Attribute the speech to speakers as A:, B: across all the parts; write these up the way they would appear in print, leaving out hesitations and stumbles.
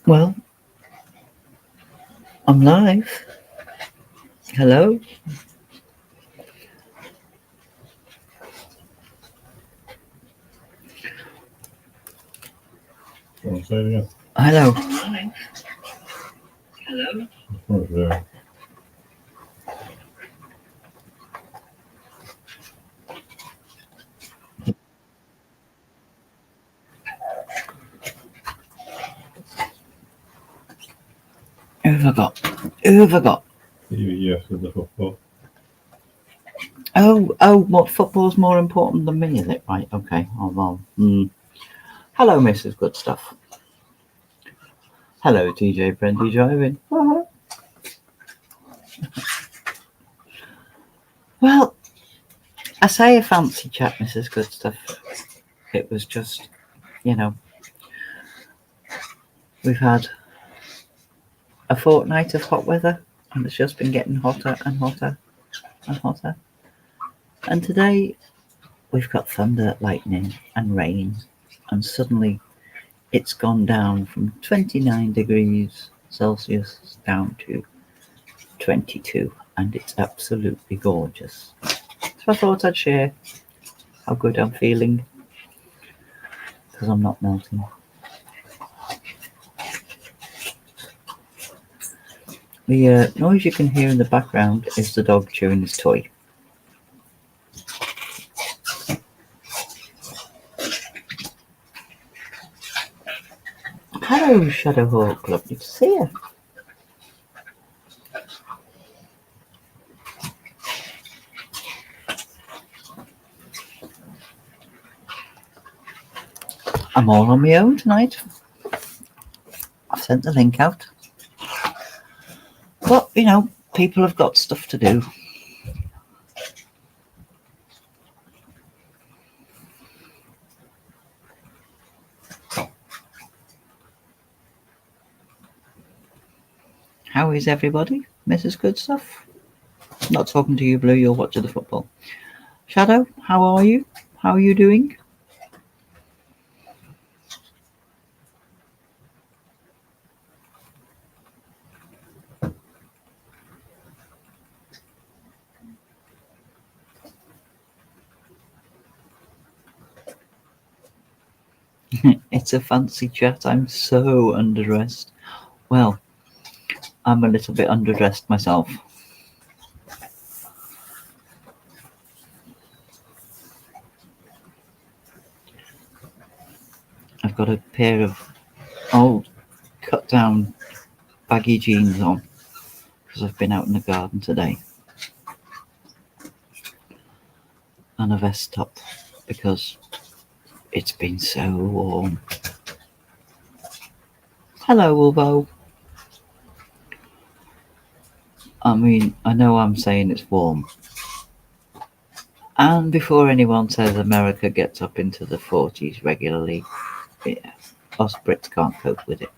A: Well, I'm live. Hello.
B: Want to say it again?
A: Hello.
B: What's there?
A: Who have I got? Who have I got?
B: Yes, with the football.
A: Oh, what football's more important than me, is it? Right, okay. Oh, well. Hello, Mrs. Good Stuff. Hello, TJ Brendy Driving. Well, I say a fancy chat, Mrs. Good Stuff. It was just, we've had a fortnight of hot weather, and it's just been getting hotter and hotter and hotter. And today, we've got thunder, lightning, and rain, and suddenly it's gone down from 29 degrees Celsius down to 22, and it's absolutely gorgeous. So I thought I'd share how good I'm feeling, because I'm not melting. The noise you can hear in the background is the dog chewing his toy. Hello, Shadowhawk, lovely to see you. I'm all on my own tonight. I've sent the link out. But, people have got stuff to do. How is everybody, Mrs. Good Stuff? Not talking to you, Blue, you're watching the football. Shadow, how are you? How are you doing? It's a fancy chat. I'm so underdressed. Well, I'm a little bit underdressed myself. I've got a pair of old cut down baggy jeans on because I've been out in the garden today, and a vest top because it's been so warm. Hello, Ulvo. I mean, I know I'm saying it's warm. And before anyone says America gets up into the 40s regularly, yeah, us Brits can't cope with it.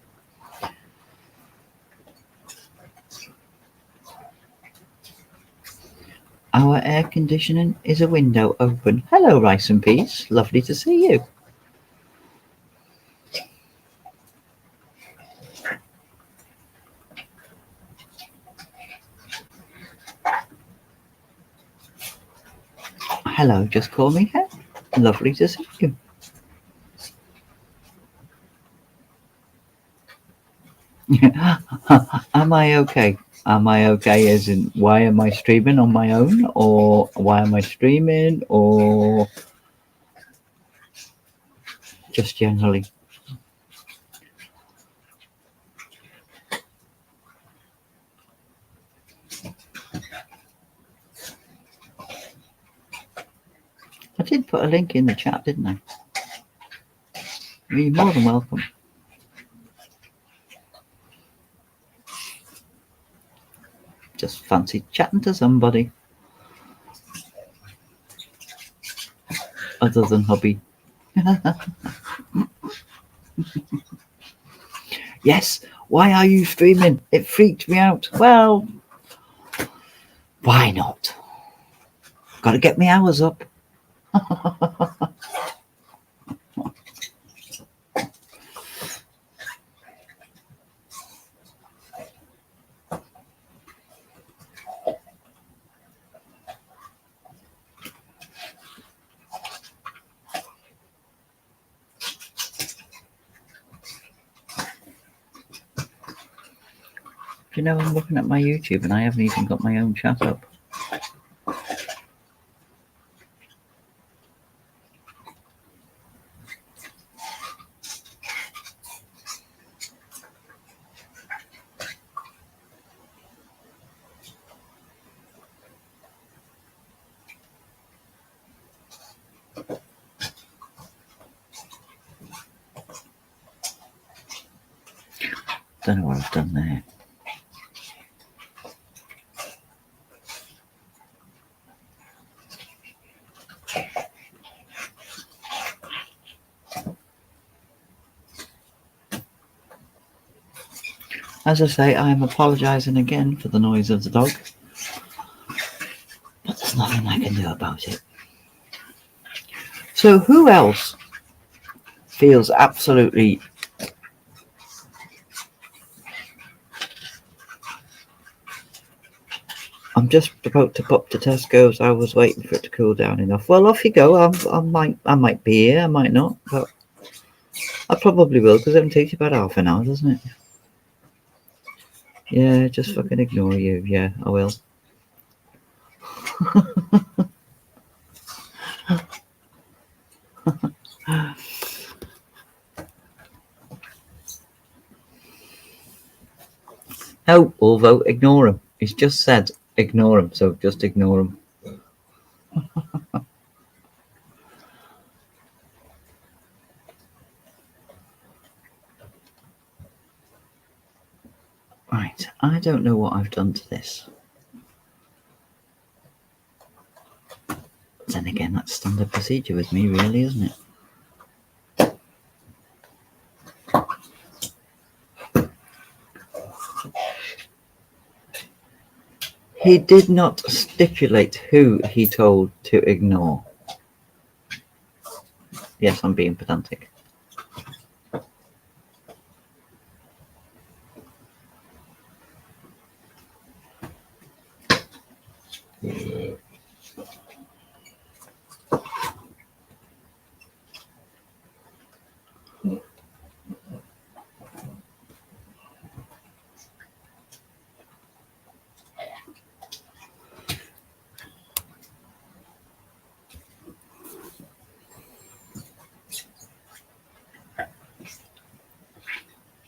A: Our air conditioning is a window open. Hello, Rice and Peas. Lovely to see you. Hello, just call me here. Lovely to see you. Am I okay? Am I okay as in why am I streaming on my own, or why am I streaming, or just generally? I did put a link in the chat, didn't I? You're more than welcome. Just fancy chatting to somebody other than hubby. Yes, why are you streaming? It freaked me out. Well, why not? Got to get my hours up. you know I'm looking at my YouTube and I haven't even got my own chat up? Don't know what I've done there. As I say, I'm apologising again for the noise of the dog, but there's nothing I can do about it. So who else feels absolutely I'm just about to pop to Tesco's. I was waiting for it to cool down enough. Well, off you go. I might be here, I might not, but I probably will because it only takes you about half an hour, doesn't it? Yeah, just fucking ignore you. Yeah, I will. No, although ignore him. He's just said ignore him, so just ignore him. Right, I don't know what I've done to this. Then again, that's standard procedure with me, really, isn't it? He did not stipulate who he told to ignore. Yes, I'm being pedantic.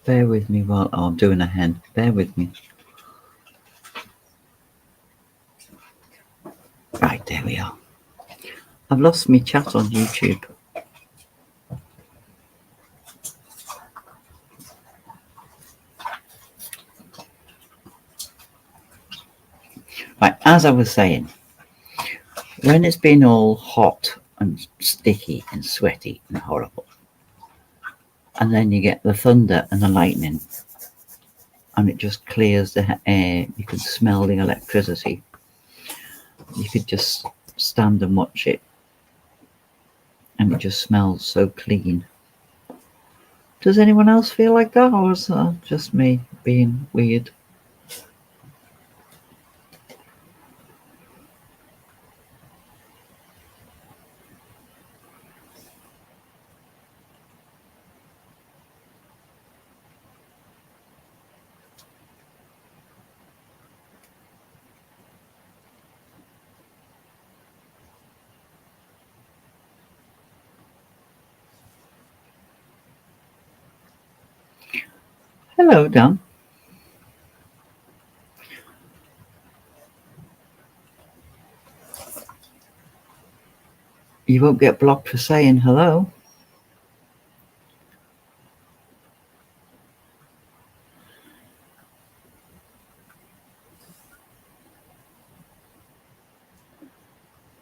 A: Bear with me while I'm doing a hen. Bear with me. Right, there we are. I've lost my chat on YouTube. Right, as I was saying, when it's been all hot and sticky and sweaty and horrible, and then you get the thunder and the lightning, and it just clears the air, you can smell the electricity. You could just stand and watch it, and it just smells so clean. Does anyone else feel like that, or is that just me being weird? Hello, Dan. You won't get blocked for saying hello.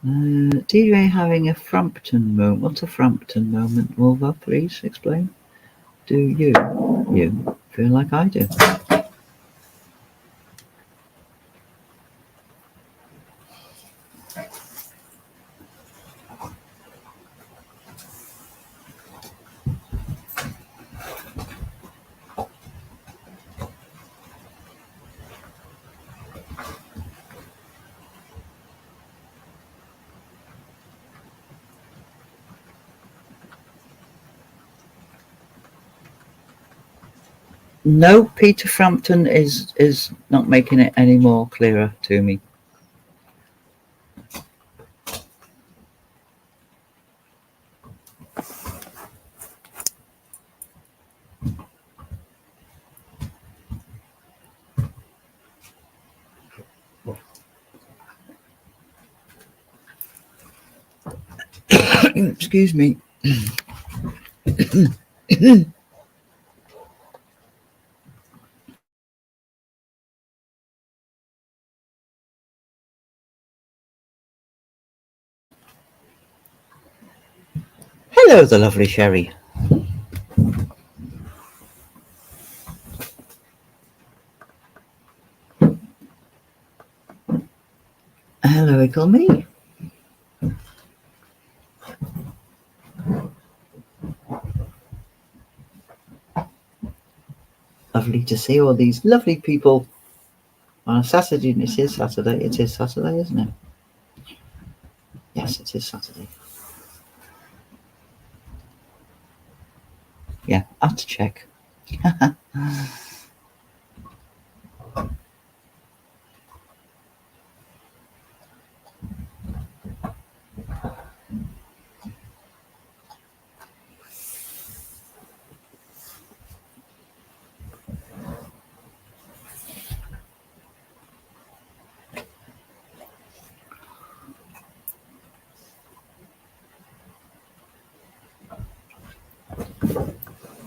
A: DJ having a Frampton moment. What's a Frampton moment, Wolver? Please explain. Do you feel like I do? No, Peter Frampton is not making it any more clearer to me. Excuse me. Hello, the lovely Sherry. Hello, Ickle me. Lovely to see all these lovely people on a Saturday. It is Saturday. It is Saturday, isn't it? Yes, it is Saturday. Yeah, I have to check.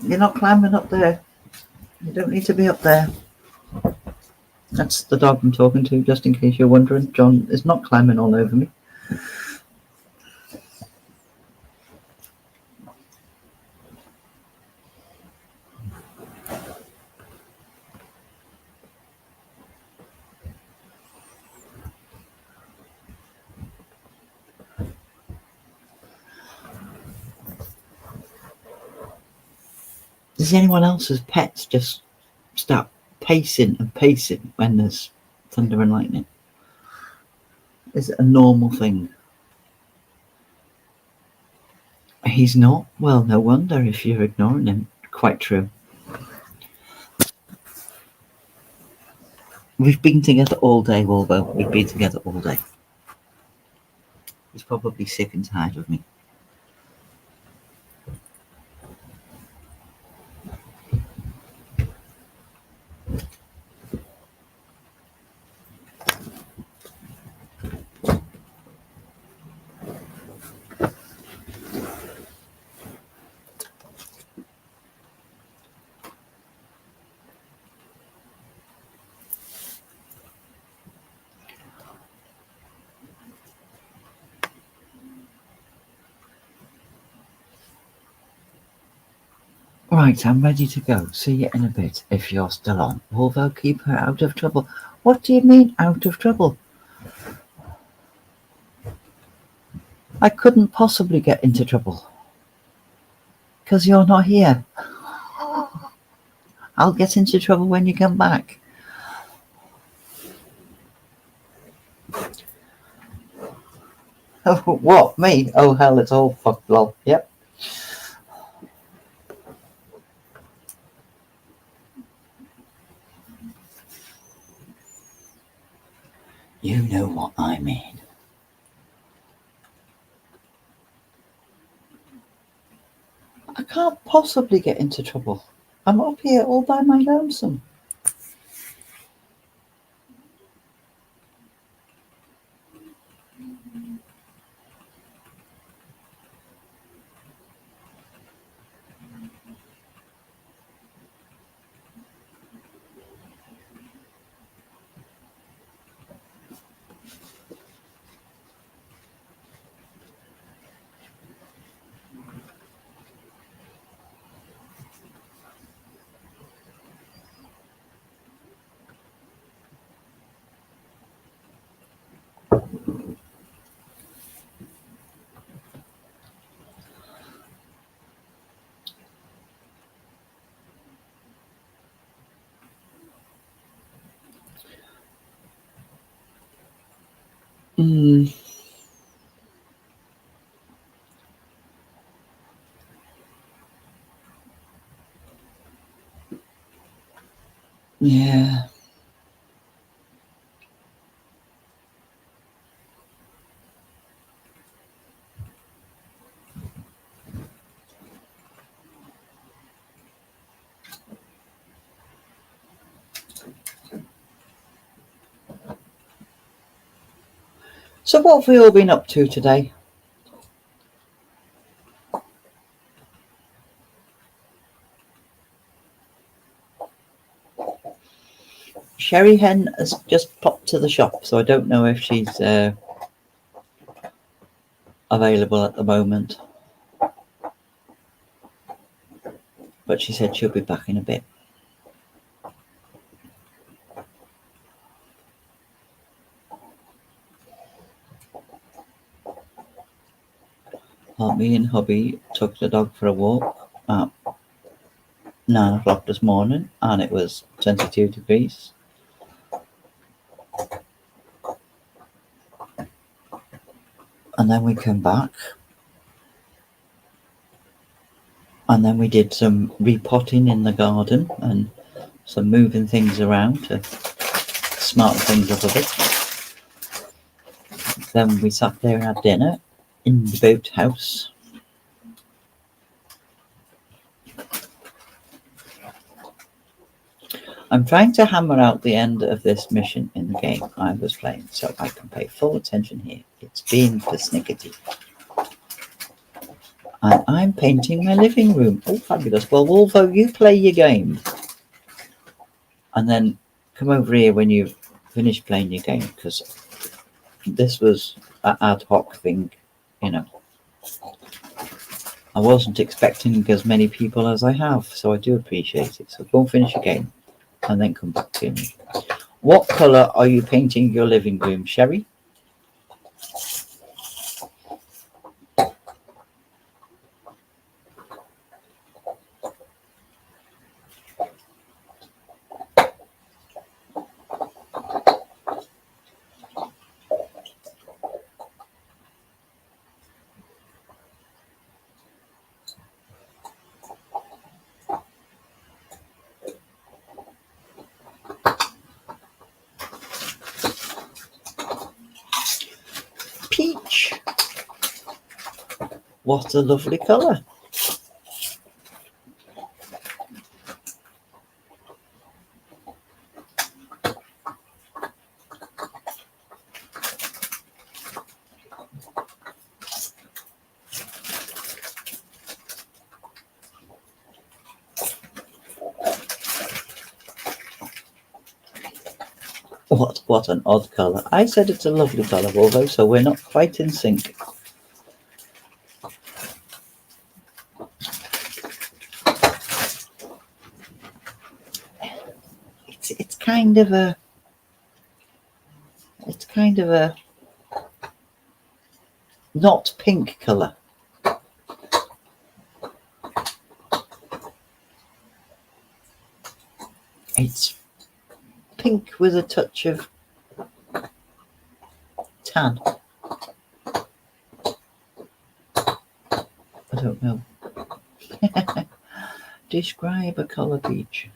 A: You're not climbing up there. You don't need to be up there. That's the dog I'm talking to, just in case you're wondering. John is not climbing all over me. Does anyone else's pets just start pacing and pacing when there's thunder and lightning? Is it a normal thing? He's not? Well, no wonder if you're ignoring him. Quite true. We've been together all day, Wolvo. We've been together all day. He's probably sick and tired of me. Right, I'm ready to go. See you in a bit if you're still on. Wolvo, keep her out of trouble. What do you mean, out of trouble? I couldn't possibly get into trouble. Because you're not here. I'll get into trouble when you come back. Oh, what? Me? Oh, hell, it's all fucked, lol. Yep. You know what I mean. I can't possibly get into trouble. I'm up here all by my lonesome. Yeah. So what have we all been up to today? Sherry Hen has just popped to the shop, so I don't know if she's available at the moment. But she said she'll be back in a bit. Well, me and hubby took the dog for a walk at 9 o'clock this morning, and it was 22 degrees. And then we came back, and then we did some repotting in the garden and some moving things around to smarten things up a bit. Then we sat there and had dinner in the boathouse. I'm trying to hammer out the end of this mission in the game I was playing, so I can pay full attention here. It's being persnickety. And I'm painting my living room. Oh, fabulous. Well, Wolvo, you play your game. And then come over here when you've finished playing your game, because this was an ad hoc thing, you know. I wasn't expecting as many people as I have, so I do appreciate it. So go and finish your game and then come back to me. What colour are you painting your living room, Sherry? Peach. What a lovely colour. What an odd colour. I said it's a lovely colour, although, so we're not quite in sync. It's kind of a not pink colour. It's pink with a touch of tan. I don't know. Describe a colour, Peach.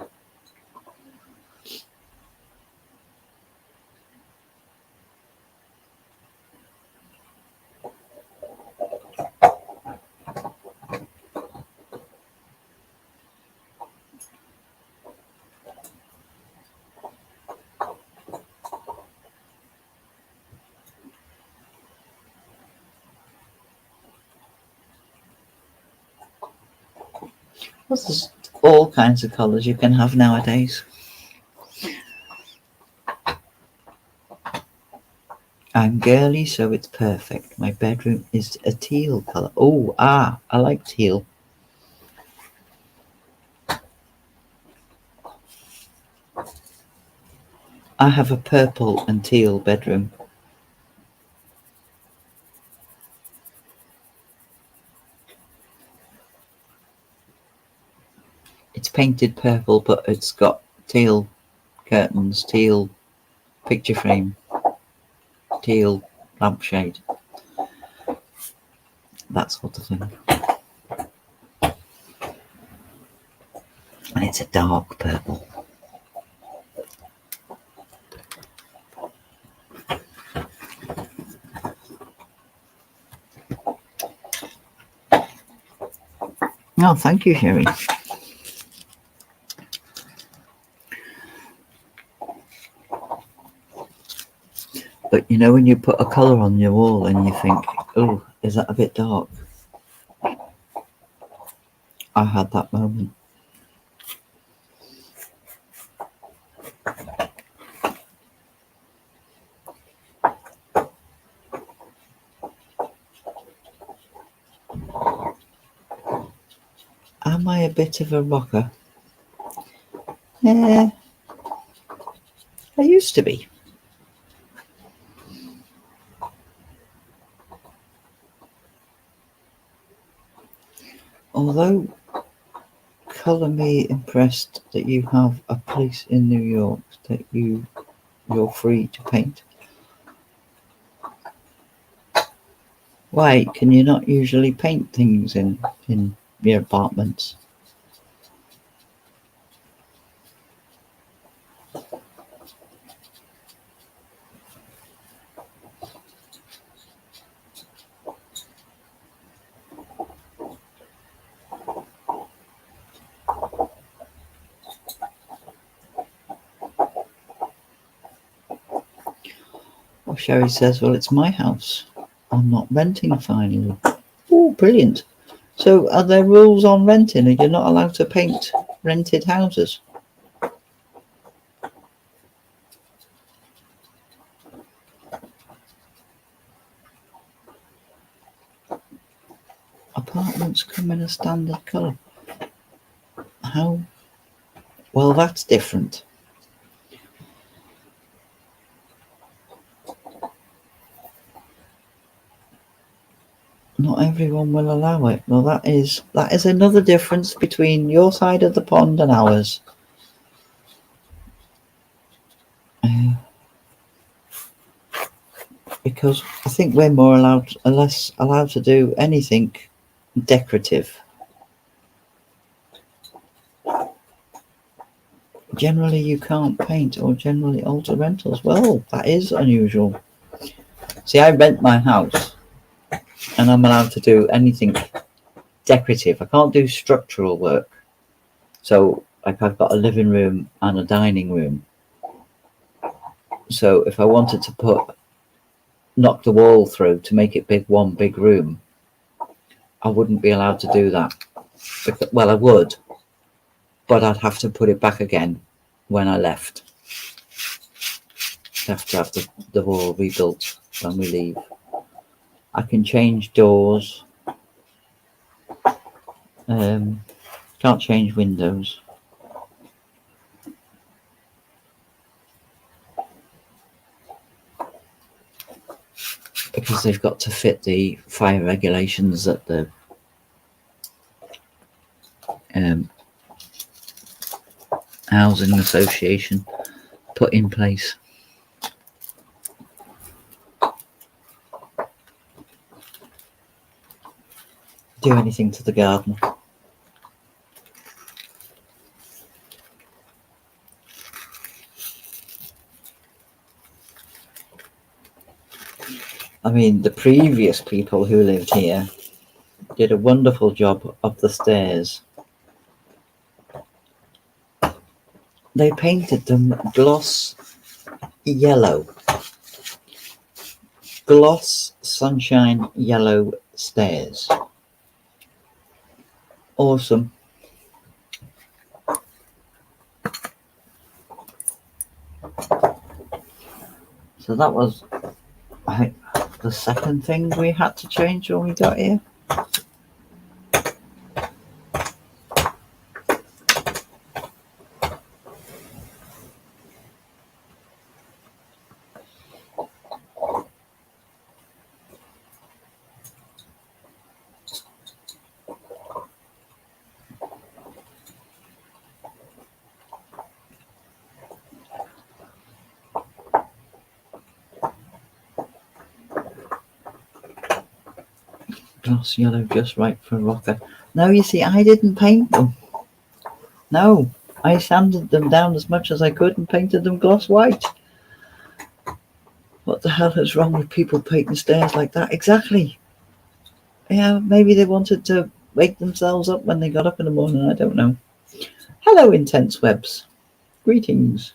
A: Well, there's all kinds of colours you can have nowadays. I'm girly, so it's perfect. My bedroom is a teal colour. Oh, I like teal. I have a purple and teal bedroom. It's painted purple, but it's got teal curtains, teal picture frame, teal lampshade, that sort of thing. And it's a dark purple. Oh, thank you, Sherry. But you know, when you put a colour on your wall and you think, oh, is that a bit dark? I had that moment. Am I a bit of a rocker? I used to be. Although, colour me impressed that you have a place in New York that you're free to paint. Why can you not usually paint things in your apartments? Well, Sherry says, well, it's my house. I'm not renting finally. Oh, brilliant. So are there rules on renting? Are you not allowed to paint rented houses? Apartments come in a standard colour. How? Well, that's different. Not everyone will allow it. Well, that is another difference between your side of the pond and ours. Because I think we're less allowed to do anything decorative. Generally, you can't paint or generally alter rentals. Well, that is unusual. See, I rent my house and I'm allowed to do anything decorative. I can't do structural work. So, like, I've got a living room and a dining room. So, if I wanted to knock the wall through to make it one big room, I wouldn't be allowed to do that. Well, I would, but I'd have to put it back again when I left. I'd have to have the wall rebuilt when we leave. I can change doors. Can't change windows. Because they've got to fit the fire regulations that the housing association put in place. Do anything to the garden. I mean, the previous people who lived here did a wonderful job of the stairs. They painted them gloss yellow. Gloss sunshine yellow stairs. Awesome. So that was, I think, the second thing we had to change when we got here. Gloss yellow just right for a rocker. No, you see, I didn't paint them. No, I sanded them down as much as I could and painted them gloss white. What the hell is wrong with people painting stairs like that? Exactly. Yeah, maybe they wanted to wake themselves up when they got up in the morning. I don't know. Hello, Intense Webs. Greetings.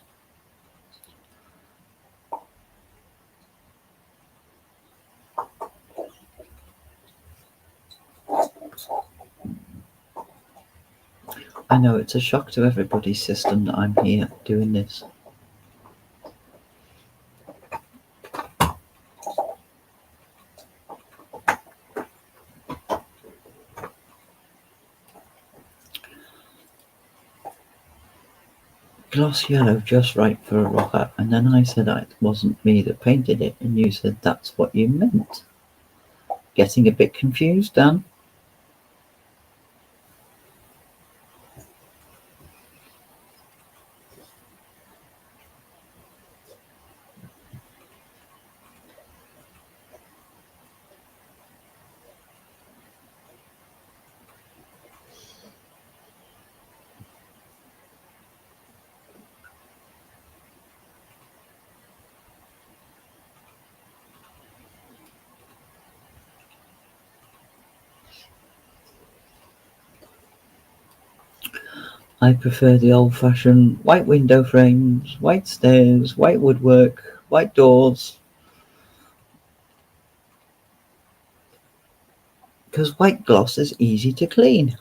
A: I know it's a shock to everybody's system that I'm here doing this. Gloss yellow just right for a rocker, and then I said it wasn't me that painted it, and you said that's what you meant. Getting a bit confused, Dan? I prefer the old-fashioned white window frames, white stairs, white woodwork, white doors. Because white gloss is easy to clean.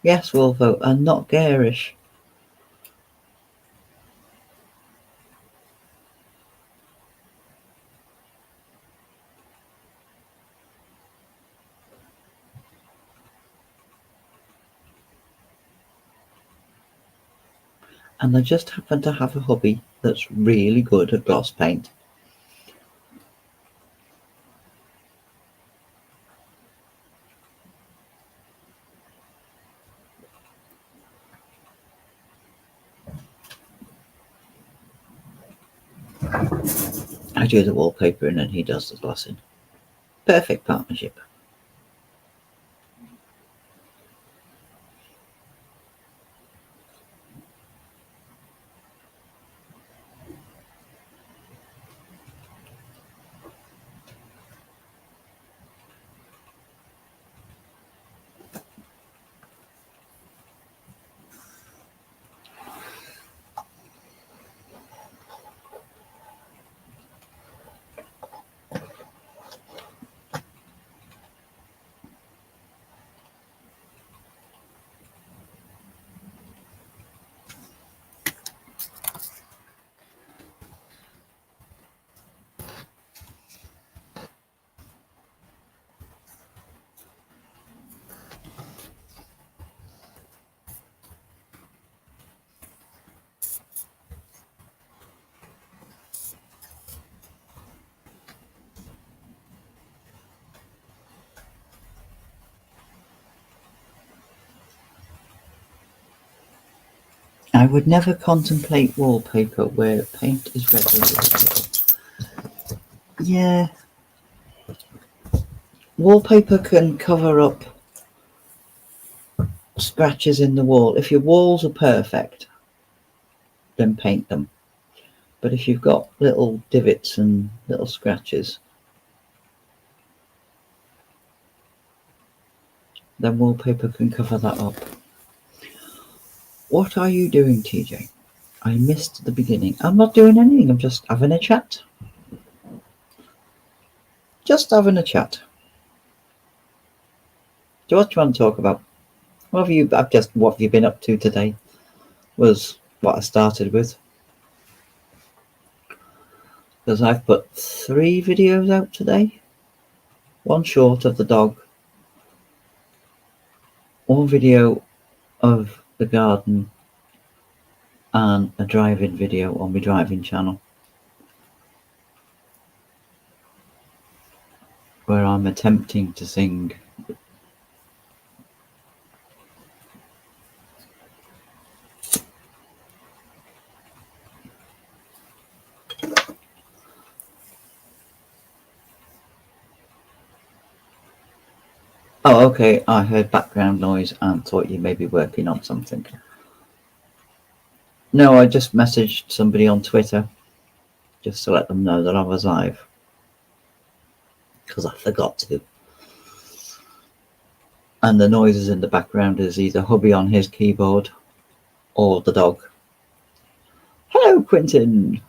A: Yes, Wolfo, and not garish. And I just happen to have a hubby that's really good at gloss paint. I do the wallpapering and he does the glossing. Perfect partnership. I would never contemplate wallpaper where paint is readily available. Yeah. Wallpaper can cover up scratches in the wall. If your walls are perfect, then paint them. But if you've got little divots and little scratches, then wallpaper can cover that up. What are you doing, TJ? I missed the beginning. I'm not doing anything. I'm just having a chat. Just having a chat. So what do you want to talk about? What have you been up to today? Was what I started with. Because I've put 3 videos out today. 1 short of the dog. 1 video of the garden. And a driving video on my driving channel. Where I'm attempting to sing Oh, okay. I heard background noise and thought you may be working on something. No, I just messaged somebody on Twitter just to let them know that I was live. Because I forgot to. And the noises in the background is either hubby on his keyboard or the dog. Hello, Quentin.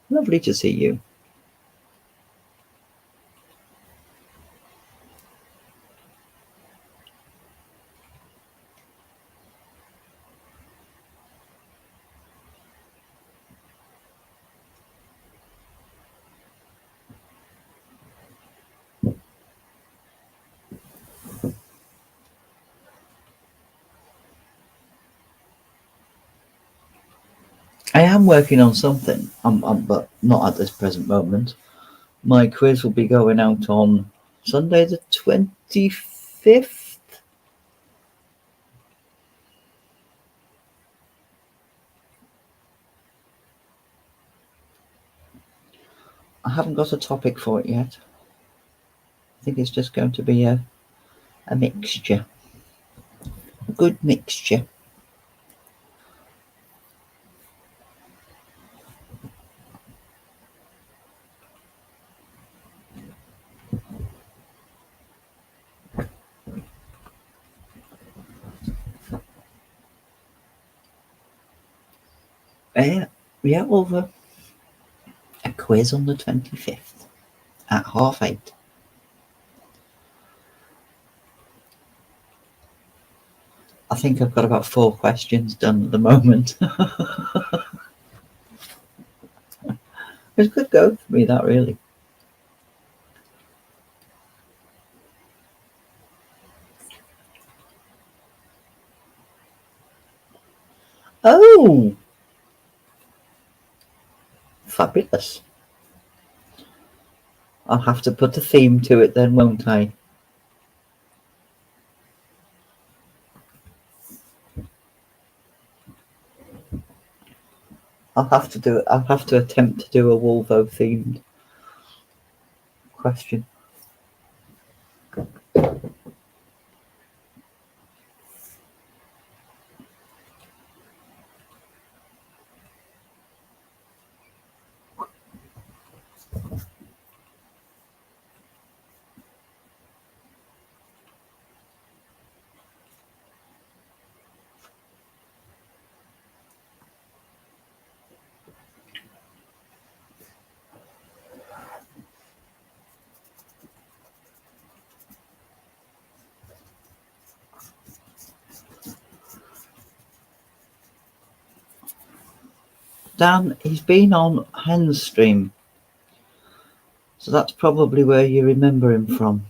A: Lovely to see you. I am working on something, but not at this present moment. My quiz will be going out on Sunday the 25th. I haven't got a topic for it yet. I think it's just going to be a mixture. A good mixture. Yeah, over a quiz on the 25th at 8:30. I think I've got about 4 questions done at the moment. It's a good go for me, that really. Oh! Fabulous. I'll have to put a theme to it then, won't I? I'll have to attempt to do a Volvo themed question. Dan, he's been on Hen's stream, so that's probably where you remember him from.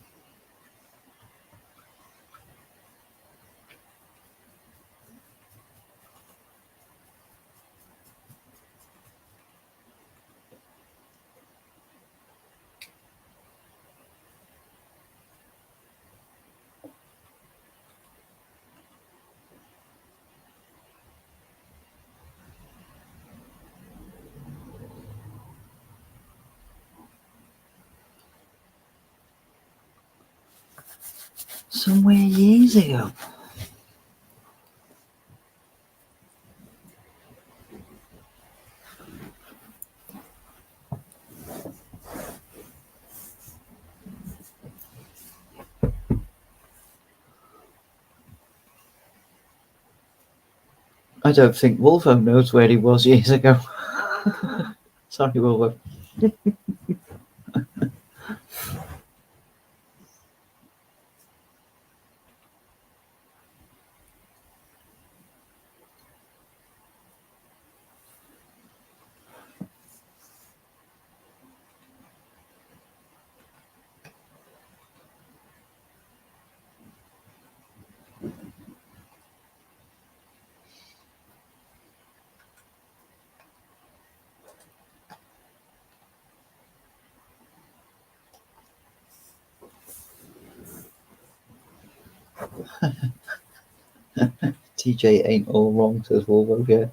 A: Somewhere years ago. I don't think Wolfo knows where he was years ago. Sorry, Wolfo. TJ ain't all wrong, says Wolfo, yeah.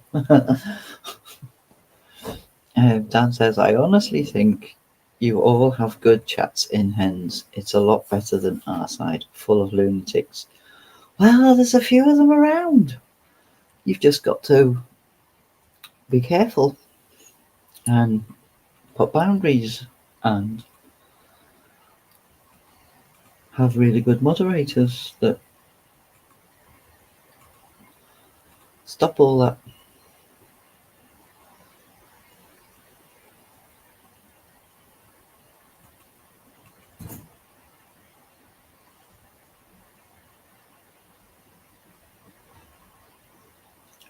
A: Dan says, I honestly think You all have good chats in Hens. It's a lot better than our side, full of lunatics. Well, there's a few of them around. You've just got to be careful and put boundaries and have really good moderators that stop all that.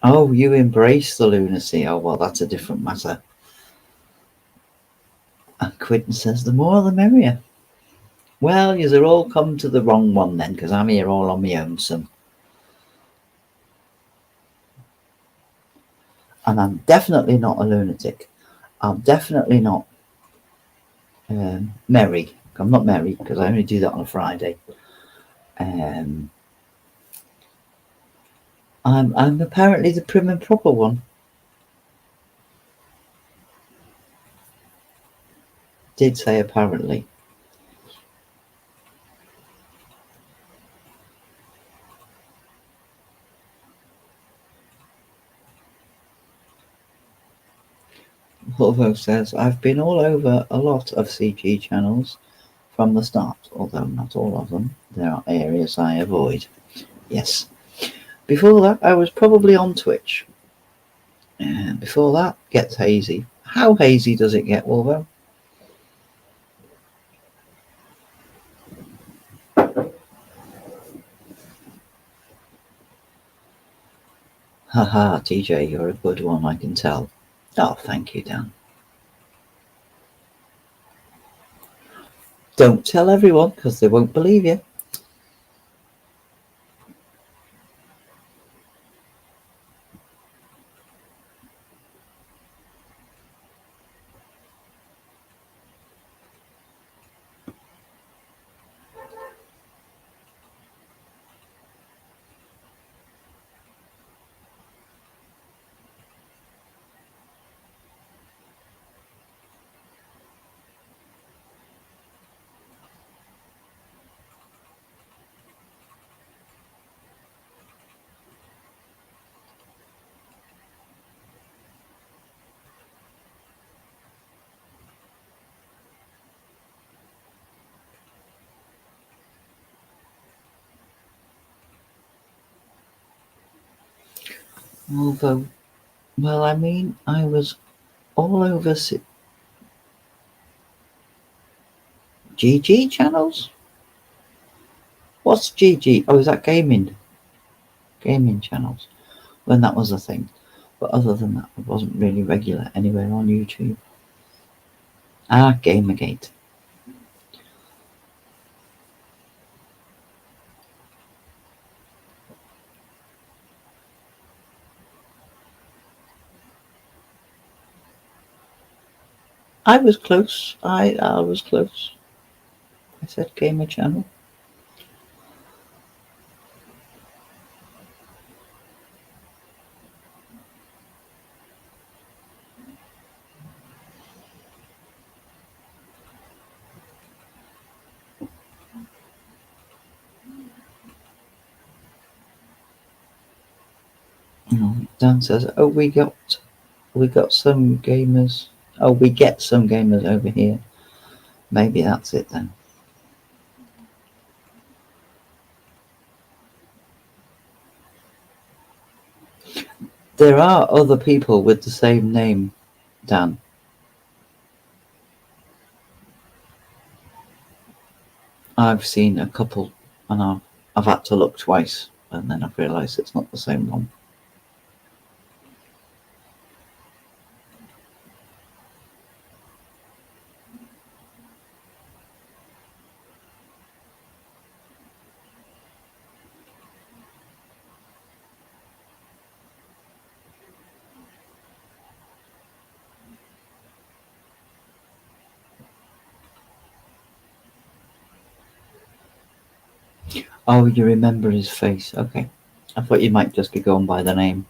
A: Oh, you embrace the lunacy. Oh, well, that's a different matter. And Quinton says, the more the merrier. Well, you've all come to the wrong one then, because I'm here all on my own, son. And I'm definitely not a lunatic. I'm definitely not merry. I'm not merry, because I only do that on a Friday. I'm apparently the prim and proper one. Did say apparently. Volvo says, I've been all over a lot of CG channels from the start, although not all of them. There are areas I avoid. Yes. Before that, I was probably on Twitch. And before that, gets hazy. How hazy does it get, Volvo? Haha, TJ, you're a good one, I can tell. Oh, thank you, Dan. Don't tell everyone, because they won't believe you. Although, well, I mean, I was all over GG channels? What's GG? Oh, is that gaming? Gaming channels. When that was a thing. But other than that, it wasn't really regular anywhere on YouTube. Ah, Gamergate. I was close. I was close. I said Gamer Channel. Dan says, oh, we got some gamers. Oh, we get some gamers over here. Maybe that's it then. There are other people with the same name, Dan. I've seen a couple, and I've had to look twice, and then I've realised it's not the same one. Oh, you remember his face. Okay. I thought you might just be going by the name.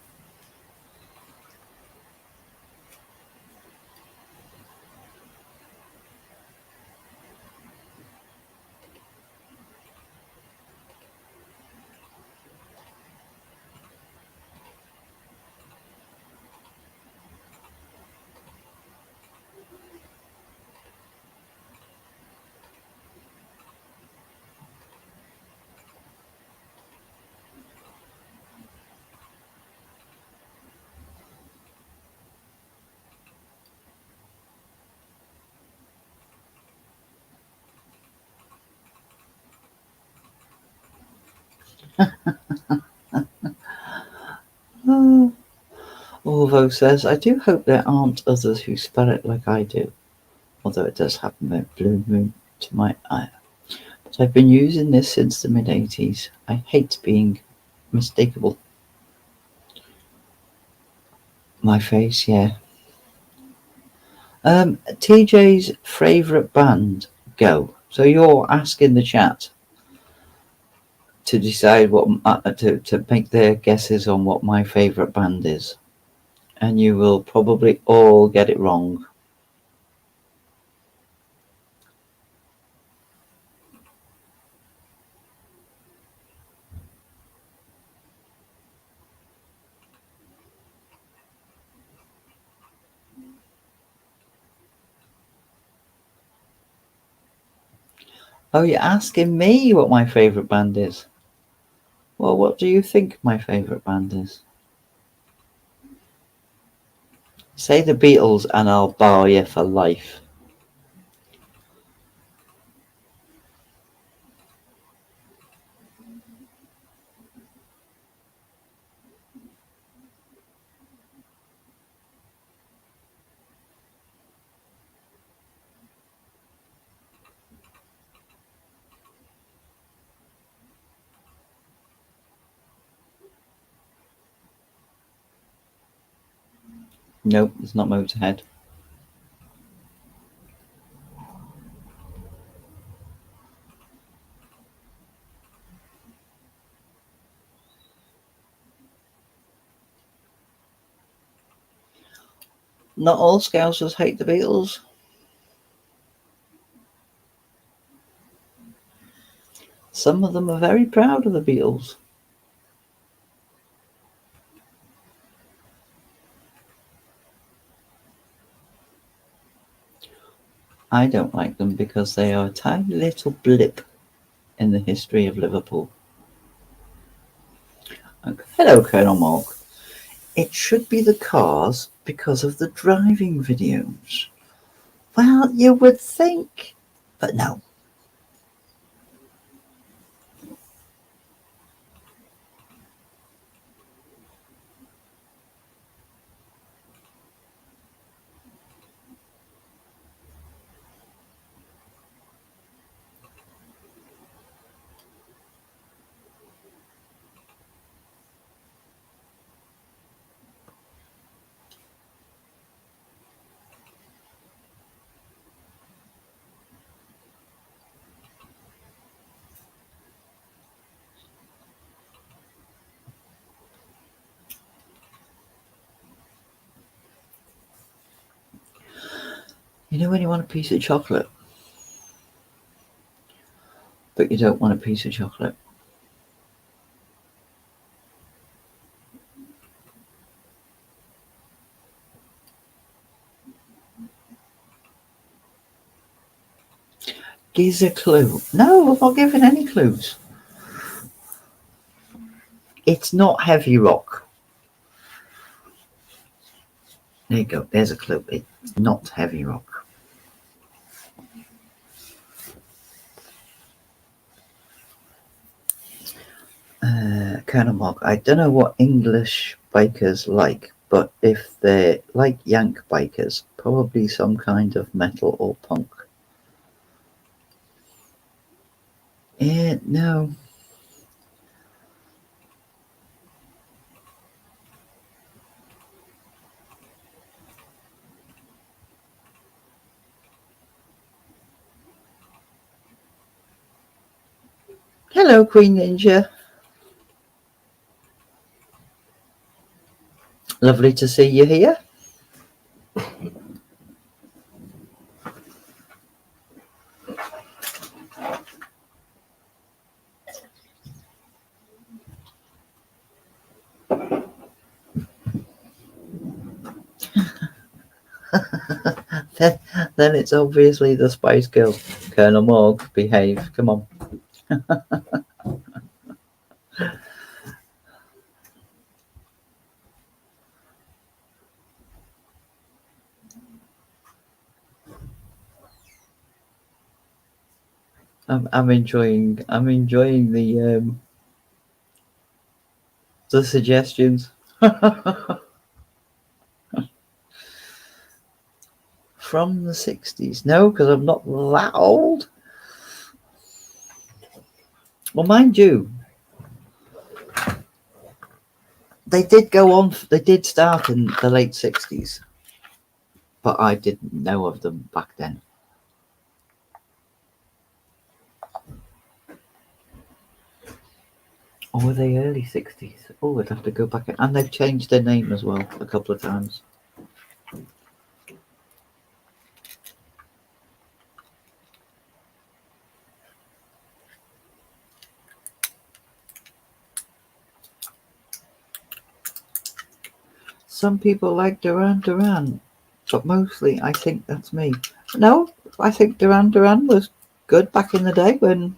A: Oh, Orvo says, I do hope there aren't others who spell it like I do, although it does happen at Blue Moon to my eye. But I've been using this since the mid-80s. I hate being mistakable. My face, yeah. TJ's favourite band, go. So you're asking the chat to decide what to make their guesses on what my favourite band is, and you will probably all get it wrong. Oh, you're asking me what my favourite band is? Well, what do you think my favourite band is? Say the Beatles and I'll bar you for life. Nope, it's not Motorhead. Not all Scousers hate the Beatles. Some of them are very proud of the Beatles. I don't like them because they are a tiny little blip in the history of Liverpool. Hello, Colonel Morg. It should be the Cars because of the driving videos. Well, you would think, but no. You know when you want a piece of chocolate, but you don't want a piece of chocolate? Give a clue. No, I'm not giving any clues. It's not heavy rock. There you go. There's a clue. It's not heavy rock. Colonel Mark, I don't know what English bikers like, but if they're like Yank bikers, probably some kind of metal or punk. No. Hello, Queen Ninja. Lovely to see you here. Then it's obviously the Spice Girls. Colonel Morg, behave. Come on. I'm enjoying the the suggestions. From the 60s. No, because I'm not that old. Well, mind you, they did go on, they did start in the late 60s, but I didn't know of them back then. Or were they early 60s? Oh, I'd have to go back. And they've changed their name as well a couple of times. Some people like Duran Duran, but mostly I think that's me. No, I think Duran Duran was good back in the day when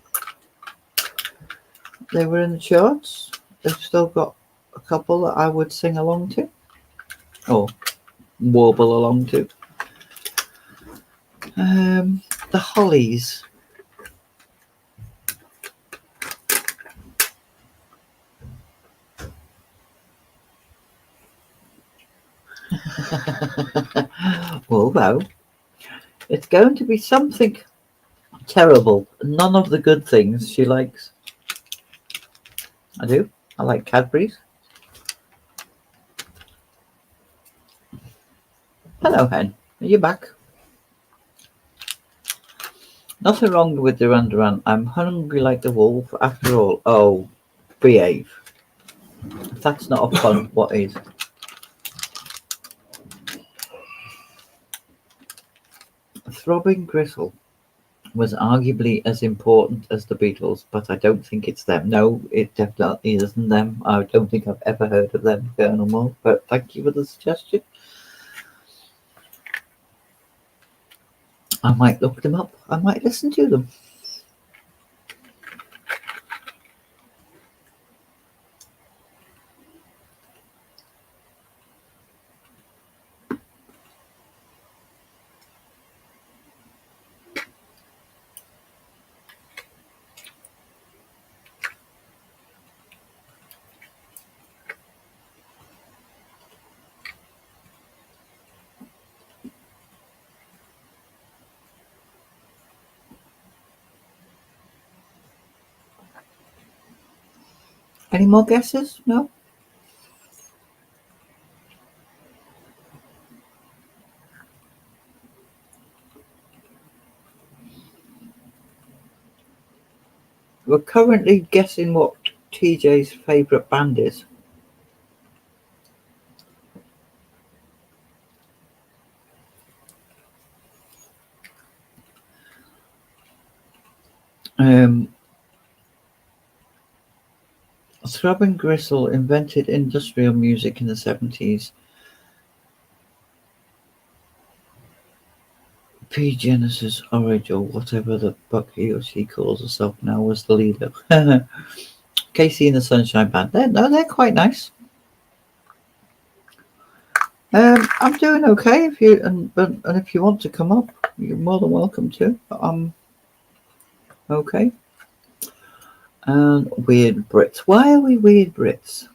A: they were in the charts. They've still got a couple that I would sing along to, or warble along to. The Hollies. Although it's going to be something terrible. None of the good things she likes. I do. I like Cadbury's. Hello, hen. Are you back? Nothing wrong with Duran Duran. I'm hungry like the wolf. After all, oh, behave. If that's not a pun, what is? Throbbing Gristle was arguably as important as the Beatles, but I don't think it's them. No, it definitely isn't them. I don't think I've ever heard of them, Colonel Moore, but thank you for the suggestion. I might look them up. I might listen to them. Any more guesses? No? We're currently guessing what TJ's favourite band is. Throbbing Gristle invented industrial music in the 70s. P. Genesis Orange, or whatever the fuck he or she calls herself now, was the leader. Casey and the Sunshine Band. They're quite nice. I'm doing okay. If you and if you want to come up, you're more than welcome to. I'm okay. And Weird Brits. Why are we Weird Brits?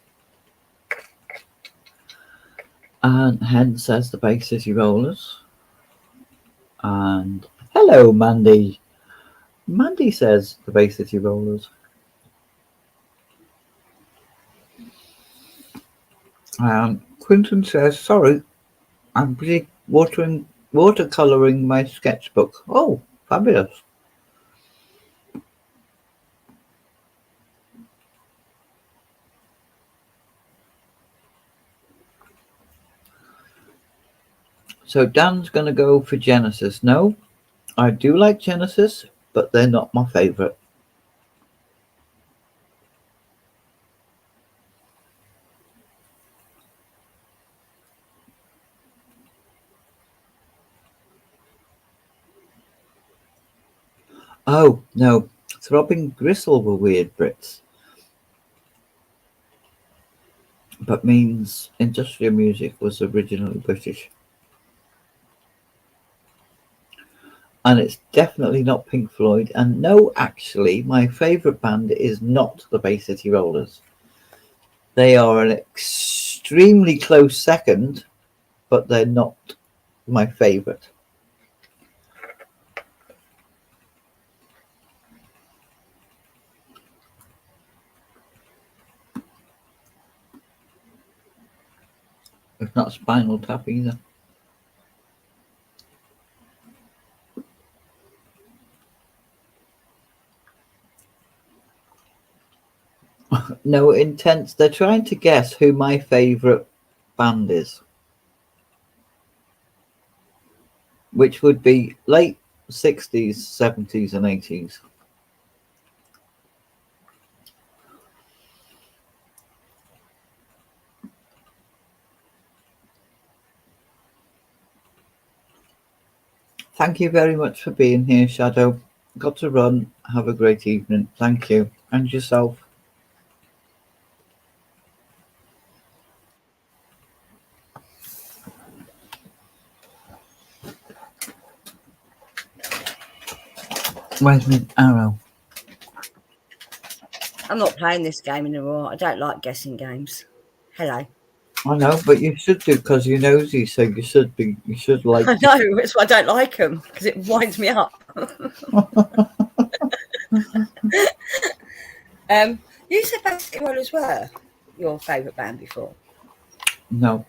A: And Hen says the Bay City Rollers. And hello, Mandy. Mandy says the Bay City Rollers. Quinton says, sorry, I'm busy watercolouring my sketchbook. Oh, fabulous. So Dan's going to go for Genesis. No, I do like Genesis, but they're not my favourite. Oh, no, Throbbing Gristle were Weird Brits. But means industrial music was originally British. And it's definitely not Pink Floyd. And no, actually, my favourite band is not the Bay City Rollers. They are an extremely close second, but they're not my favourite. It's not Spinal Tap either. No Intense. They're trying to guess who my favourite band is, which would be late 60s, 70s, and 80s. Thank you very much for being here, Shadow. Got to run. Have a great evening. Thank you. And yourself. Where's my arrow?
C: I'm not playing this game anymore. I don't like guessing games. Hello.
A: I know, but you should do because you're nosy, so you should like.
C: I know, it's why I don't like them, because it winds me up. You said Basket Rollers were your favourite band before.
A: No.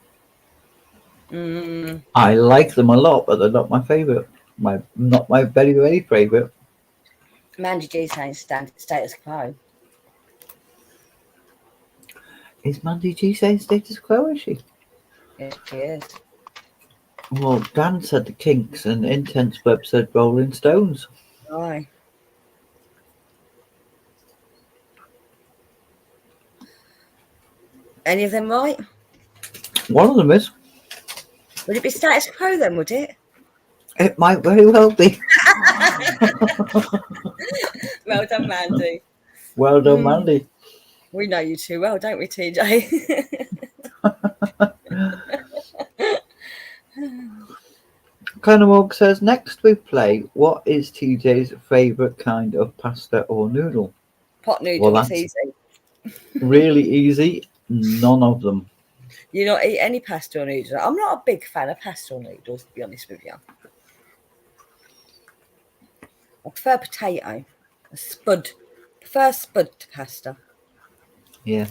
A: I like them a lot, but they're not my favourite. Not my very, very favourite.
C: Mandy G saying Status Quo.
A: Is Mandy G saying Status Quo, is she?
C: Yes, she is.
A: Well, Dan said the Kinks and Intense Web said Rolling Stones.
C: Aye. Any of them right?
A: One of them is.
C: Would it be Status Quo then, would it?
A: It might very well be.
C: Well done, Mandy.
A: Well done, Mandy.
C: We know you too well, don't we, TJ?
A: Connemog says, next we play, what is TJ's favourite kind of pasta or noodle?
C: Pot noodle,
A: Well,
C: it's easy.
A: Really easy. None of them.
C: You not eat any pasta or noodles? I'm not a big fan of pasta or noodles, to be honest with you. I prefer potato. Spud. Prefer spud to pasta.
A: Yeah.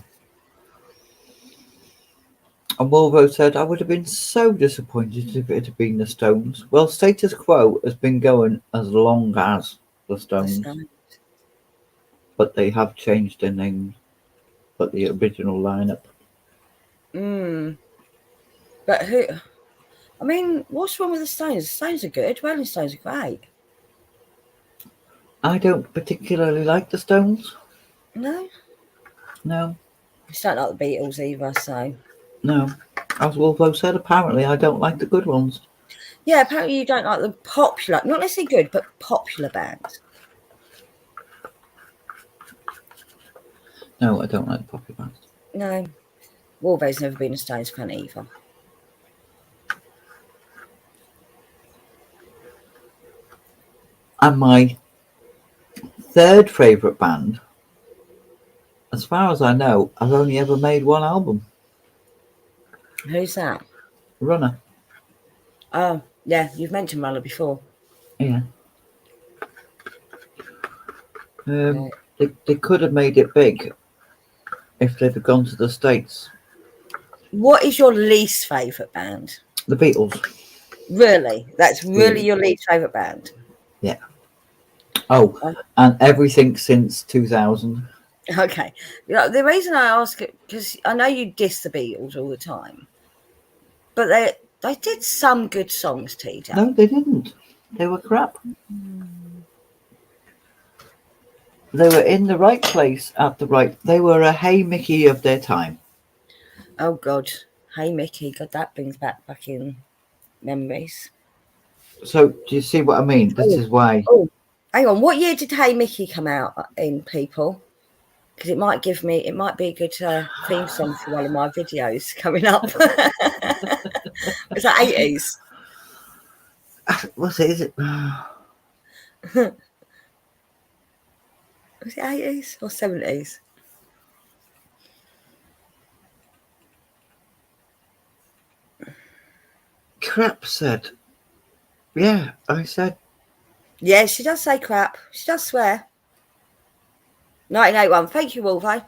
A: And Wolvo said, I would have been so disappointed if it had been the Stones. Well, Status Quo has been going as long as the Stones. But they have changed their name. But the original lineup.
C: But who? I mean, what's wrong with the Stones? The Stones are good. Rolling Stones are great.
A: I don't particularly like the Stones.
C: No?
A: No.
C: I just don't like the Beatles either, so...
A: No. As Wolvo said, apparently I don't like the good ones.
C: Yeah, apparently you don't like the popular, not necessarily good, but popular bands.
A: No, I don't like the popular bands.
C: No. Wolvo's never been a Stones fan either.
A: And my third favourite band, as far as I know, has only ever made one album.
C: Who's that?
A: Runner.
C: Oh, yeah, you've mentioned Runner before.
A: Yeah. They could have made it big if they'd have gone to the States.
C: What is your least favourite band?
A: The Beatles.
C: Really? That's really your least favourite band?
A: Yeah. Oh, and everything since 2000.
C: Okay. The reason I ask it, because I know you diss the Beatles all the time, but they did some good songs, TJ.
A: No, they didn't. They were crap. They were in the right place at the right... They were a Hey Mickey of their time.
C: Oh, God. Hey Mickey. God, that brings back in memories.
A: So, do you see what I mean? This is why...
C: Oh, hang on. What year did Hey Mickey come out in, people? Because it might be a good theme song for one of my videos coming up. Was that 80s?
A: What's it? Is it?
C: Was it 80s or 70s?
A: Crap said. Yeah, I said.
C: Yeah, she does say crap. She does swear. 1981. Thank you, Wolvo.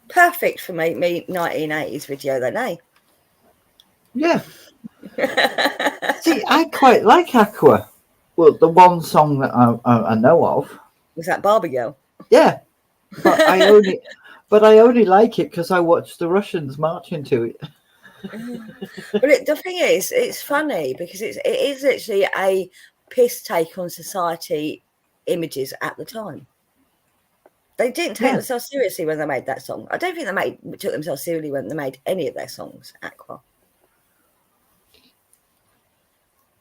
C: Perfect for me 1980s video then, eh?
A: Yeah. See, I quite like Aqua. Well, the one song that I know of.
C: Was that Barbie Girl?
A: Yeah, but I only like it because I watched the Russians marching to it.
C: But the thing is, it's funny because it is literally a piss take on society images at the time. They didn't take themselves seriously when they made that song. I don't think they took themselves seriously when they made any of their songs, Aqua.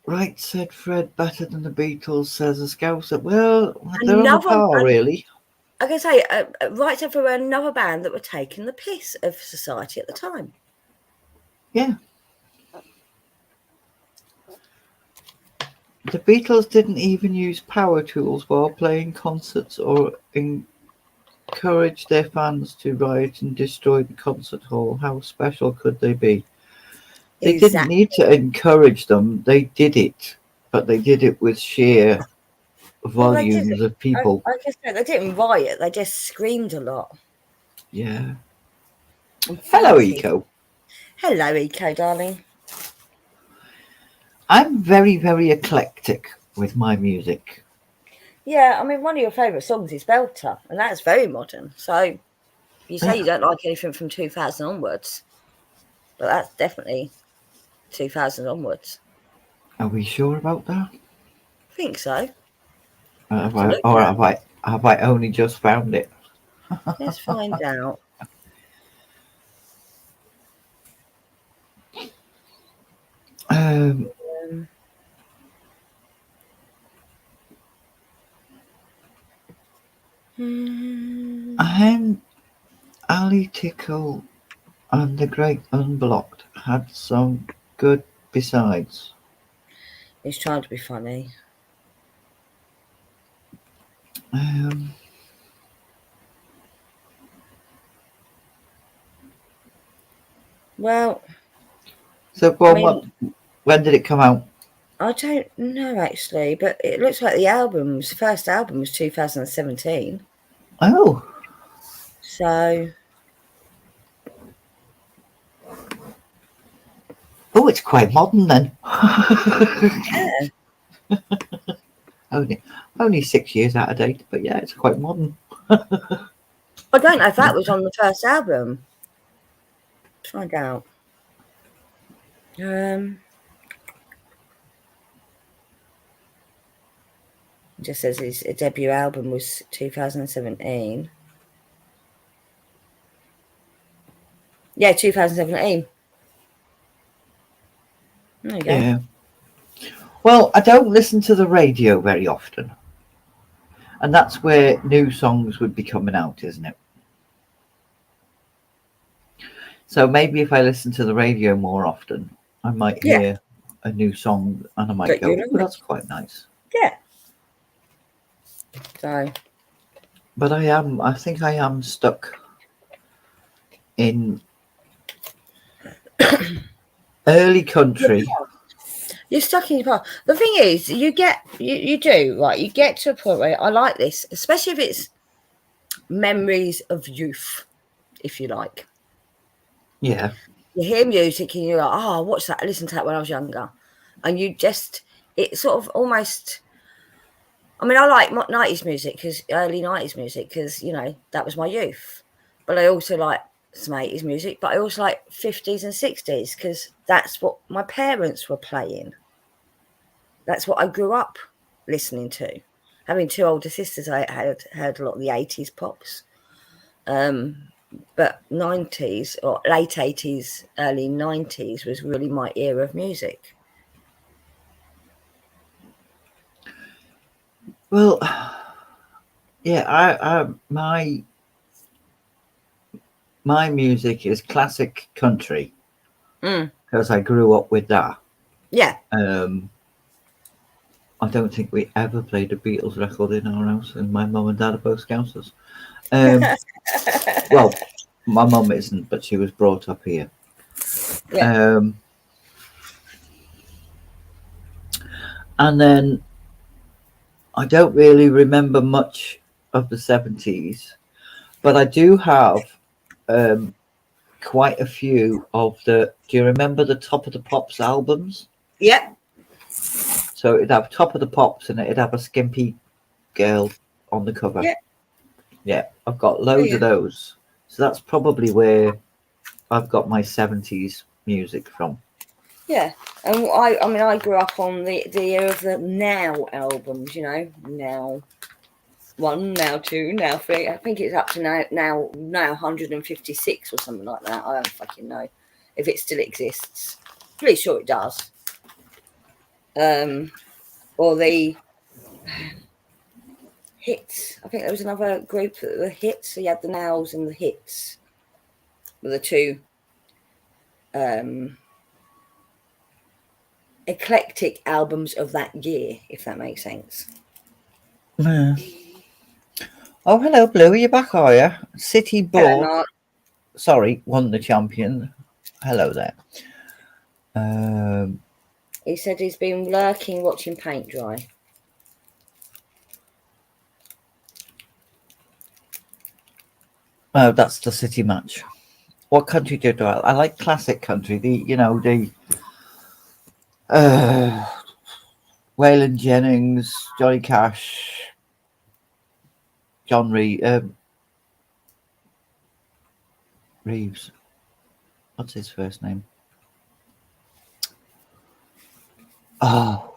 A: Right, said Fred, better than the Beatles, says a Scouser. Well, they're on a par, really.
C: I can say, right up for another band that were taking the piss of society at the time.
A: Yeah. The Beatles didn't even use power tools while playing concerts or encourage their fans to riot and destroy the concert hall. How special could they be? They didn't need to encourage them. They did it, but they did it with sheer volumes of people.
C: I guess they didn't riot. They just screamed a lot.
A: Yeah. Hello, Eco.
C: Hello, Eco, darling.
A: I'm very, very eclectic with my music.
C: Yeah, I mean, one of your favourite songs is Belter, and that's very modern. So you say you don't like anything from 2000 onwards, but that's definitely 2000 onwards.
A: Are we sure about that?
C: I think so.
A: Have I only just found it?
C: Let's find out.
A: And Ali Tickle and the Great Unblocked had some good besides.
C: He's trying to be funny. Well,
A: so when did it come out?
C: I don't know actually, but it looks like the first album was 2017.
A: Oh.
C: So.
A: Oh, it's quite modern then.
C: Yeah.
A: Only 6 years out of date, but yeah, it's quite modern.
C: I don't know if that was on the first album. Let's find out. It just says his debut album was 2017. Yeah, 2017. There you go.
A: Yeah. Well, I don't listen to the radio very often. And that's where new songs would be coming out, isn't it? So maybe if I listen to the radio more often, I might hear a new song and I might go, oh, that's quite nice.
C: Yeah. So.
A: But I think I am stuck in early country.
C: You're stuck in your past. The thing is, you do, right? You get to a point where I like this, especially if it's memories of youth, if you like.
A: Yeah.
C: You hear music and you're like, oh, watch that. I listened to that when I was younger. And it's sort of almost, I mean, I like 90s music, early 90s music, because, that was my youth. But I also like some 80s music, but I also like 50s and 60s, because that's what my parents were playing. That's what I grew up listening to. Having two older sisters, I had heard a lot of the 80s pops. But 90s or late 80s, early 90s was really my era of music.
A: Well, yeah, my music is classic country because I grew up with that.
C: Yeah.
A: I don't think we ever played a Beatles record in our house, and my mum and dad are both Scousers. Well, my mum isn't, but she was brought up here.
C: Yeah.
A: And then I don't really remember much of the 70s, but I do have quite a few of the. Do you remember the Top of the Pops albums?
C: Yep.
A: So it'd have Top of the Pops and it'd have a skimpy girl on the cover.
C: Yeah.
A: Yeah, I've got loads
C: Yeah.
A: of those. So that's probably where I've got my 70s music from.
C: Yeah, and I mean, I grew up on the era of the Now albums. You know, Now 1, Now 2, Now 3. I think it's up to now 156 or something like that. I don't fucking know if it still exists. Pretty sure it does. Or the Hits. I think there was another group that were Hits. So you had the Nows and the Hits. Were the two eclectic albums of that year, if that makes sense.
A: Yeah. Oh, hello, Blue. Are you back, are you? City
C: Hello,
A: Ball.
C: Mark.
A: Sorry, won the champion. Hello there.
C: He said he's been lurking watching paint dry.
A: Oh, that's the City match. What country do I like? Classic country. The Waylon Jennings, Johnny Cash, John Reeves. What's his first name? Oh,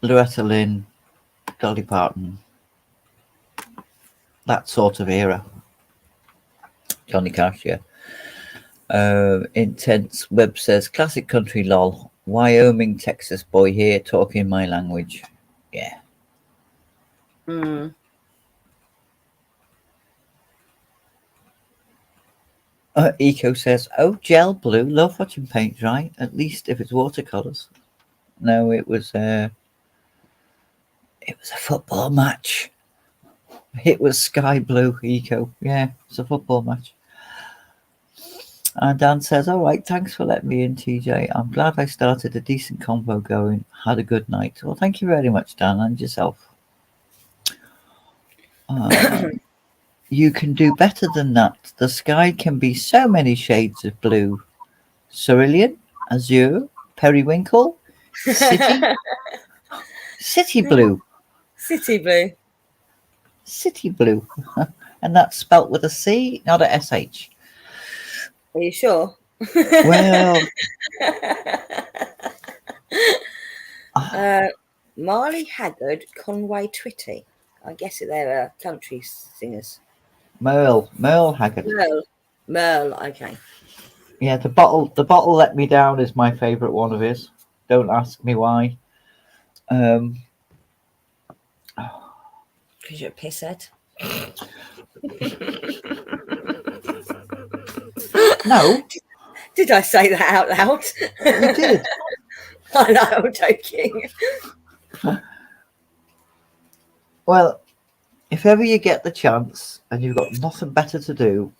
A: Loretta Lynn, Dolly Parton. That sort of era. Johnny Cash, yeah. Intense Web says classic country lol. Wyoming, Texas boy here talking my language. Yeah. Eco says, "Oh, gel blue. Love watching paint dry. At least if it's watercolors." No, it was a football match. It was sky blue. Eco, yeah, it's a football match. And Dan says, "All right, thanks for letting me in, TJ. I'm glad I started a decent convo going. Had a good night." Well, thank you very much, Dan, and yourself. You can do better than that. The sky can be so many shades of blue. Cerulean, azure, periwinkle, city blue.
C: City blue.
A: City blue. And that's spelt with a C, not a SH.
C: Are you sure?
A: Well,
C: Marley Haggard, Conway Twitty. I guess they're country singers.
A: Merle Haggard.
C: Merle, okay.
A: Yeah, the bottle let me down is my favourite one of his. Don't ask me why.
C: Because you're a pisshead.
A: No.
C: Did I say that out loud?
A: You did.
C: I know, I'm joking.
A: Well, if ever you get the chance and you've got nothing better to do,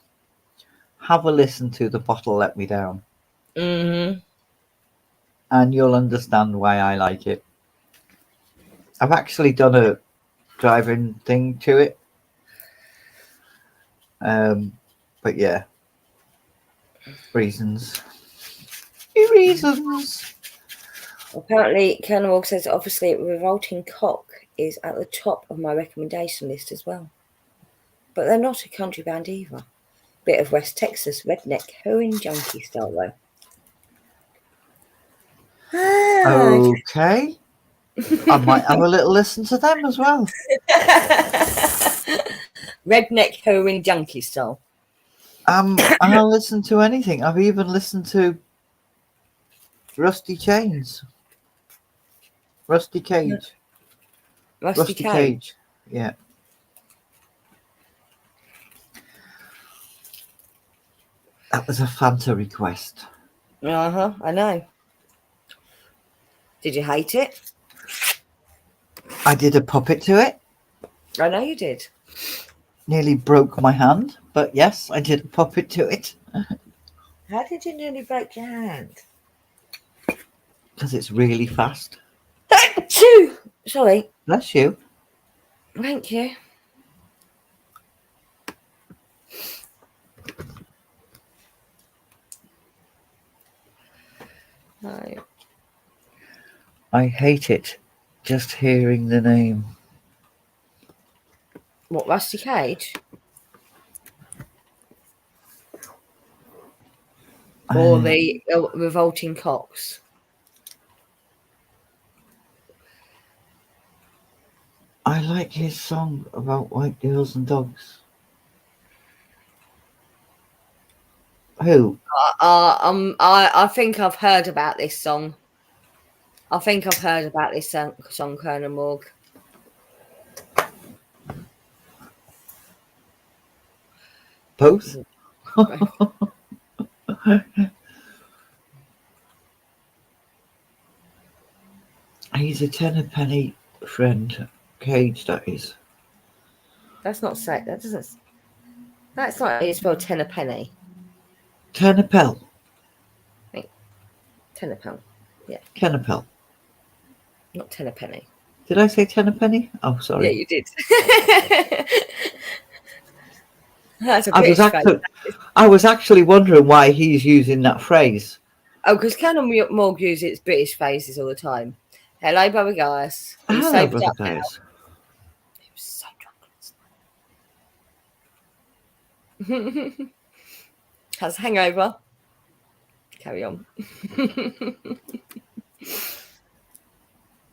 A: have a listen to The Bottle Let Me Down.
C: Mm-hmm.
A: And you'll understand why I like it. I've actually done a driving thing to it. But yeah. Reasons.
C: Apparently, Colonel Wall says, obviously, Revolting Cock is at the top of my recommendation list as well. But they're not a country band either. Bit of West Texas redneck heroin junkie style, though.
A: Okay. I might have a little listen to them as well.
C: Redneck heroin junkie style.
A: I'll listen to anything. I've even listened to Rusty Cage.
C: Rusty Cage.
A: Yeah. That was a Fanta request.
C: I know. Did you hate it?
A: I did a puppet to it.
C: I know you did.
A: Nearly broke my hand, but yes, I did a puppet to it.
C: How did you nearly break your hand?
A: Because it's really fast.
C: Achoo! Sorry.
A: Bless you.
C: Thank you. Right.
A: I hate it just hearing the name.
C: What, Rusty Cage? Or the Revolting Cocks?
A: I like his song about white girls and dogs. Who?
C: I think I've heard about this song. I think I've heard about this song, Colonel Morg.
A: Both? He's a tenner-penny friend. Cage, that is.
C: That's not say that doesn't. That's not. It's spelled tenner-penny.
A: Tenner-pel.
C: Tenner-pel. Yeah.
A: Tenner-pel.
C: Not tenner-penny.
A: Did I say tenner-penny? Oh, sorry.
C: Yeah, you did. That's a
A: I was actually wondering why he's using that phrase.
C: Oh, because Colonel Morg uses British phrases all the time. Hello, brother guys.
A: Hello, brother guys.
C: He was so drunk. Has a hangover. Carry on.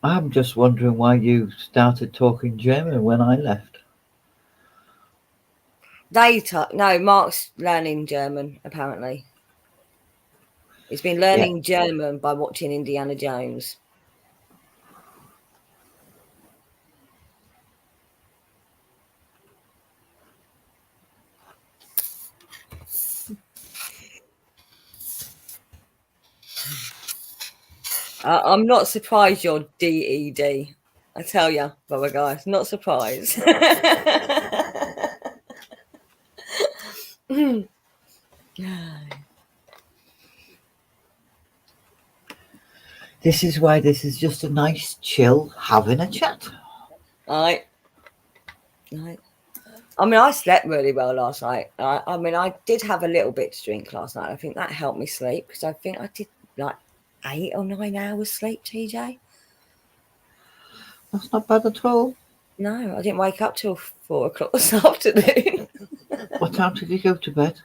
A: I'm just wondering why you started talking German when I left.
C: No, Mark's learning German, apparently. He's been learning German by watching Indiana Jones. I'm not surprised you're DED. I tell you, brother guys, not surprised.
A: This is why this is just a nice chill having a chat.
C: Right. I mean, I slept really well last night. I mean, I did have a little bit to drink last night. I think that helped me sleep because I think I did like 8 or 9 hours sleep, TJ.
A: That's not bad at all.
C: No, I didn't wake up till 4 o'clock this afternoon.
A: What time did you go to bed?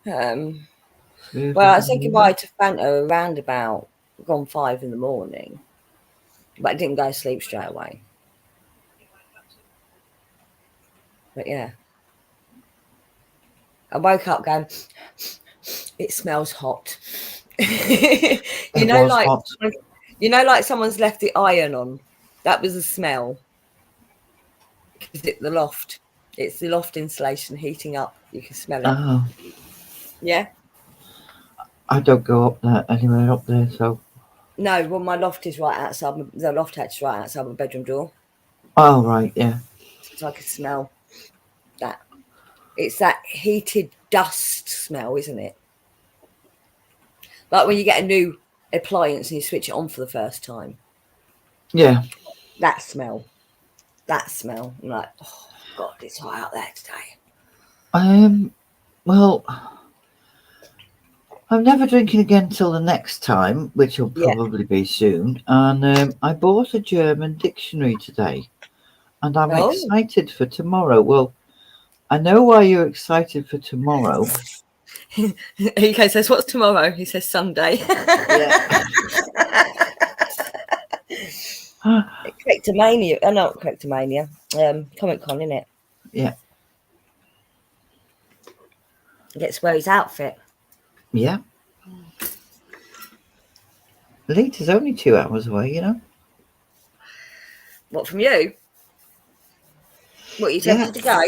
C: Well, I said goodbye to Fanta around about 5 in the morning, but I didn't go to sleep straight away. But yeah, I woke up going, it smells hot. you know, like someone's left the iron on. That was the smell. Is it the loft? It's the loft insulation heating up. You can smell it.
A: Oh.
C: Yeah.
A: I don't go up there anywhere up there, so.
C: No, well, my loft is right outside. The loft hatch is right outside my bedroom door.
A: Oh right, yeah.
C: So I can smell that. It's that heated dust smell, isn't it? Like when you get a new appliance and you switch it on for the first time.
A: Yeah.
C: That smell. I'm like, oh God, it's hot out there today.
A: Well, I'm never drinking again till the next time, which will probably be soon. And I bought a German dictionary today, and I'm excited for tomorrow. Well, I know why you're excited for tomorrow.
C: He says, "What's tomorrow?" He says, "Sunday."
A: Yeah.
C: Correctomania. Oh, not Correctomania. Comic Con, isn't it?
A: Yeah.
C: He gets to wear his outfit.
A: Yeah. Leeds is only 2 hours away, you know.
C: What, from you? What, you tempted to go?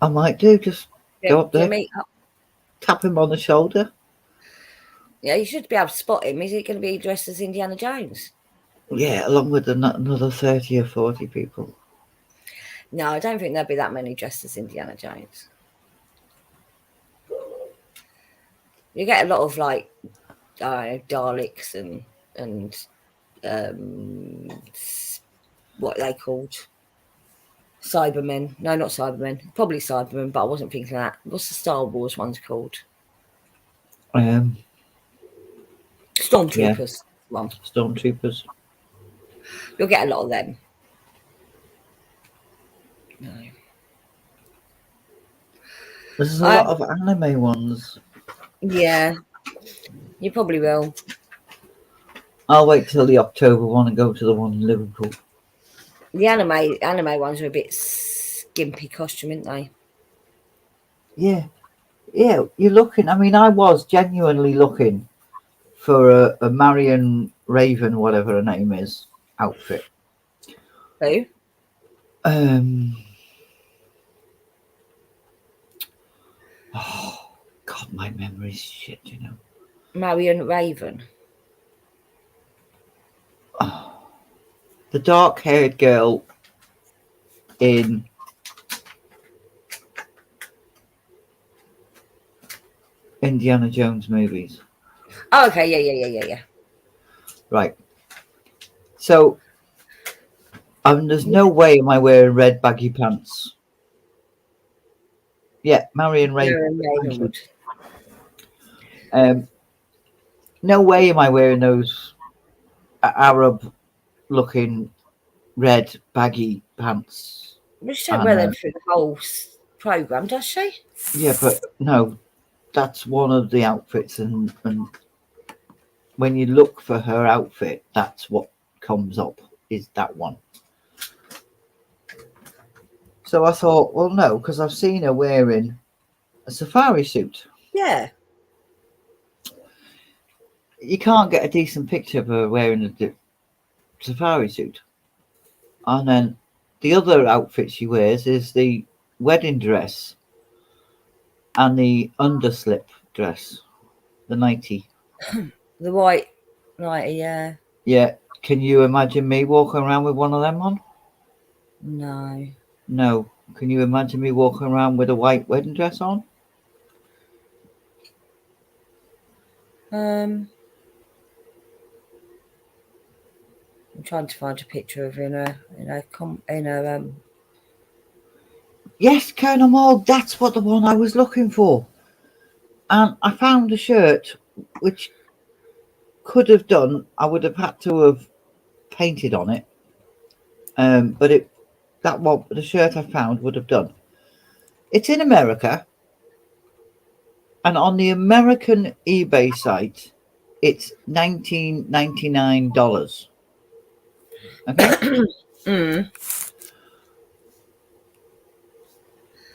A: I might do. Just go up there, tap him on the shoulder.
C: Yeah, you should be able to spot him. Is he going to be dressed as Indiana Jones?
A: Yeah, along with another 30 or 40 people.
C: No, I don't think there'll be that many dressed as Indiana Jones. You get a lot of like Daleks and what are they called? Cybermen. No, not Cybermen. Probably Cybermen, but I wasn't thinking of that. What's the Star Wars one's called? Stormtroopers. One.
A: Stormtroopers.
C: You'll get a lot of them. No.
A: There's a lot of anime ones.
C: Yeah, you probably will.
A: I'll wait till the October one and go to the one in Liverpool.
C: The anime ones are a bit skimpy costume, aren't they?
A: Yeah, you're looking. I mean, I was genuinely looking for a Marion Raven, whatever her name is, outfit.
C: Who?
A: Oh God, my memory's shit. You know.
C: Marion Raven.
A: Oh, the dark-haired girl in Indiana Jones movies.
C: Oh, okay. Yeah.
A: Right. So, there's no way am I wearing red baggy pants. Yeah, Marion Raven. No way am I wearing those Arab-looking red baggy pants.
C: Well, she don't wear them through the whole program, does she?
A: Yeah, but no, that's one of the outfits, and when you look for her outfit, that's what comes up, is that one. So I thought, well, no, because I've seen her wearing a safari suit.
C: Yeah.
A: You can't get a decent picture of her wearing a safari suit. And then the other outfit she wears is the wedding dress and the underslip dress, the nightie.
C: The white nightie, yeah.
A: Yeah. Can you imagine me walking around with one of them on?
C: No.
A: No. Can you imagine me walking around with a white wedding dress on?
C: I'm trying to find a picture of her in her
A: Yes, Colonel Maul, that's what the one I was looking for. And I found a shirt which could have done, I would have had to have painted on it. But the shirt I found would have done. It's in America. And on the American eBay site, it's $19.99. Okay?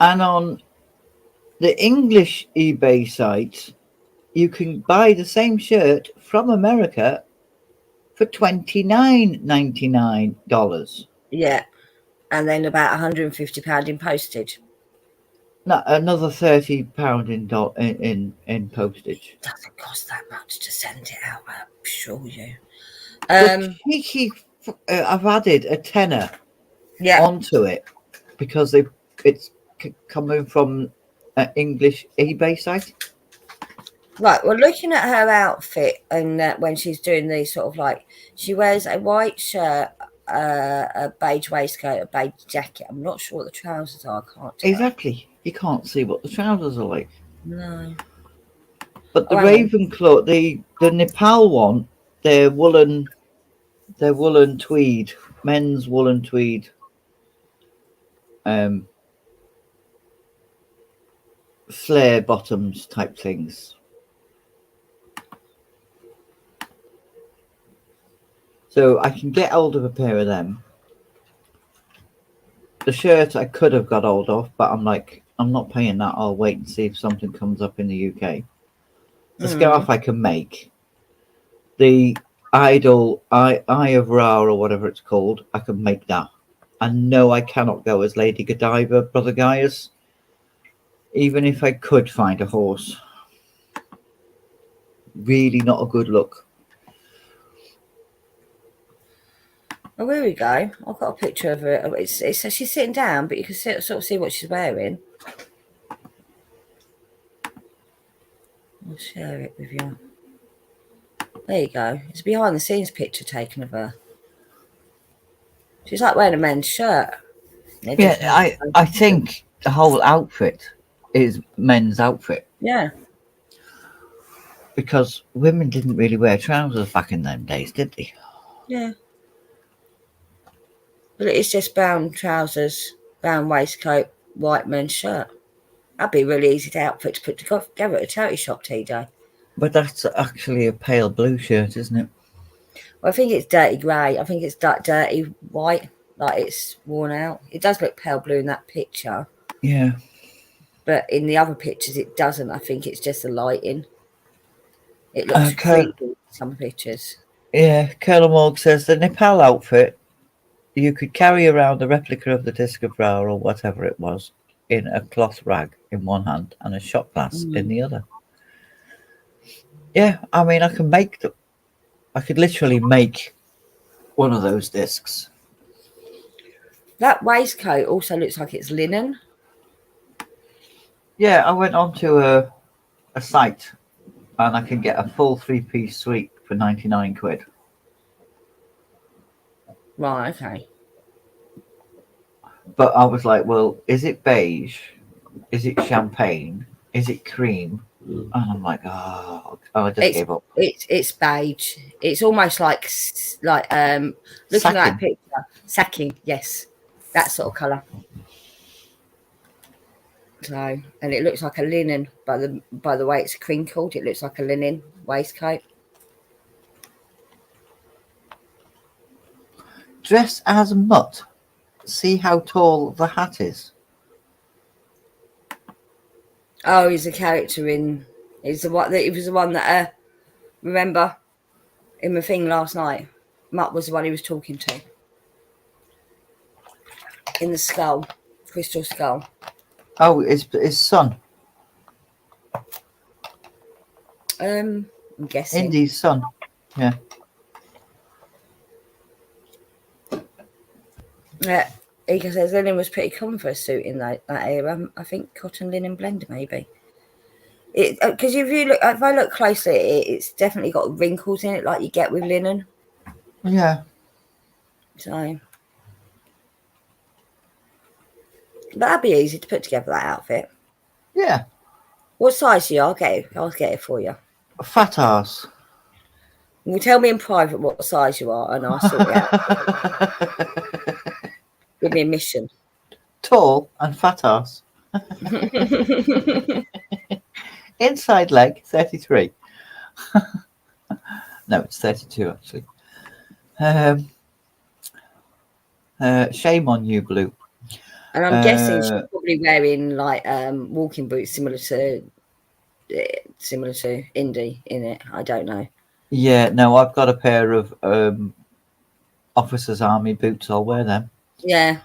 A: And on the English eBay site, you can buy the same shirt from America for $29.99.
C: Yeah. And then about £150 in postage.
A: No, another £30 in postage.
C: It doesn't cost that much to send it out, I assure you.
A: I've added a tenner onto it because it's coming from an English eBay site.
C: Right, well, looking at her outfit and when she's doing these sort of like, she wears a white shirt, a beige waistcoat, a beige jacket. I'm not sure what the trousers are. I can't tell.
A: Exactly. You can't see what the trousers are like.
C: No.
A: But the Ravenclaw, the Nepal one, they're woolen tweed, men's woolen tweed. Flare bottoms type things. So I can get hold of a pair of them. The shirt I could have got hold of, but I'm like, I'm not paying that. I'll wait and see if something comes up in the UK. The scarf I can make. The Idol Eye of Ra or whatever it's called, I can make that. And no, I cannot go as Lady Godiva, Brother Gaius. Even if I could find a horse. Really not a good look.
C: Oh, here we go. I've got a picture of her. It's she's sitting down, but you can sort of see what she's wearing. I'll share it with you. There you go. It's a behind the scenes picture taken of her. She's like wearing a men's shirt.
A: Yeah, I think the whole outfit is men's outfit
C: Yeah.
A: because women didn't really wear trousers back in them days, did they?
C: Yeah. But it's just brown trousers, brown waistcoat, white men's shirt. That'd be a really easy outfit to put together at a charity shop, TJ.
A: But that's actually a pale blue shirt, isn't it?
C: Well, I think it's dirty grey. I think it's dirty white, like it's worn out. It does look pale blue in that picture,
A: Yeah.
C: but in the other pictures it doesn't. I think it's just the lighting. It looks
A: Okay.
C: creepy in some pictures.
A: Yeah, Colonel Morg says the Nepal outfit, you could carry around a replica of the disc of Ra or whatever it was in a cloth rag in one hand and a shot glass in the other. Yeah, I mean, I could literally make one of those discs.
C: That waistcoat also looks like it's linen.
A: Yeah, I went onto a site and I can get a full 3-piece suite for 99 quid.
C: Right, okay.
A: But I was like, well, is it beige? Is it champagne? Is it cream? And I'm like, oh, I just gave up.
C: It's beige. It's almost like looking at that picture. Sacking, yes. That sort of colour. So, and it looks like a linen by the way it's crinkled. It looks like a linen waistcoat.
A: Dress as Mutt. See how tall the hat is.
C: Oh, he's a character in. He was the one that remember in the thing last night. Mutt was the one he was talking to. In the skull, crystal skull.
A: Oh, it's his son.
C: I'm guessing.
A: Indy's son. Yeah.
C: Yeah, he says linen was pretty common for a suit in that era. I think cotton linen blender maybe. Because if I look closely, it's definitely got wrinkles in it, like you get with linen.
A: Yeah.
C: So that'd be easy to put together that outfit.
A: Yeah.
C: What size are you? I'll get it for you.
A: Fat ass.
C: Well, tell me in private what size you are, and I'll sort it out. Give me a mission.
A: Tall and fat ass. Inside leg 33. No, it's 32 actually. Shame on you, Blue.
C: And I'm guessing she's probably wearing like walking boots similar to Indy in it. I don't know.
A: Yeah, no, I've got a pair of officers' army boots. I'll wear them.
C: Yeah.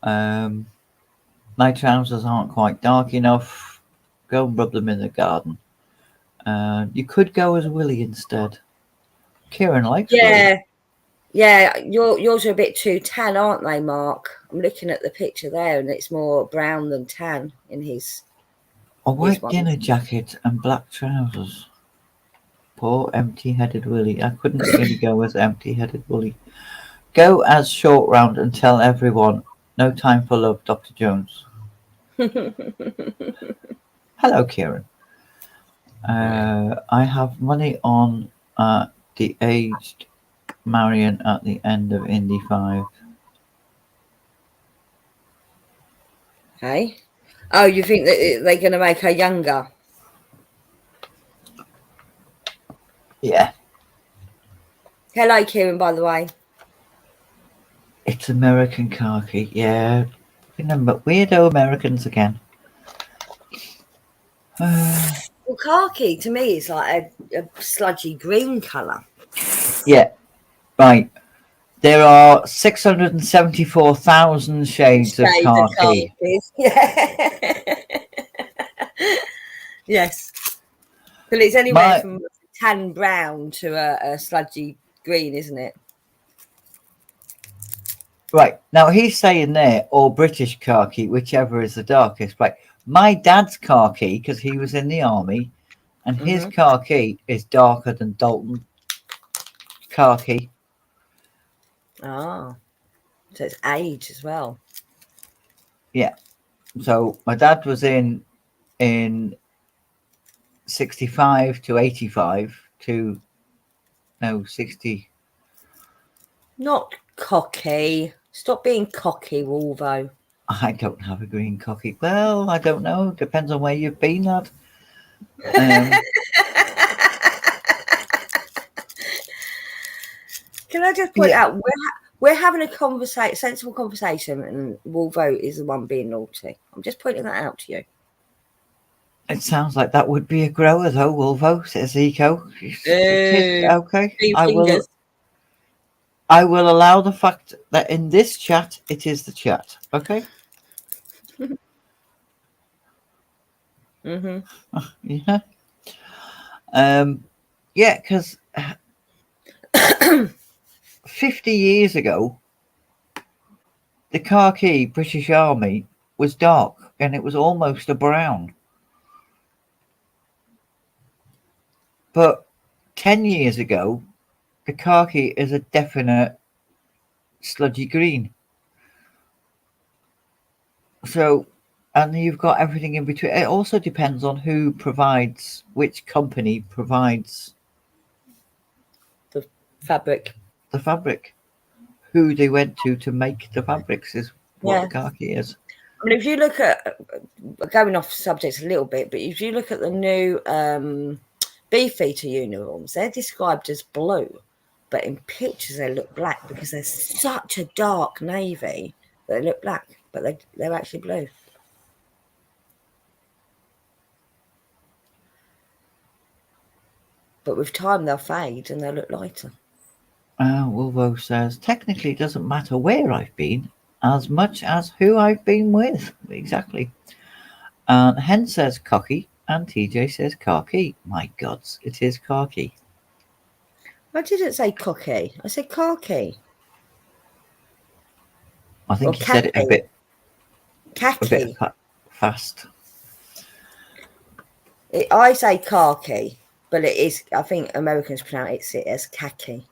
A: My trousers aren't quite dark enough. Go and rub them in the garden. You could go as Willie instead. Kieran likes Willie.
C: Yeah, yours are a bit too tan, aren't they, Mark? I'm looking at the picture there, and it's more brown than tan in his.
A: A white dinner jacket and black trousers. Poor empty-headed Willie. I couldn't really go as empty-headed Willie. Go as Short Round and tell everyone, no time for love, Dr. Jones. Hello, Kieran. I have money on the aged Marion at the end of Indy 5.
C: Hey? Oh, you think that they're going to make her younger?
A: Yeah.
C: Hello, Kieran, by the way.
A: It's American khaki. Yeah. Remember, weirdo Americans again.
C: Well, khaki to me is like a sludgy green colour.
A: Yeah. Right. There are 674,000 shades of khaki.
C: Yeah. Yes. But it's anywhere from tan brown to a sludgy green, isn't it?
A: Right. Now, he's saying there, or British khaki, whichever is the darkest. Right. My dad's khaki, because he was in the army, and his khaki is darker than Dalton khaki.
C: Ah, so it's age as well.
A: So my dad was in 65 to 85 to 60.
C: Not cocky. Stop being cocky, Wolvo.
A: I don't have a green khaki. Well, I don't know. Depends on where you've been, lad. Um,
C: Can I just point
A: Yeah.
C: out we're having a sensible conversation, and Wolvo is the one being naughty. I'm just pointing that out to you.
A: it sounds like that would be a grower, though, Wolvo, says Eco. Okay.
C: Fingers.
A: I will allow the fact that in this chat, it is the chat. Okay.
C: Mm-hmm.
A: Yeah. Yeah, because 50 years ago, the khaki British Army was dark and it was almost a brown. But 10 years ago, the khaki is a definite sludgy green. So, and you've got everything in between. It also depends on who provides, which company provides
C: Fabric.
A: the fabric. Who they went to make the fabrics is what the khaki is.
C: I mean, if you look at, going off subject a little bit, but if you look at the new Beefeater uniforms, they're described as blue, but in pictures they look black because they're such a dark navy. They look black, but they're actually blue. But with time they'll fade and they'll look lighter.
A: Wolvo says, technically it doesn't matter where I've been as much as who I've been with. Exactly. And Hen says cocky and TJ says khaki. My gods, it is khaki.
C: I didn't say cocky. I said khaki.
A: I think you said it a bit fast.
C: I say khaki, but it is. I think Americans pronounce it as khaki,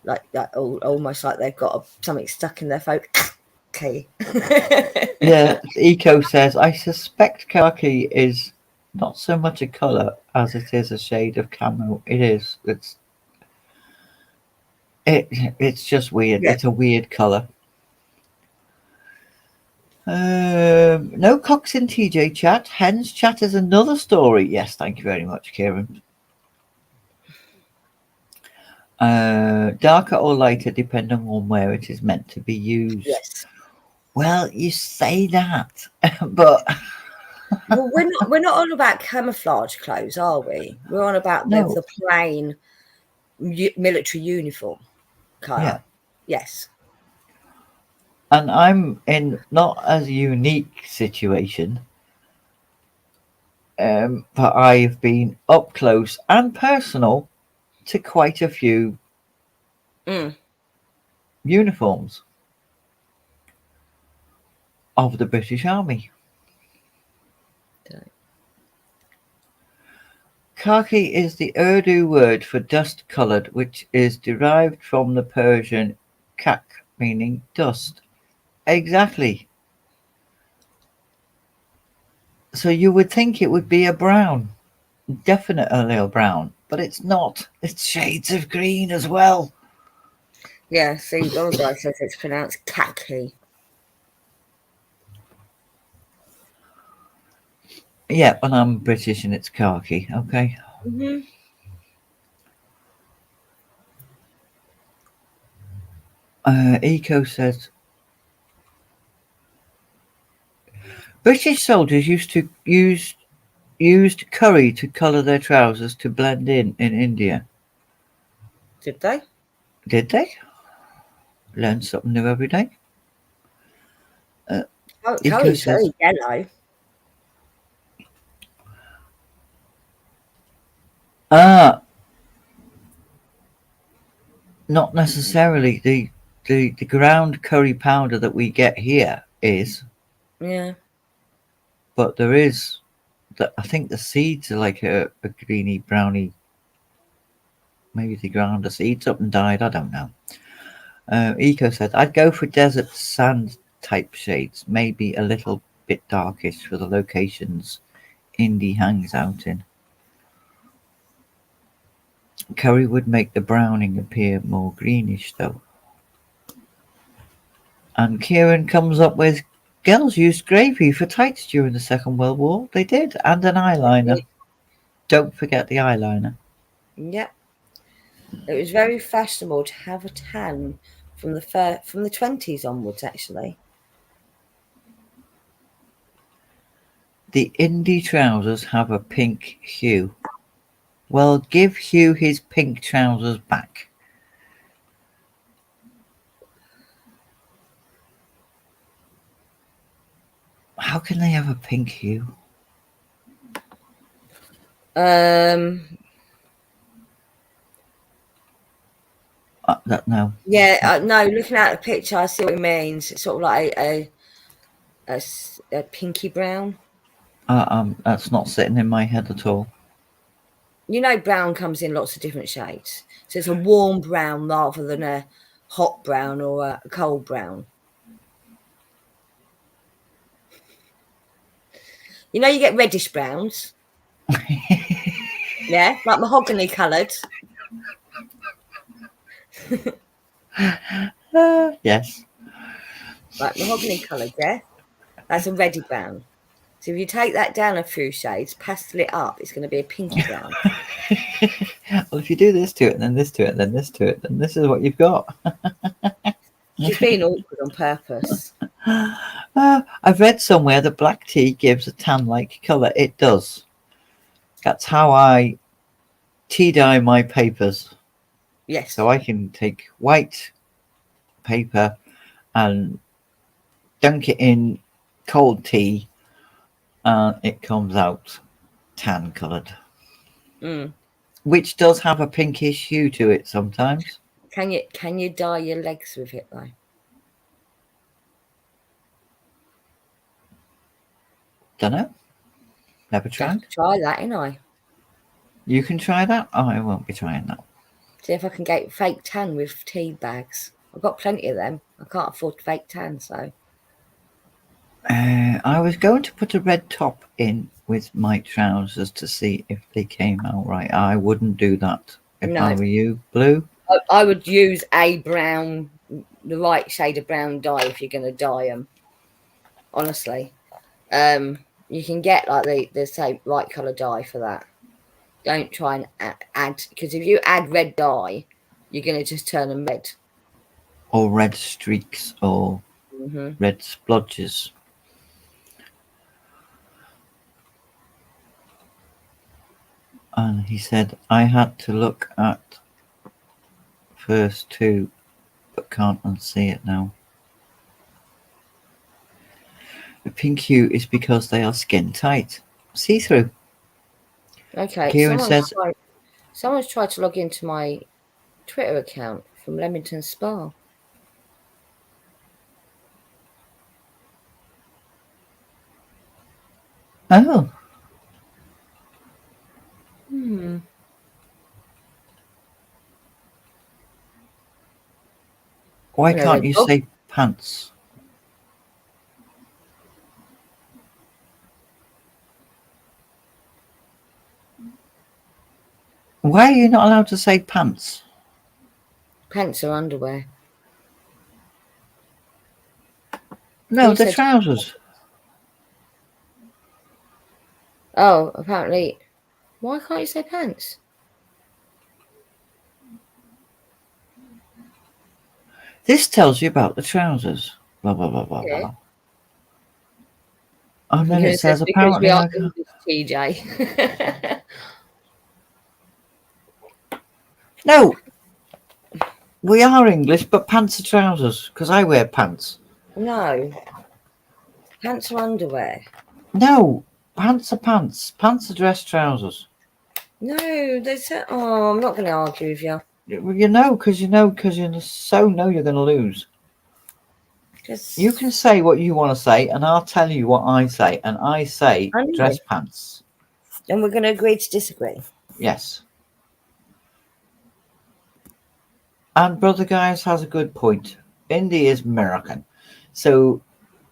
C: like almost like they've got something stuck in their throat. Khaki.
A: Yeah, Eco says, I suspect khaki is not so much a colour as it is a shade of camo. It is. It's just weird. Yeah. It's a weird colour. No cocks in TJ chat. Hen's chat is another story. Yes, thank you very much, Kieran. Darker or lighter, depending on where it is meant to be used.
C: Yes.
A: Well, you say that, but
C: well, we're not on about camouflage clothes, are we? We're on about the plain military uniform colour. Yeah. Yes.
A: And I'm in not as unique situation, but I've been up close and personal to quite a few uniforms of the British Army. Okay. Khaki is the Urdu word for dust-coloured, which is derived from the Persian khak, meaning dust. Exactly. So you would think it would be a brown, definitely a brown, but it's not. It's shades of green as well.
C: Yeah, see, one guy says it's pronounced khaki.
A: Yeah, but I'm British and it's khaki, okay?
C: Mm-hmm.
A: Eco says, British soldiers used curry to colour their trousers to blend in India.
C: Did they?
A: Did they? Learn something new every day.
C: Curry's very yellow.
A: Not necessarily. The ground curry powder that we get here is.
C: Yeah.
A: But there is, I think the seeds are like a greeny browny Maybe they ground the seeds up and died. I don't know. Eco said, I'd go for desert sand type shades, maybe a little bit darkish for the locations Indy hangs out in. Curry would make the browning appear more greenish though. And Kieran comes up with, girls used gravy for tights during the Second World War. They did, and an eyeliner. Don't forget the eyeliner.
C: Yep. It was very fashionable to have a tan from the 20s onwards, actually.
A: The Indy trousers have a pink hue. Well, give Hugh his pink trousers back. How can they have a pink hue? No.
C: Yeah, no. Looking at the picture, I see what it means. It's sort of like a pinky brown.
A: That's not sitting in my head at all.
C: You know, brown comes in lots of different shades. So it's a warm brown rather than a hot brown or a cold brown. You know, you get reddish browns. Yeah, like mahogany coloured.
A: Yes.
C: Like mahogany coloured, yeah? That's a reddy brown. So if you take that down a few shades, pastel it up, it's going to be a pinky brown.
A: Well, if you do this to it, and then this to it, and then this to it, then this is what you've got.
C: She's being awkward on purpose.
A: I've read somewhere that black tea gives a tan-like colour. It does. That's how I tea dye my papers.
C: Yes.
A: So I can take white paper and dunk it in cold tea, and it comes out tan coloured. Which does have a pinkish hue to it sometimes.
C: Can you dye your legs with it though?
A: Dunno. Never tried.
C: Try that, ain't I?
A: You can try that? Oh, I won't be trying that.
C: See if I can get fake tan with tea bags. I've got plenty of them. I can't afford fake tan, so.
A: I was going to put a red top in with my trousers to see if they came out right. I wouldn't do that if I were you. Blue?
C: I would use a brown, the right shade of brown dye if you're going to dye them. Honestly. You can get like the same right colour dye for that. Don't try and add, because if you add red dye, you're going to just turn them red.
A: Or red streaks or red splodges. And he said, I had to look at first two, but can't unsee it now. The pink hue is because they are skin tight. See-through.
C: Okay.
A: Kieran says,
C: someone's tried to log into my Twitter account from Leamington Spa.
A: Oh. Why can't you say pants? Why are you not allowed to say pants?
C: Pants are underwear.
A: No, they're trousers.
C: Oh, apparently. Why can't you say pants?
A: This tells you about the trousers. Blah, blah, blah, blah,
C: Yeah.
A: blah. And then
C: Because
A: it says
C: because we
A: apparently...
C: are English, TJ.
A: No. We are English, but pants are trousers, because I wear pants.
C: No. Pants are underwear.
A: No. Pants are pants. Pants are dress trousers.
C: No, there's I'm not going to argue with you.
A: You know, because you so know you're going to lose. You can say what you want to say, and I'll tell you what I say. And I say dress pants.
C: And we're going to agree to disagree.
A: Yes. And Brother Guys has a good point. Indy is American, so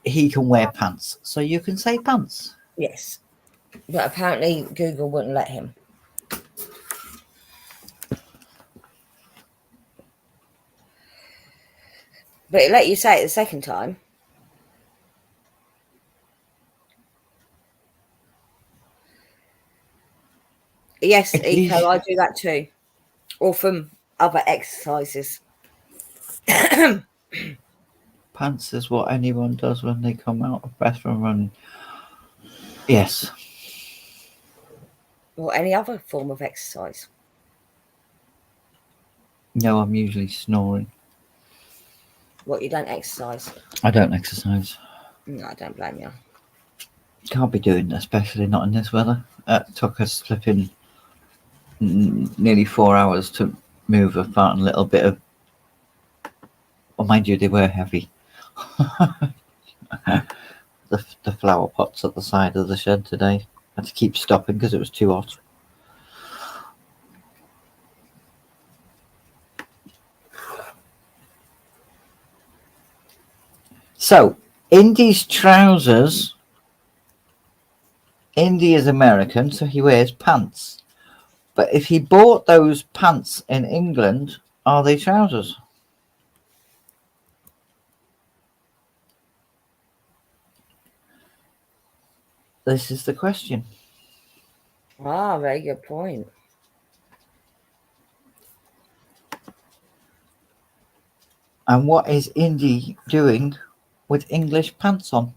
A: he can wear pants. So you can say pants.
C: Yes. But apparently Google wouldn't let him. But it let you say it the second time. Yes,
A: It
C: Eco,
A: is-
C: I do that too. Or from other exercises.
A: Pants is what anyone does when they come out of breath from running. Yes.
C: Or any other form of exercise.
A: No, I'm usually snoring.
C: What, you don't exercise?
A: I don't exercise.
C: No, I don't blame you.
A: Can't be doing, especially not in this weather. It took us flipping nearly 4 hours to move a fat little bit of. Well, mind you, they were heavy. the flower pots at the side of the shed today. I had to keep stopping because it was too hot. So, Indy's trousers. Indy is American, so he wears pants. But if he bought those pants in England, are they trousers? This is the question.
C: Ah, very good point.
A: And what is Indy doing with English pants on?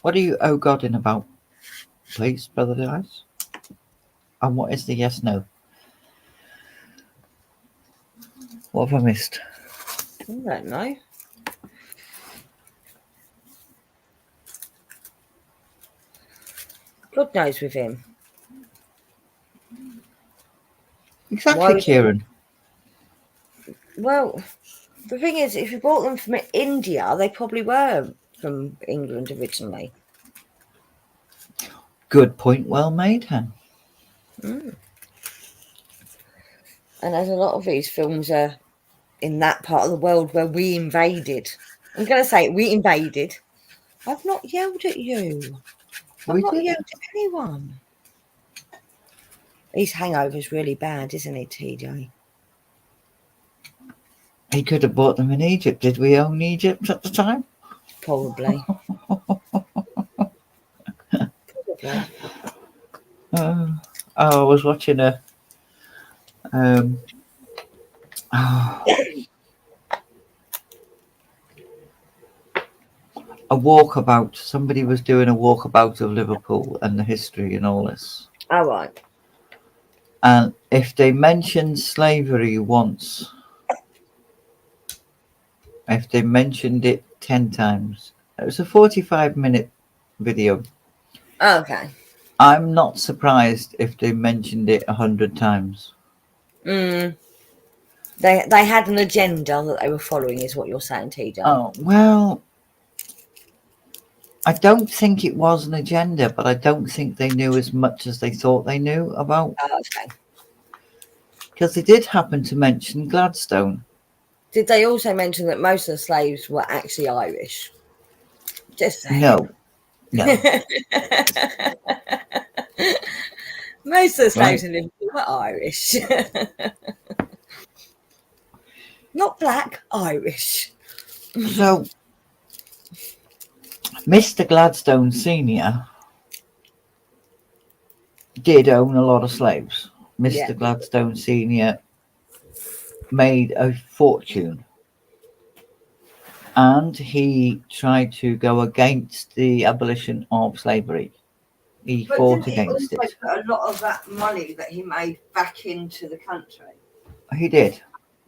A: What are you oh godding about, please, Brother Dice? And what is the yes no? What have I missed?
C: I don't know. God knows with him.
A: Exactly,
C: Why would-
A: Kieran.
C: Well, the thing is, if you bought them from India, they probably were from England originally.
A: Good point, well made, Hen.
C: And as a lot of these films are in that part of the world where we invaded. I'm going to say it, we invaded. I've not yelled at you. I've
A: We
C: not
A: did.
C: yelled at anyone. His hangover's really bad, isn't he, TJ?
A: He could have bought them in Egypt. Did we own Egypt at the time?
C: Probably. Probably.
A: I was watching a walkabout. Somebody was doing a walkabout of Liverpool and the history and all this.
C: All right.
A: And if they mentioned slavery once, if they mentioned it 10 times, it was a 45-minute video.
C: Okay.
A: I'm not surprised if they mentioned it 100 times.
C: They had an agenda that they were following, is what you're saying, TJ.
A: Oh, well, I don't think it was an agenda, but I don't think they knew as much as they thought they knew about.
C: Oh, okay.
A: Because they did happen to mention Gladstone.
C: Did they also mention that most of the slaves were actually Irish? Just saying.
A: No.
C: Most of the slaves
A: Right.
C: in Liverpool were Irish. Not black, Irish.
A: So, Mr. Gladstone Sr. did own a lot of slaves. Mr.
C: Yeah.
A: Gladstone Sr. made a fortune. And he tried to go against the abolition of slavery. He fought against it.
C: Put a lot of that money that he made back into the country.
A: He did.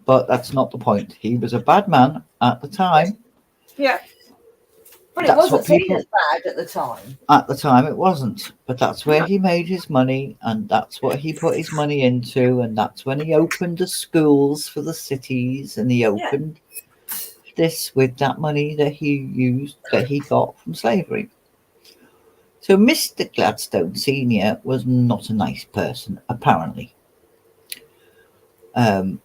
A: But that's not the point. He was a bad man at the time.
C: Yeah. But it
A: That's
C: wasn't
A: what
C: seen
A: people-
C: as bad at the time.
A: At the time, it wasn't. But that's where he made his money, and that's what he put his money into, and that's when he opened the schools for the cities, and he opened this with that money that he got from slavery. So Mr. Gladstone Senior was not a nice person, apparently. But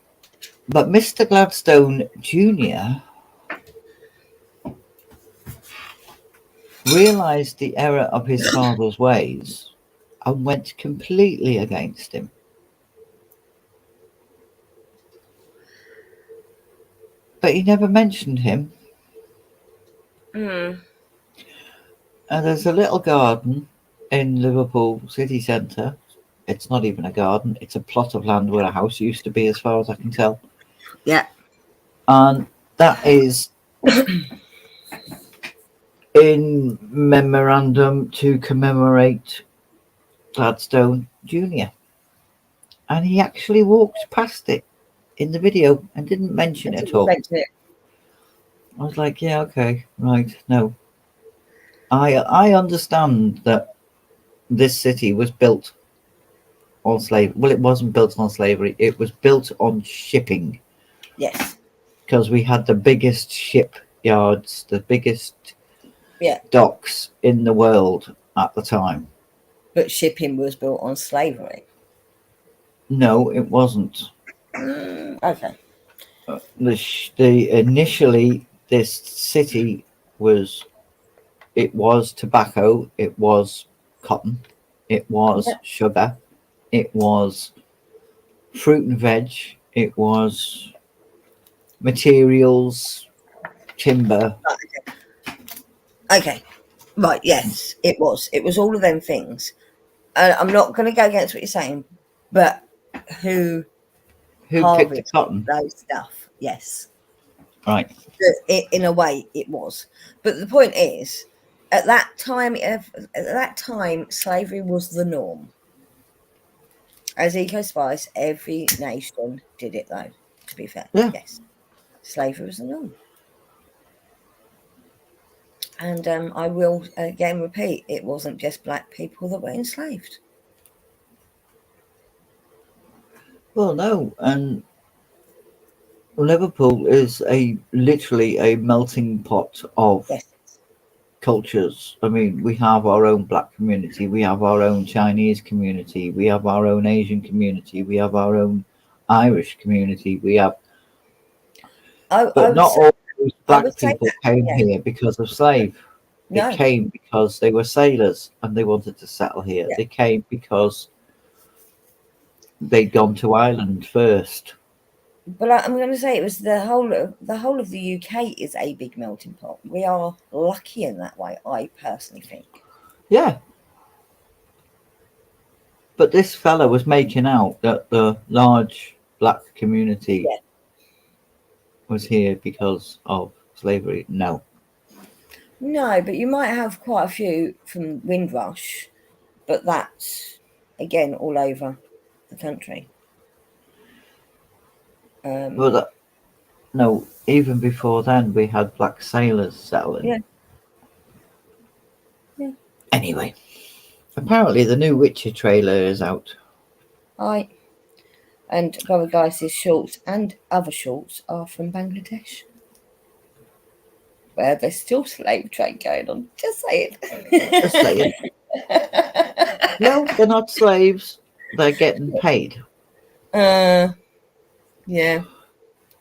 A: Mr. Gladstone Jr. realised the error of his father's ways and went completely against him. But he never mentioned him.
C: Mm.
A: And there's a little garden in Liverpool city centre. It's not even a garden, it's a plot of land where a house used to be, as far as I can tell.
C: Yeah.
A: And that is in memorandum to commemorate Gladstone Jr. And he actually walked past it in the video and didn't mention it at all.
C: Mention it.
A: I was like, yeah, okay, right, no. I understand that this city was built on slavery. Well, it wasn't built on slavery. It was built on shipping.
C: Yes.
A: Because we had the biggest shipyards, the biggest docks in the world at the time.
C: But shipping was built on slavery.
A: No, it wasn't.
C: Okay.
A: Initially, this city was tobacco, it was cotton, it was sugar, it was fruit and veg, it was materials, timber.
C: Okay. Right, yes, it was. It was all of them things. I'm not going to go against what you're saying, but who
A: picked the cotton?
C: Those stuff, yes.
A: Right.
C: In a way, it was. But the point is, at that time, slavery was the norm. As Eco-Spice, every nation did it, though, to be fair.
A: Yeah.
C: Yes. Slavery was the norm. And I will again repeat, it wasn't just black people that were enslaved.
A: Well, no, and Liverpool is literally a melting pot of cultures. I mean, we have our own black community, we have our own Chinese community, we have our own Asian community, we have our own Irish community, we have. But not all those black people came here because of slave. They came because they were sailors and they wanted to settle here. They came because they'd gone to Ireland first.
C: But I'm going to say it was the whole of the UK is a big melting pot. We are lucky in that way, I personally think.
A: Yeah. But this fella was making out that the large black community was here because of slavery. No.
C: No, but you might have quite a few from Windrush, but that's, again, all over the country.
A: Well, no, even before then, we had black sailors settling.
C: Yeah.
A: Anyway, apparently the new Witcher trailer is out.
C: Aye. And Gullah Guy's shorts and other shorts are from Bangladesh, where there's still slave trade going on. Just say it.
A: Just say it. No, they're not slaves. They're getting paid.
C: Yeah.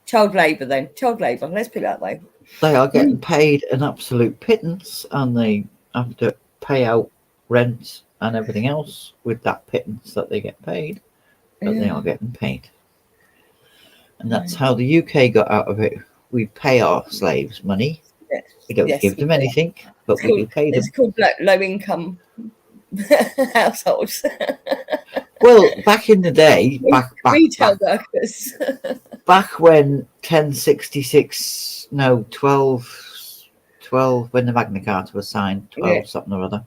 C: Child labour then. Child labour. Let's put it that way.
A: They are getting paid an absolute pittance, and they have to pay out rent and everything else with that pittance that they get paid. But they are getting paid. And that's how the UK got out of it. We pay our slaves money.
C: Yes.
A: We don't give them anything, but we do pay them.
C: It's called low income households.
A: Well, back in the day,
C: retail workers.
A: Back when 12, when the Magna Carta was signed, 12 something or other.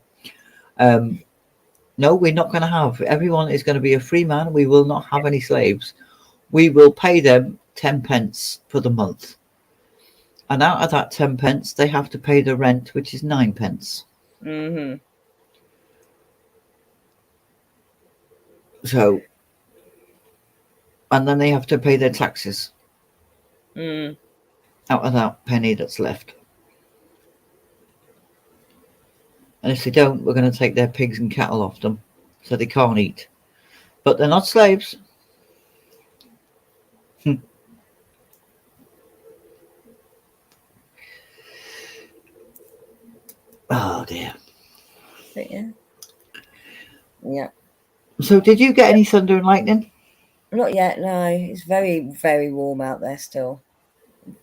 A: No, we're not going to have. Everyone is going to be a free man. We will not have any slaves. We will pay them 10 pence for the month. And out of that 10 pence, they have to pay the rent, which is 9 pence.
C: Mm-hmm.
A: So, and then they have to pay their taxes.
C: Mm.
A: out of that penny that's left. And if they don't, we're going to take their pigs and cattle off them so they can't eat. But they're not slaves. Oh dear.
C: But yeah. Yeah.
A: So did you get any thunder and lightning?
C: Not yet, no. It's very, very warm out there still.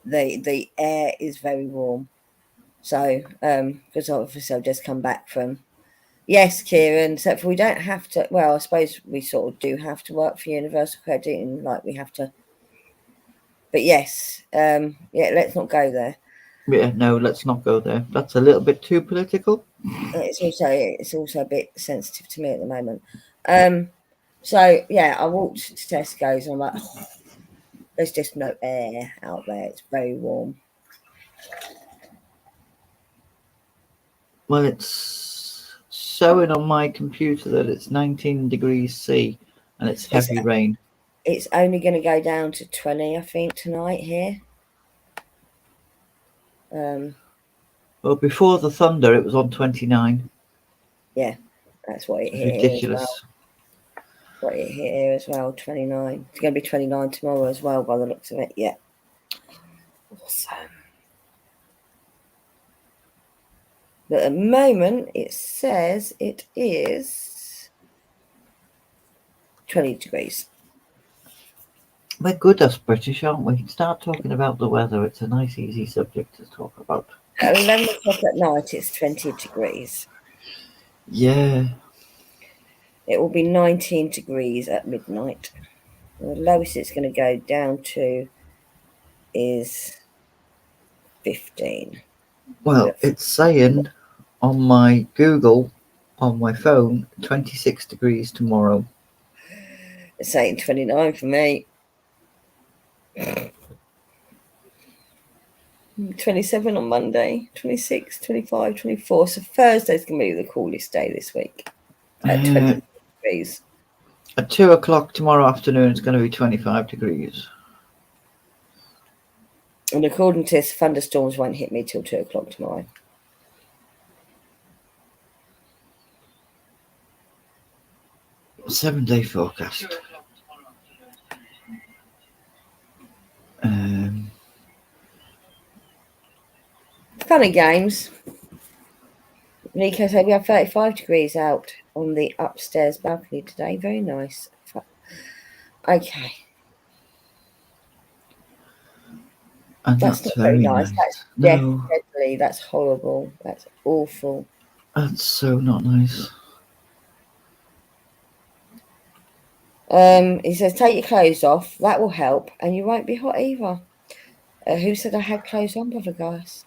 C: The air is very warm. So, because obviously I've just come back from... Yes, Kieran, so if we don't have to... Well, I suppose we sort of do have to work for Universal Credit, and like we have to... But yes, yeah, let's not go there.
A: Yeah, no, let's not go there. That's a little bit too political.
C: It's also a bit sensitive to me at the moment. So yeah, I walked to Tesco's and I'm like, oh, there's just no air out there. It's very warm.
A: Well, it's showing on my computer that it's 19 degrees C and it's heavy rain.
C: It's only going to go down to 20, I think, tonight here.
A: Well, before the thunder, it was on 29.
C: Yeah, that's what it
A: It's
C: hit
A: ridiculous.
C: here as well. What it hit here as well, 29. It's going to be 29 tomorrow as well, by the looks of it. Yeah. Awesome. But at the moment, it says it is 20 degrees.
A: We're good as British, aren't we? Start talking about the weather. It's a nice, easy subject to talk about.
C: At 11 o'clock at night, it's 20 degrees.
A: Yeah.
C: It will be 19 degrees at midnight. The lowest it's going to go down to is 15.
A: Well, it's saying on my Google, on my phone, 26 degrees tomorrow.
C: It's saying 29 for me. 27 on Monday, 26, 25, 24. So Thursday's going to be the coolest day this week at 20 degrees.
A: At 2 o'clock tomorrow afternoon, it's going to be 25 degrees.
C: And according to this, thunderstorms won't hit me till 2 o'clock tomorrow.
A: Seven-day forecast.
C: Fun and games. Nico said we have 35 degrees out on the upstairs balcony today. Very nice. Okay.
A: And
C: That's not very nice. That's deadly. That's horrible. That's awful.
A: That's so not nice.
C: He says, take your clothes off. That will help. And you won't be hot either. Who said I had clothes on, brother guys?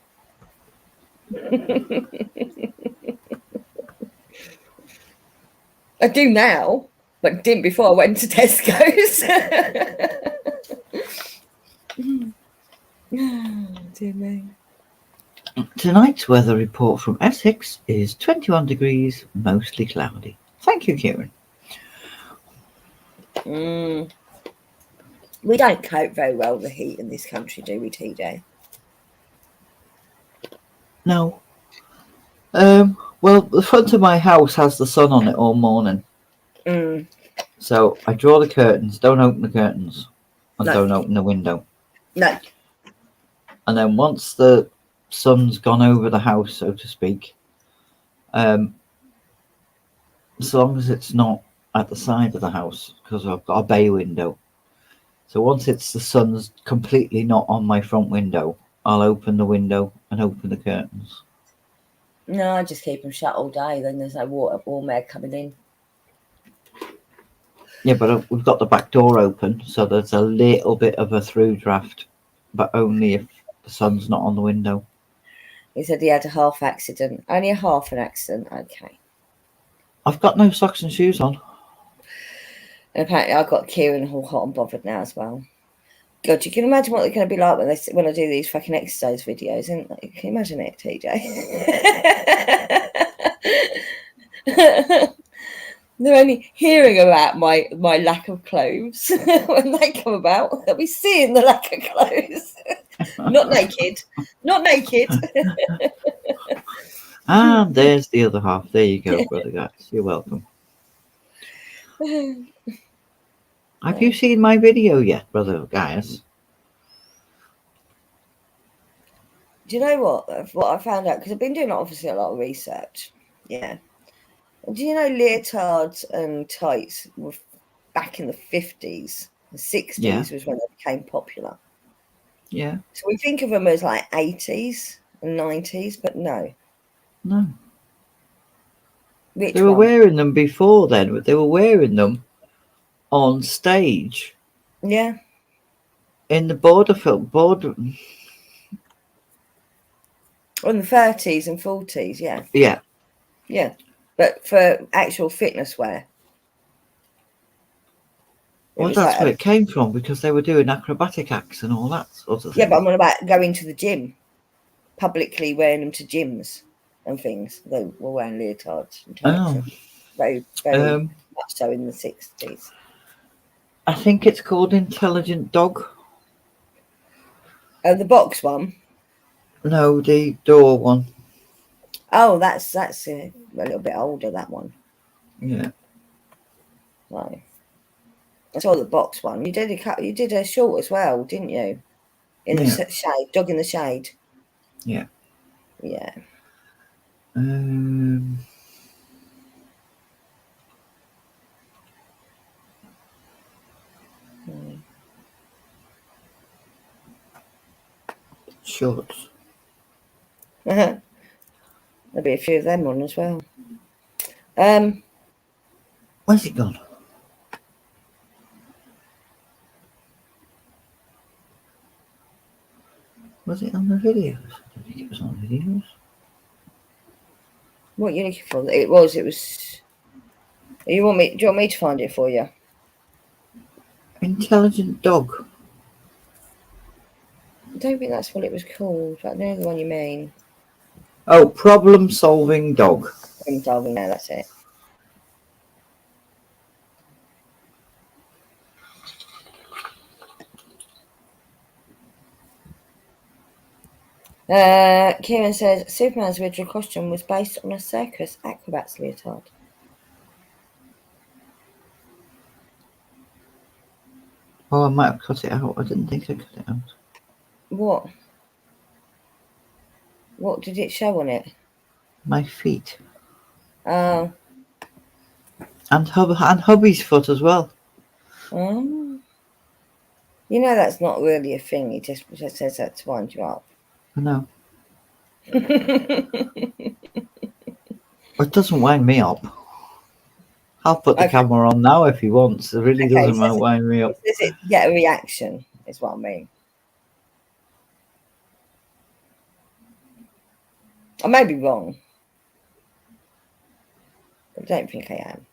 C: I do now, but didn't before I went to Tesco's. Oh, dear me.
A: Tonight's weather report from Essex is 21 degrees, mostly cloudy. Thank you, Kieran.
C: We don't cope very well with the heat in this country, do we, TJ?
A: No. Well, the front of my house has the sun on it all morning. So I draw the curtains, don't open the curtains, and don't open the window.
C: No.
A: And then once the sun's gone over the house, so to speak, as long as it's not at the side of the house, because I've got a bay window. So once the sun's completely not on my front window, I'll open the window and open the curtains.
C: No, I just keep them shut all day. Then there's no warm air coming in.
A: Yeah, but we've got the back door open, so there's a little bit of a through draft, but only if the sun's not on the window.
C: He said he had a half accident. Only a half an accident. Okay.
A: I've got no socks and shoes on.
C: And apparently I've got Kieran all hot and bothered now as well. God, you can imagine what they're going to be like when I do these fucking exercise videos, isn't it? Can you imagine it, TJ? They're only hearing about my lack of clothes when they come about. They'll be seeing the lack of clothes. Not naked. Not naked.
A: And there's the other half. There you go, brother guys. You're welcome. Have you seen my video yet, brother guys?
C: Do you know what I found out? Because I've been doing obviously a lot of research. Yeah. Do you know leotards and tights were back in the 50s? The 60s
A: Yeah.
C: was when they became popular.
A: Yeah.
C: So we think of them as like 80s and 90s, but no.
A: No.
C: Which
A: They were
C: one?
A: wearing them before then, but they were wearing them on stage
C: Yeah.
A: in the border film.
C: In the 30s and 40s, yeah.
A: Yeah.
C: Yeah. But for actual fitness wear.
A: Well, that's where it came from, because they were doing acrobatic acts and all that sort of thing.
C: Yeah, but I'm on about going to the gym, publicly wearing them to gyms and things. They were wearing leotards and tights. Very, very much so in the 60s.
A: I think it's called Intelligent Dog.
C: Oh, the box one?
A: No, the door one.
C: Oh, that's a little bit older, that one.
A: Yeah.
C: Right. I saw the box one. You did a short as well, didn't you? In the shade, Dog in the Shade.
A: Yeah.
C: Yeah.
A: Shorts.
C: There'll be a few of them on as well.
A: Where's it gone? Was it on the videos? I don't think it was on videos.
C: What are you looking for? It was. Do you want me to find it for you?
A: Intelligent Dog.
C: I don't think that's what it was called. I know the one you mean.
A: Oh, Problem Solving Dog.
C: I'm solving now. That's it. Kieran says Superman's original costume was based on a circus acrobat's leotard.
A: Oh, I might have cut it out. I didn't think I cut it out.
C: What? What did it show on it?
A: My feet.
C: Oh.
A: And hubby's foot as well.
C: Oh. You know that's not really a thing. He just says that to wind you up.
A: I know. It doesn't wind me up. I'll put the camera on now if he wants. It really doesn't wind me up.
C: Does it get a reaction, is what I mean. I may be wrong. But I don't think I am.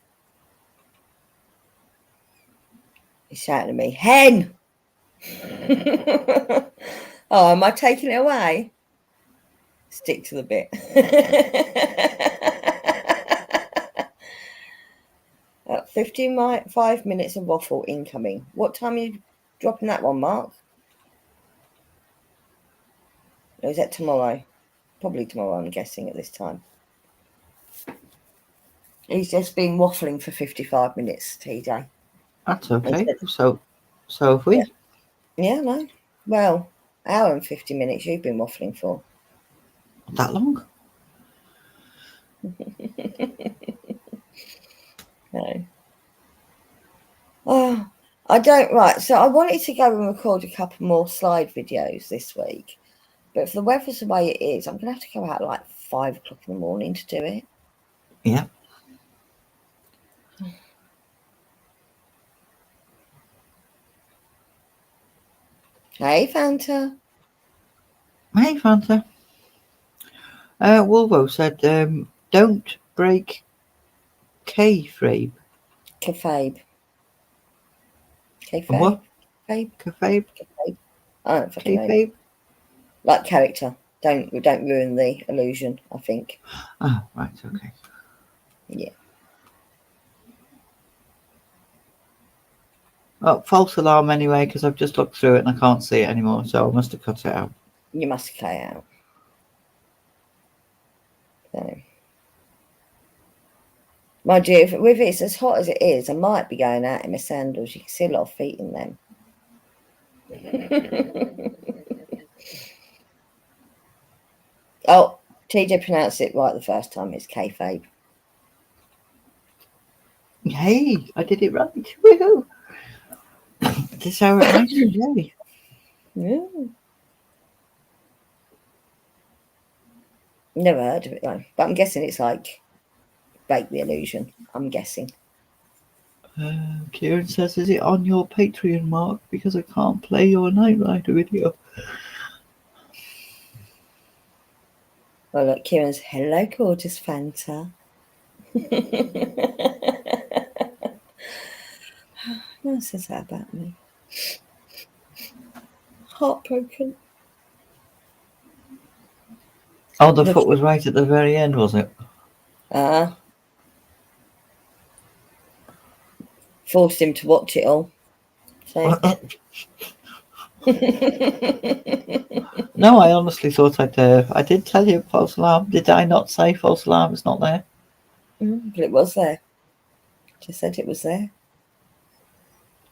C: He's shouting at me, hen! Oh, am I taking it away? Stick to the bit. 5 minutes of waffle incoming. What time are you dropping that one, Mark? Or is that tomorrow? Probably tomorrow, I'm guessing, at this time. He's just been waffling for 55 minutes, TJ.
A: That's okay. So have we.
C: Yeah, no. Well, hour and 50 minutes you've been waffling for.
A: That long?
C: No. Oh, I don't. Right. So I wanted to go and record a couple more slide videos this week. But if the weather's the way it is, I'm going to have to go out at like 5 o'clock in the morning to do it.
A: Yeah.
C: Hey, Fanta.
A: Hey, Fanta. Wolvo said, don't break kayfabe.
C: Kayfabe. Kayfabe.
A: What?
C: Kayfabe.
A: Kayfabe.
C: I don't fucking know.
A: Kayfabe.
C: Like character. Don't ruin the illusion, I think.
A: Oh, right, okay.
C: Yeah.
A: Oh, false alarm anyway, because I've just looked through it and I can't see it anymore, so I must have cut it out.
C: You must have cut it out. So. Mind you, if it's as hot as it is, I might be going out in my sandals. You can see a lot of feet in them. Oh, TJ pronounced it right the first time. It's kayfabe.
A: Hey, I did it right. Woohoo! This is how it makes me day.
C: Yeah. Never heard of it though, but I'm guessing it's like Break the Illusion. I'm guessing.
A: Kieran says, is it on your Patreon, Mark? Because I can't play your Knight Rider video.
C: Well, look, Kieran's hello, gorgeous Fanta. No one says that about me. Heartbroken.
A: Oh, the foot was right at the very end, was it?
C: Forced him to watch it all. So.
A: No, I honestly thought I did tell you false alarm. Did I not say false alarm? It's not there.
C: But it was there. Just said it was there.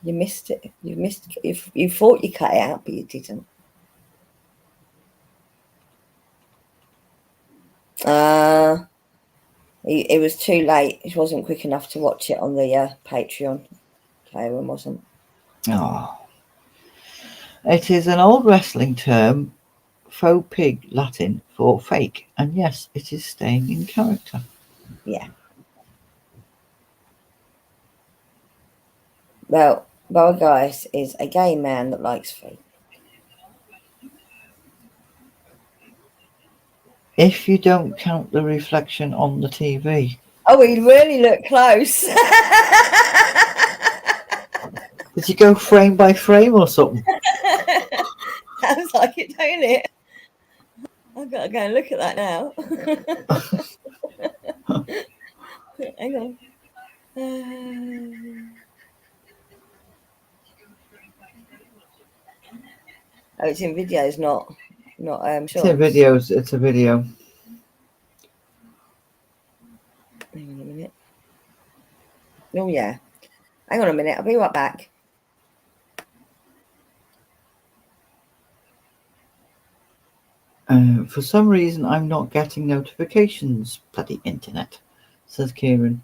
C: You missed it. You missed it. You thought you cut it out, but you didn't. It was too late. It wasn't quick enough to watch it on the Patreon. Karen wasn't.
A: Oh. It is an old wrestling term, faux pig Latin for fake, and yes, it is staying in character.
C: Yeah. Well, Guys is a gay man that likes feet.
A: If you don't count the reflection on the TV.
C: Oh, he really looked close.
A: Did you go frame by frame or something?
C: Sounds like it, don't it? I've got to go and look at that now. Hang on. Oh, it's in videos, not
A: It's a videos. It's a video.
C: Hang on a minute. Oh yeah. Hang on a minute. I'll be right back.
A: For some reason, I'm not getting notifications. Bloody internet, says Kieran.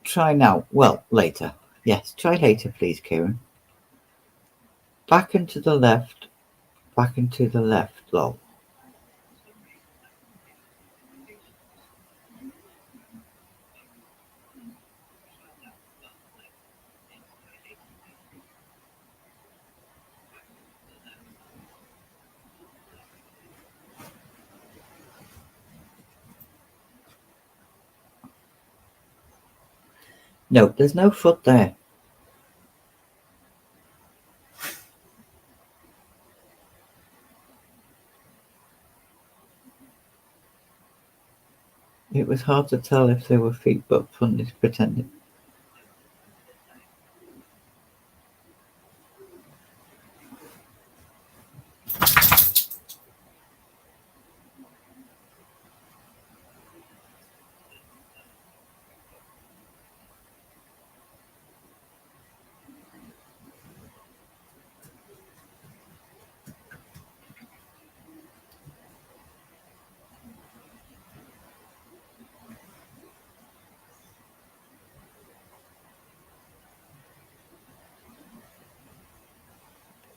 A: Try now. Well, later. Yes, try later, please, Kieran. Back and to the left. Back and to the left, lol. No, there's no foot there. It was hard to tell if they were feet, but Fundy's pretending.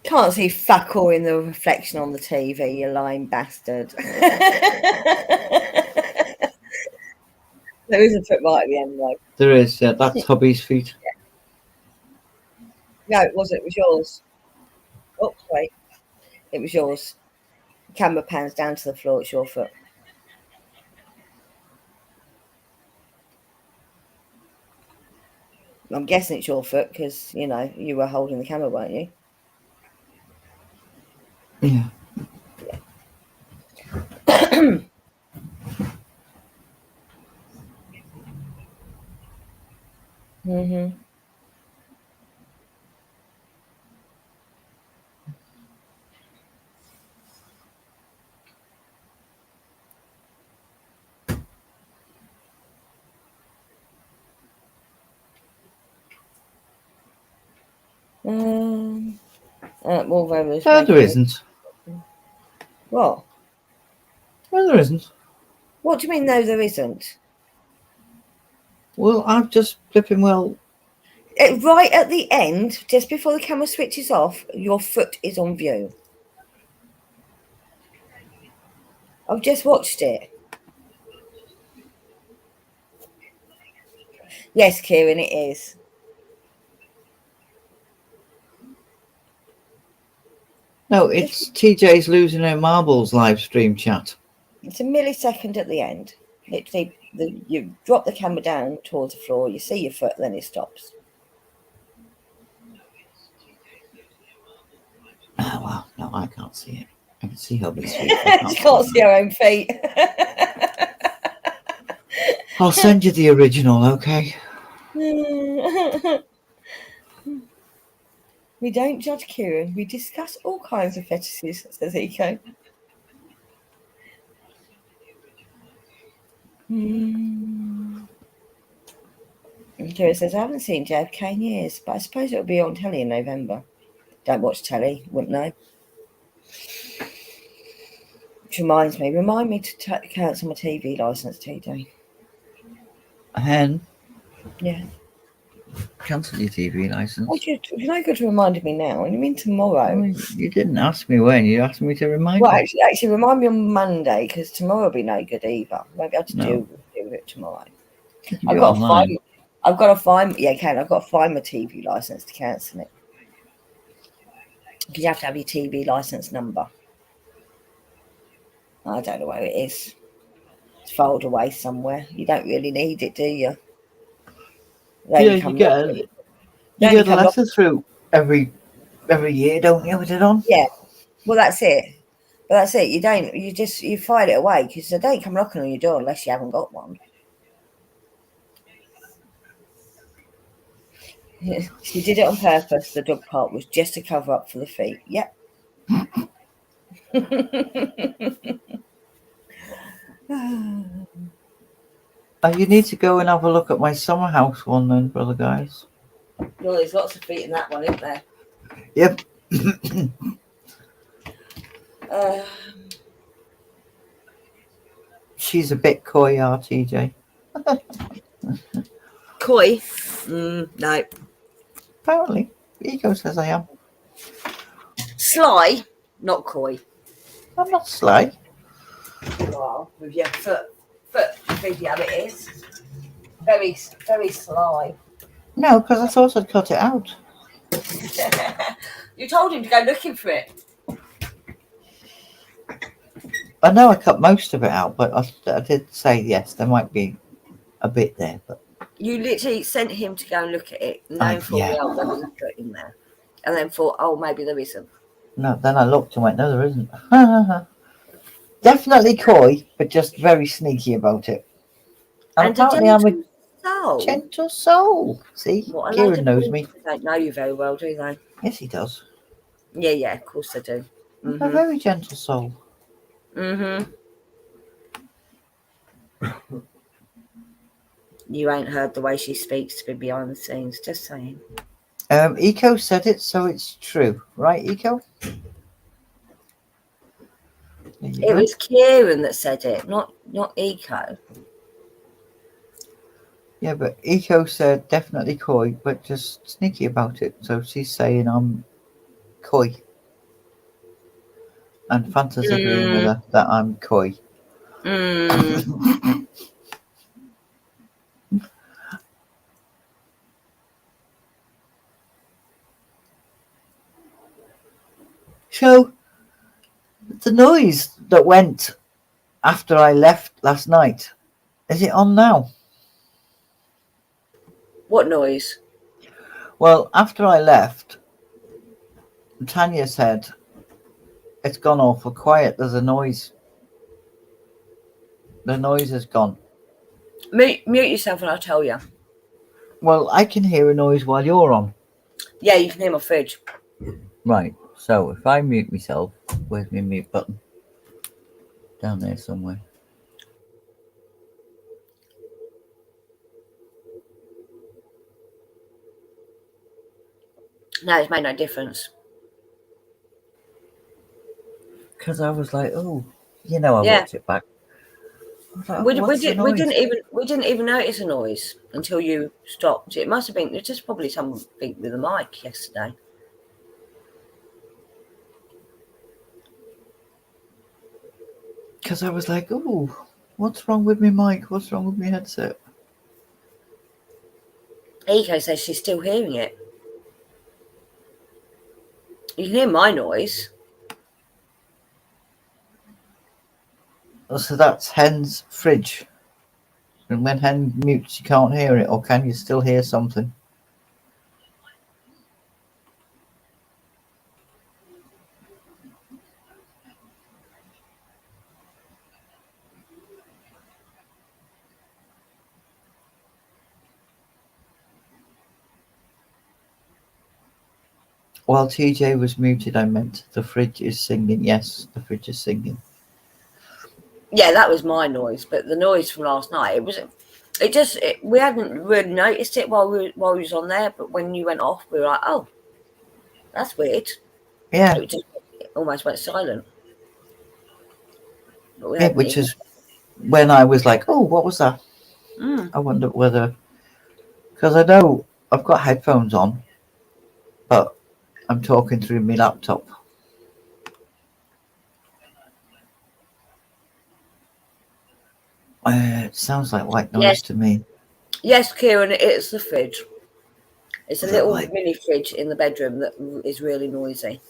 C: Can't see fuck all in the reflection on the TV, you lying bastard. There is a foot right at the end, though.
A: There is, yeah, that's hubby's feet.
C: No, it wasn't. It was yours. Oh, wait. It was yours. The camera pans down to the floor. It's your foot. I'm guessing it's your foot because, you know, you were holding the camera, weren't you?
A: Yeah.
C: Mm-hmm. Wolverine
A: No, there isn't.
C: What?
A: No, there isn't.
C: What do you mean? No, there isn't.
A: Well, I've just flipping
C: Right at the end, just before the camera switches off, your foot is on view. I've just watched it. Yes, Kieran, it is.
A: No, it's TJ's losing her marbles live stream chat.
C: It's a millisecond at the end. Literally, you drop the camera down towards the floor, you see your foot, then it stops.
A: Oh, well, no, I can't see it. I can see her big feet.
C: She can't see her own feet.
A: I'll send you the original, okay?
C: We don't judge Kieran. We discuss all kinds of fetishes, says Eco. Kieran says, I haven't seen JFK in years, but I suppose it'll be on telly in November. Don't watch telly, wouldn't know. Which reminds me, remind me to cancel my TV licence, TJ.
A: Hen,
C: Yeah.
A: cancel your TV license.
C: You're no good to reminding me now. You mean tomorrow?
A: Well, you didn't ask me when. You asked me to remind
C: Well,
A: you.
C: actually, remind me on Monday because tomorrow will be no good either. Won't be able to deal with it tomorrow.
A: You can do it online.
C: I've got to find. Yeah, Ken. I've got to find my TV license to cancel it. Because you have to have your TV license number. I don't know where it is. It's filed away somewhere. You don't really need it, do you?
A: Yeah, you get a letter through every year, don't you, with it on?
C: Yeah. Well, that's it. But that's it. You don't. You file it away because they don't come knocking on your door unless you haven't got one. She did it on purpose. The dog part was just to cover up for the feet. Yep.
A: You need to go and have a look at my summer house one then, brother guys.
C: Well, there's lots of feet in that one, isn't there?
A: Yep. She's a bit coy, RTJ.
C: Coy? No.
A: Apparently. Ego says I am.
C: Sly, not coy.
A: I'm not sly.
C: Well, with your foot video it is. Very, very sly.
A: No, because I thought I'd cut it out.
C: You told him to go looking for it.
A: I know I cut most of it out, but I did say yes, there might be a bit there. But
C: you literally sent him to go and look at it, knowing full well there was a foot in there, and then thought, oh, maybe there isn't.
A: No, then I looked and went, no, there isn't. Definitely coy, but just very sneaky about it. And apparently I'm a gentle soul. See, Kieran knows me.
C: They don't know you very well, do they?
A: Yes, he does.
C: Yeah, of course they do.
A: I'm a very gentle soul.
C: You ain't heard the way she speaks to me behind the scenes, just saying.
A: Eco said it, so it's true. Right, Eco?
C: It was Kieran that said it, not Eco.
A: Yeah, but Eco said definitely coy, but just sneaky about it. So she's saying I'm coy. And Fanta's agreeing with her that I'm coy. So, the noise that went after I left last night, is it on now?
C: What noise?
A: Well, after I left, Tanya said, it's gone awful quiet. There's a noise. The noise has gone.
C: Mute yourself and I'll tell you.
A: Well, I can hear a noise while you're on.
C: Yeah, you can hear my fridge.
A: Right. So if I mute myself, where's my mute button? Down there somewhere.
C: No, it's made no difference.
A: Because I was like, oh, you know, I
C: Yeah.
A: watched it back. I was like, oh,
C: We
A: what's the noise?
C: we didn't even notice a noise until you stopped. It must have been it's just probably something with the mic yesterday.
A: Because I was like, oh, what's wrong with my mic? What's wrong with my headset?
C: Eco says she's still hearing it. You can hear my noise.
A: So that's Hen's fridge. And when Hen mutes, you can't hear it, or can you still hear something? While TJ was muted, I meant the fridge is singing. Yes, the fridge is singing.
C: Yeah, that was my noise, but the noise from last night, we hadn't really noticed it while we was on there, but when you went off, we were like, oh, that's weird.
A: Yeah,
C: It almost went silent. But we
A: yeah,
C: hadn't
A: which
C: even.
A: is when I was like, oh, what was that?
C: Mm.
A: I wonder whether, because I know I've got headphones on, but I'm talking through my laptop. It sounds like white noise
C: Yes,
A: to me.
C: yes, Kieran, it's the fridge. It's a
A: Is that
C: little
A: like,
C: mini fridge in the bedroom that is really noisy.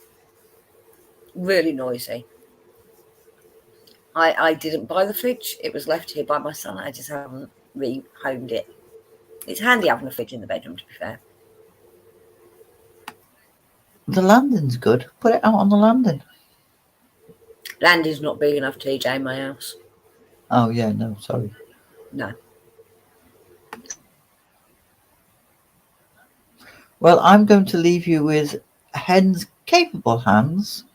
C: Really noisy. I didn't buy the fridge. It was left here by my son. I just haven't rehomed it. It's handy having a fridge in the bedroom, to be fair.
A: the landing's good? Put it out on the landing.
C: Landing's not big enough, TJ, my house.
A: Oh, yeah, no, sorry.
C: No.
A: Well, I'm going to leave you with Hen's capable hands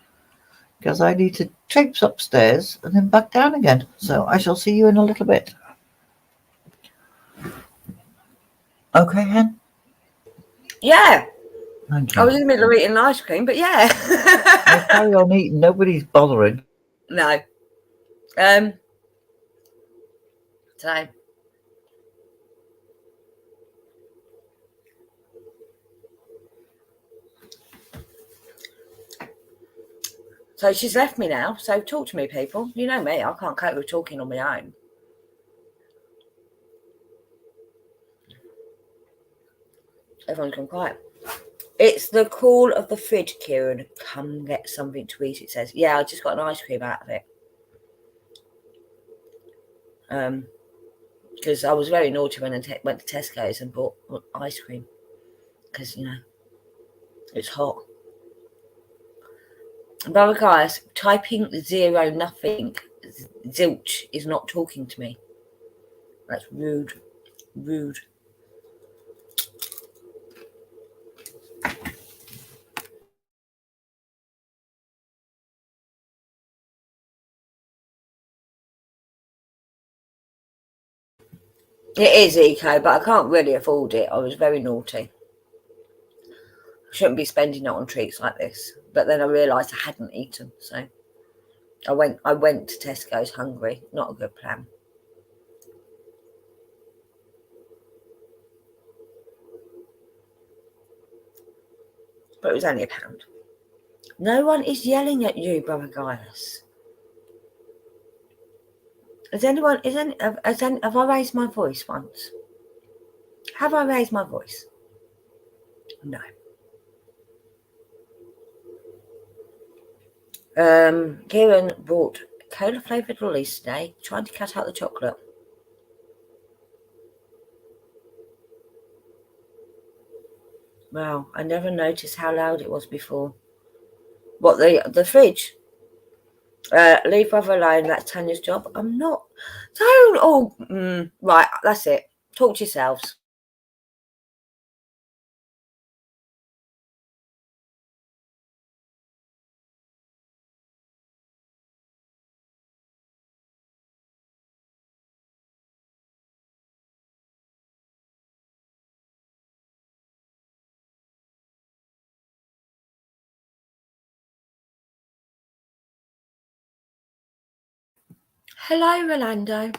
A: because I need to traipse upstairs and then back down again. So I shall see you in a little bit. Okay, Hen?
C: Yeah.
A: Thank
C: I
A: you.
C: was in the middle of eating ice cream, but yeah.
A: Well, carry on eating. Nobody's bothering.
C: No. So So she's left me now. So talk to me, people. You know me. I can't cope with talking on my own. Everyone's gone quiet. It's the call of the fridge, Kieran. Come get something to eat, it says. Yeah, I just got an ice cream out of it. Because I was very naughty when I went to Tesco's and bought ice cream. Because, you know, it's hot. Brother guys, typing 0 nothing, zilch, is not talking to me. That's rude. Rude. It is eco, but I can't really afford it. I was very naughty. I shouldn't be spending it on treats like this. But then I realised I hadn't eaten, so I went to Tesco's hungry. Not a good plan. But it was only £1. No one is yelling at you, Brother Gaius. Have I raised my voice once? Have I raised my voice? No. Kieran bought cola flavoured lollies today, trying to cut out the chocolate. Wow, I never noticed how loud it was before. What, the fridge? Leave brother alone, that's Tanya's job. I'm not. Right, that's it. Talk to yourselves. Hello, Rolando.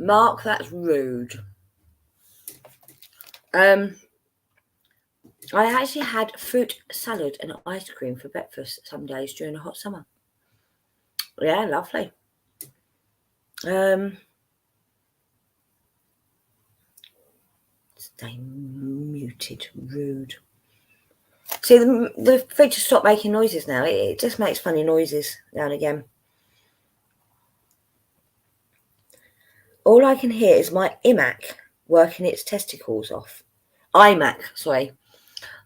C: Mark, that's rude. I actually had fruit salad and ice cream for breakfast some days during the hot summer. Yeah, lovely. Stay muted, rude. See, the fridge has stopped making noises now. It just makes funny noises now and again. All I can hear is my iMac working its testicles off. iMac, sorry.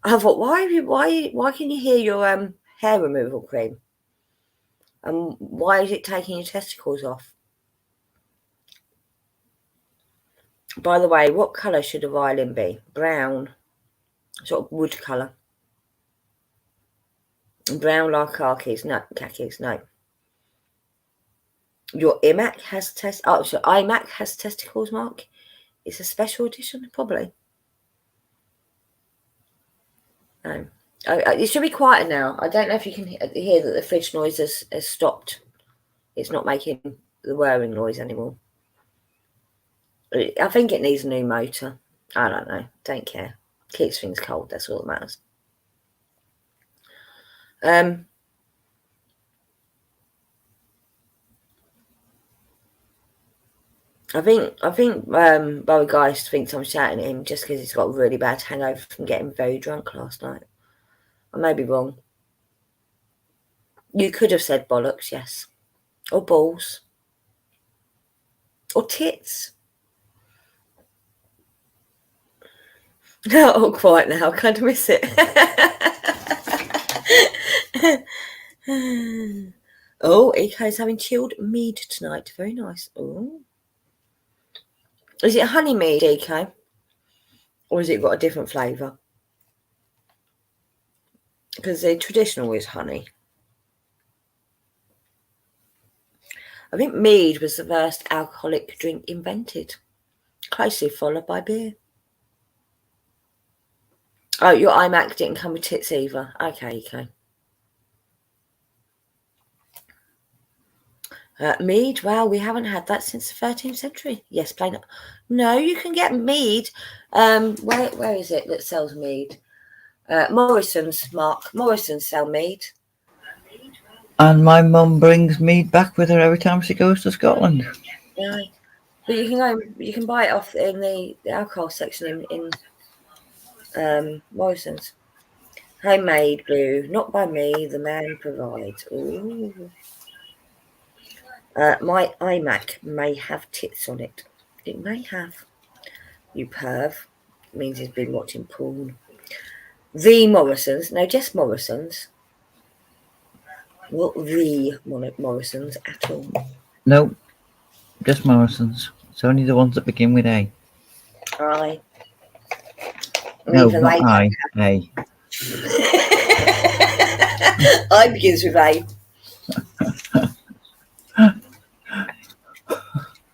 C: I thought, why can you hear your hair removal cream? And why is it taking your testicles off? By the way, what colour should a violin be? Brown, sort of wood colour. Brown like khakis, no. Your iMac has iMac has testicles, Mark. It's a special edition, probably. No. It should be quieter now. I don't know if you can hear that the fridge noise has stopped. It's not making the whirring noise anymore. I think it needs a new motor. I don't know. Don't care. Keeps things cold. That's all that matters. I think Bowie Geist thinks I'm shouting at him just because he's got a really bad hangover from getting very drunk last night. I may be wrong. You could have said bollocks, yes. Or balls. Or tits. Not all quiet now. I kind of miss it. Oh, Eco's having chilled mead tonight. Very nice. Oh. Is it honey mead, Eco? Or has it got a different flavour? Because the traditional is honey. I think mead was the first alcoholic drink invented, closely followed by beer. Oh, your iMac didn't come with tits either. Okay. Mead, well, we haven't had that since the 13th century. Yes, plain. No, you can get mead. Where is it that sells mead? Morrison's, Mark. Morrison's sell mead.
A: And my mum brings mead back with her every time she goes to Scotland.
C: Yeah, but you can buy it off in the alcohol section in Morrison's. Homemade brew, not by me. The man provides. Ooh. My iMac may have tits on it. It may have. You perv. It means he's been watching porn. The Morrisons. No, just Morrisons. Not the Morrisons at all.
A: No, just Morrison's. It's only the ones that begin with A.
C: I.
A: No, not I. A.
C: I begins with A.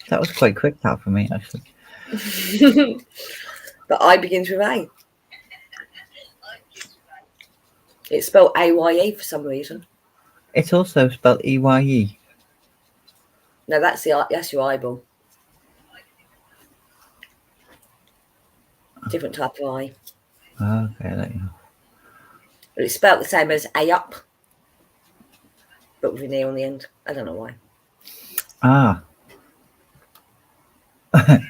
A: That was quite quick, that for me, actually.
C: But I begins with A. It's spelled AYE for some reason.
A: It's also spelled EYE.
C: No, that's your eyeball. Different type of eye.
A: Okay, there you go.
C: But it's spelled the same as A up, but with an E on the end. I don't know why.
A: Ah.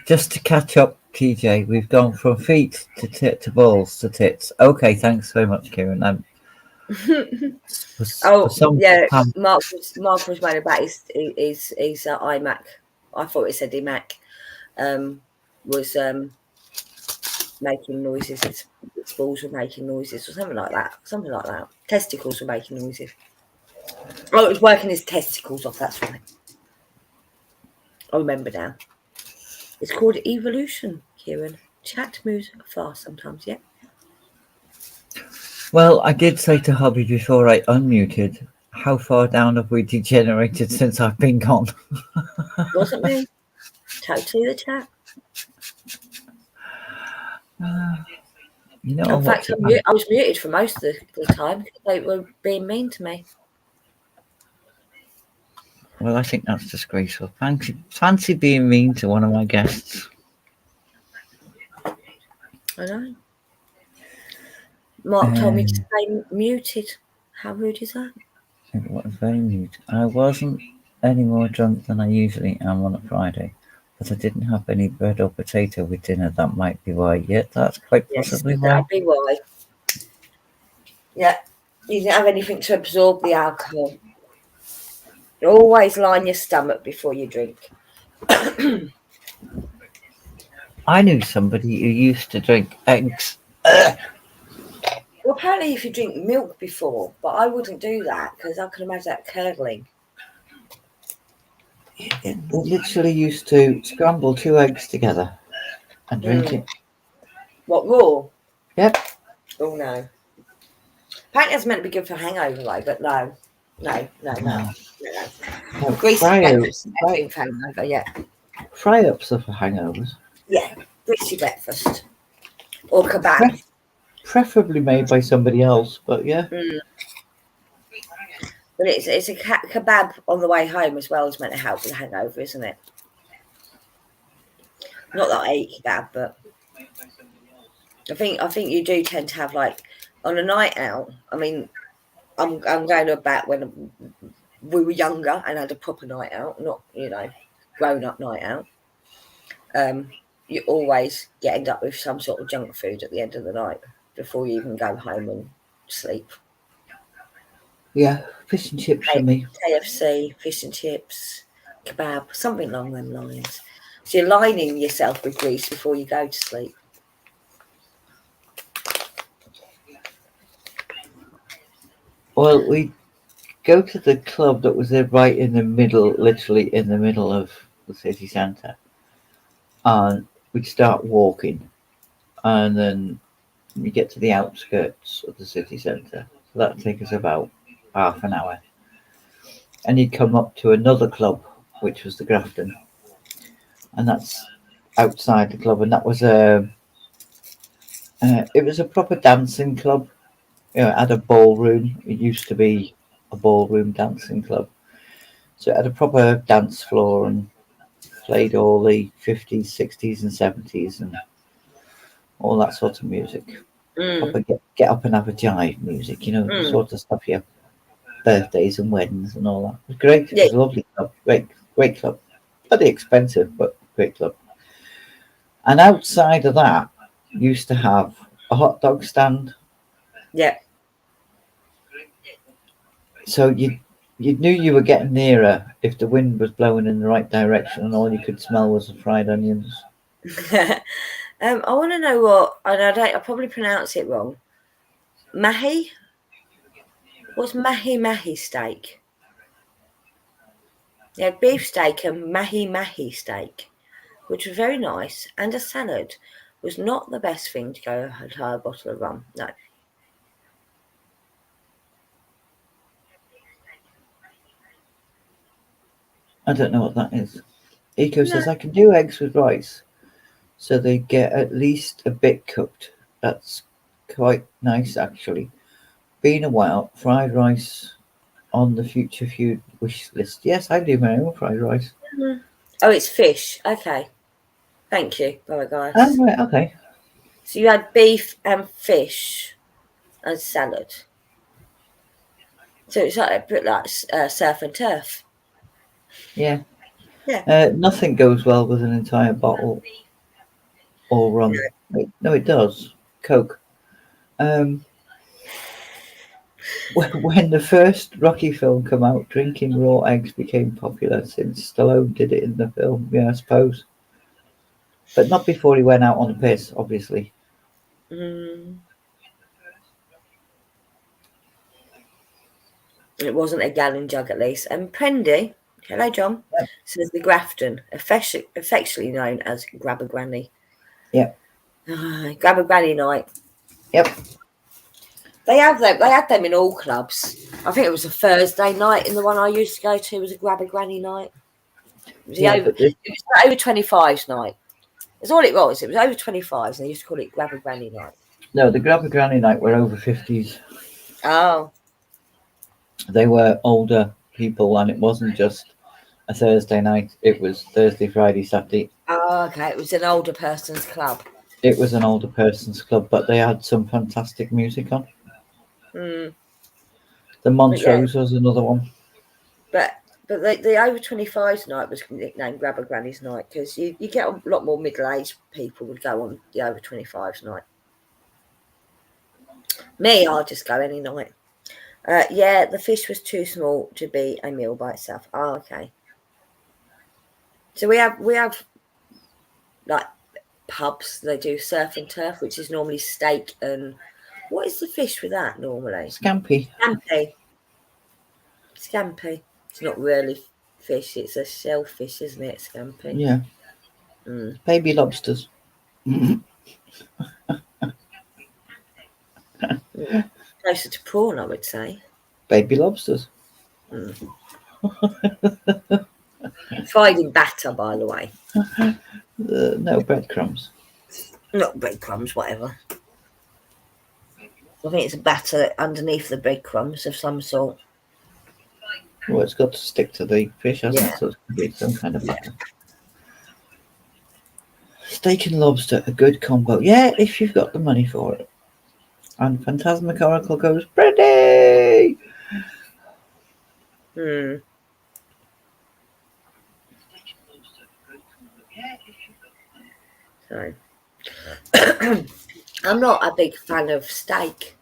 A: Just to catch up, TJ, we've gone from feet to balls to tits. Okay, thanks very much, Kieran.
C: Mark was moaning about his iMac. I thought it said iMac. Was making noises. Its balls were making noises, or something like that. Testicles were making noises. Oh, it was working his testicles off, that's right. I remember now. It's called evolution, Kieran. Chat moves fast sometimes, yeah?
A: Well, I did say to hubby before I unmuted, how far down have we degenerated since I've been gone?
C: Wasn't me. Totally the chat.
A: You know,
C: In fact, I was muted for most of the time because they were being mean to me.
A: well, I think that's disgraceful. Fancy being mean to one of my guests.
C: I know. Mark told me to stay muted. How rude is that?
A: It was very mute. I wasn't any more drunk than I usually am on a Friday, but I didn't have any bread or potato with dinner. That might be why. Yeah, that's quite
C: Yes,
A: possibly why.
C: that'd be why. Yeah, you didn't have anything to absorb the alcohol. You always line your stomach before you drink.
A: I knew somebody who used to drink eggs.
C: Well, apparently if you drink milk before, but I wouldn't do that because I can imagine that curdling.
A: It literally used to scramble 2 eggs together and drink it.
C: What, raw?
A: Yep.
C: Oh, no. Apparently it's meant to be good for hangover, though, but no. Greasy breakfast is better for hangover, yeah.
A: Fry-ups are for hangovers.
C: Yeah, greasy breakfast. Or kebab.
A: Preferably made by somebody else, but yeah.
C: But it's a kebab on the way home as well is meant to help with the hangover, isn't it? Not that I eat kebab, but I think you do tend to have, like, on a night out. I mean, I'm going to back when we were younger and had a proper night out, not, grown up night out. You always end up with some sort of junk food at the end of the night before you even go home and sleep.
A: Yeah, fish and chips for me.
C: KFC, fish and chips, kebab, something along them lines. So you're lining yourself with grease before you go to sleep.
A: Well, we go to the club that was there right in the middle, literally in the middle of the city centre. And we'd start walking. And then we get to the outskirts of the city centre. So that'd take us about half an hour. And you'd come up to another club, which was the Grafton. And that's outside the club. And that was it was a proper dancing club. You know, it had a ballroom. It used to be a ballroom dancing club. So it had a proper dance floor and played all the 50s, 60s and 70s and all that sort of music. Proper get up and have a jive music, the sort of stuff, yeah. Birthdays and weddings and all that. It was great. It was a lovely club. Great club. Bloody expensive, but great club. And outside of that, used to have a hot dog stand.
C: Yeah.
A: So you knew you were getting nearer if the wind was blowing in the right direction and all you could smell was the fried onions.
C: I want to know what, and I probably pronounce it wrong. Mahi? What's mahi steak? Yeah, beef steak and mahi steak, which was very nice, and a salad was not the best thing to go with a bottle of rum. No.
A: I don't know what that is. Eco says I can do eggs with rice, so they get at least a bit cooked. That's quite nice, actually. Been a while. Fried rice on the future food wish list. Yes, I do my own fried rice.
C: Oh, it's fish. Okay. Thank you. Bye, guys.
A: Oh, right, okay.
C: So you had beef and fish and salad. So it's like a bit like surf and turf.
A: Yeah.
C: Yeah.
A: Nothing goes well with an entire bottle or rum. No, it does. Coke. When the first Rocky film came out, drinking raw eggs became popular since Stallone did it in the film. Yeah, I suppose. But not before he went out on the piss, obviously.
C: It wasn't a gallon jug, at least. And Prendy, hello, John, says the Grafton, affectionately known as Grab a Granny.
A: Yep.
C: Grab a Granny night.
A: Yep.
C: They had them in all clubs. I think it was a Thursday night, and the one I used to go to was a Grab a Granny night. It was the over 25s night. That's all it was. It was over 25s, and they used to call it Grab a Granny night.
A: No, the Grab a Granny night were over 50s.
C: Oh.
A: They were older people, and it wasn't just a Thursday night. It was Thursday, Friday, Saturday.
C: Oh, okay. It was an older person's club.
A: It was an older person's club, but they had some fantastic music on.
C: Mm.
A: The Montrose was another one.
C: But the over 25s night was nicknamed Grab a Granny's night because you get a lot more middle-aged people would go on the over 25s night. Me, I'll just go any night. Yeah, the fish was too small to be a meal by itself. Oh, okay. So we have like pubs. They do surf and turf, which is normally steak and what is the fish with that normally?
A: Scampi.
C: Scampi. It's not really fish. It's a shellfish, isn't it? Scampi.
A: Yeah.
C: Mm.
A: Baby lobsters.
C: Closer to prawn, I would say.
A: Baby lobsters.
C: Mm. Fried in batter, by the way.
A: No breadcrumbs.
C: Not breadcrumbs, whatever. I think it's a batter underneath the breadcrumbs of some sort.
A: Well, it's got to stick to the fish, hasn't
C: Yeah.
A: it? So it's going to be some kind of batter. Steak and lobster, a good combo. Yeah, if you've got the money for it. And Phantasmagorical goes, ready!
C: Hmm. So, I'm not a big fan of steak.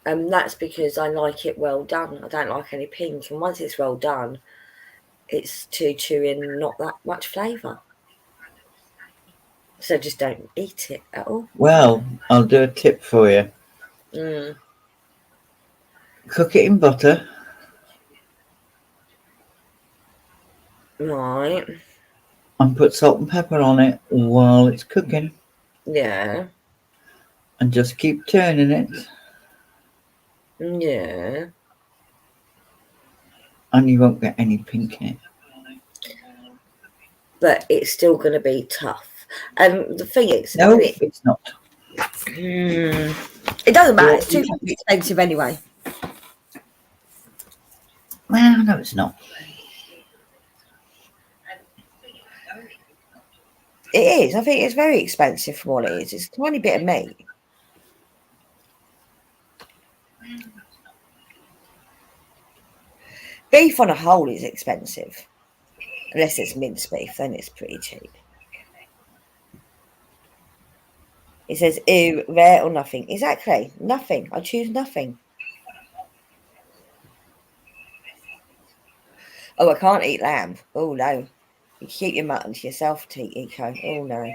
C: That's because I like it well done. I don't like any pink. And once it's well done, it's too chewy and not that much flavour. So just don't eat it at all.
A: Well, I'll do a tip for you.
C: Mm.
A: Cook it in butter.
C: Right.
A: And put salt and pepper on it while it's cooking.
C: Yeah.
A: And just keep turning it.
C: Yeah.
A: And you won't get any pink in it.
C: But it's still going to be tough. And the thing is...
A: No, it's not.
C: It doesn't matter. It's too expensive anyway.
A: Well, no, it's not.
C: It is. I think it's very expensive for what it is. It's a tiny bit of meat. Beef on a whole is expensive. Unless it's minced beef, then it's pretty cheap. It says, ew, rare or nothing. Exactly. Nothing. I choose nothing. Oh, I can't eat lamb. Oh, no. You keep your mutton to yourself, Eco. Oh, no.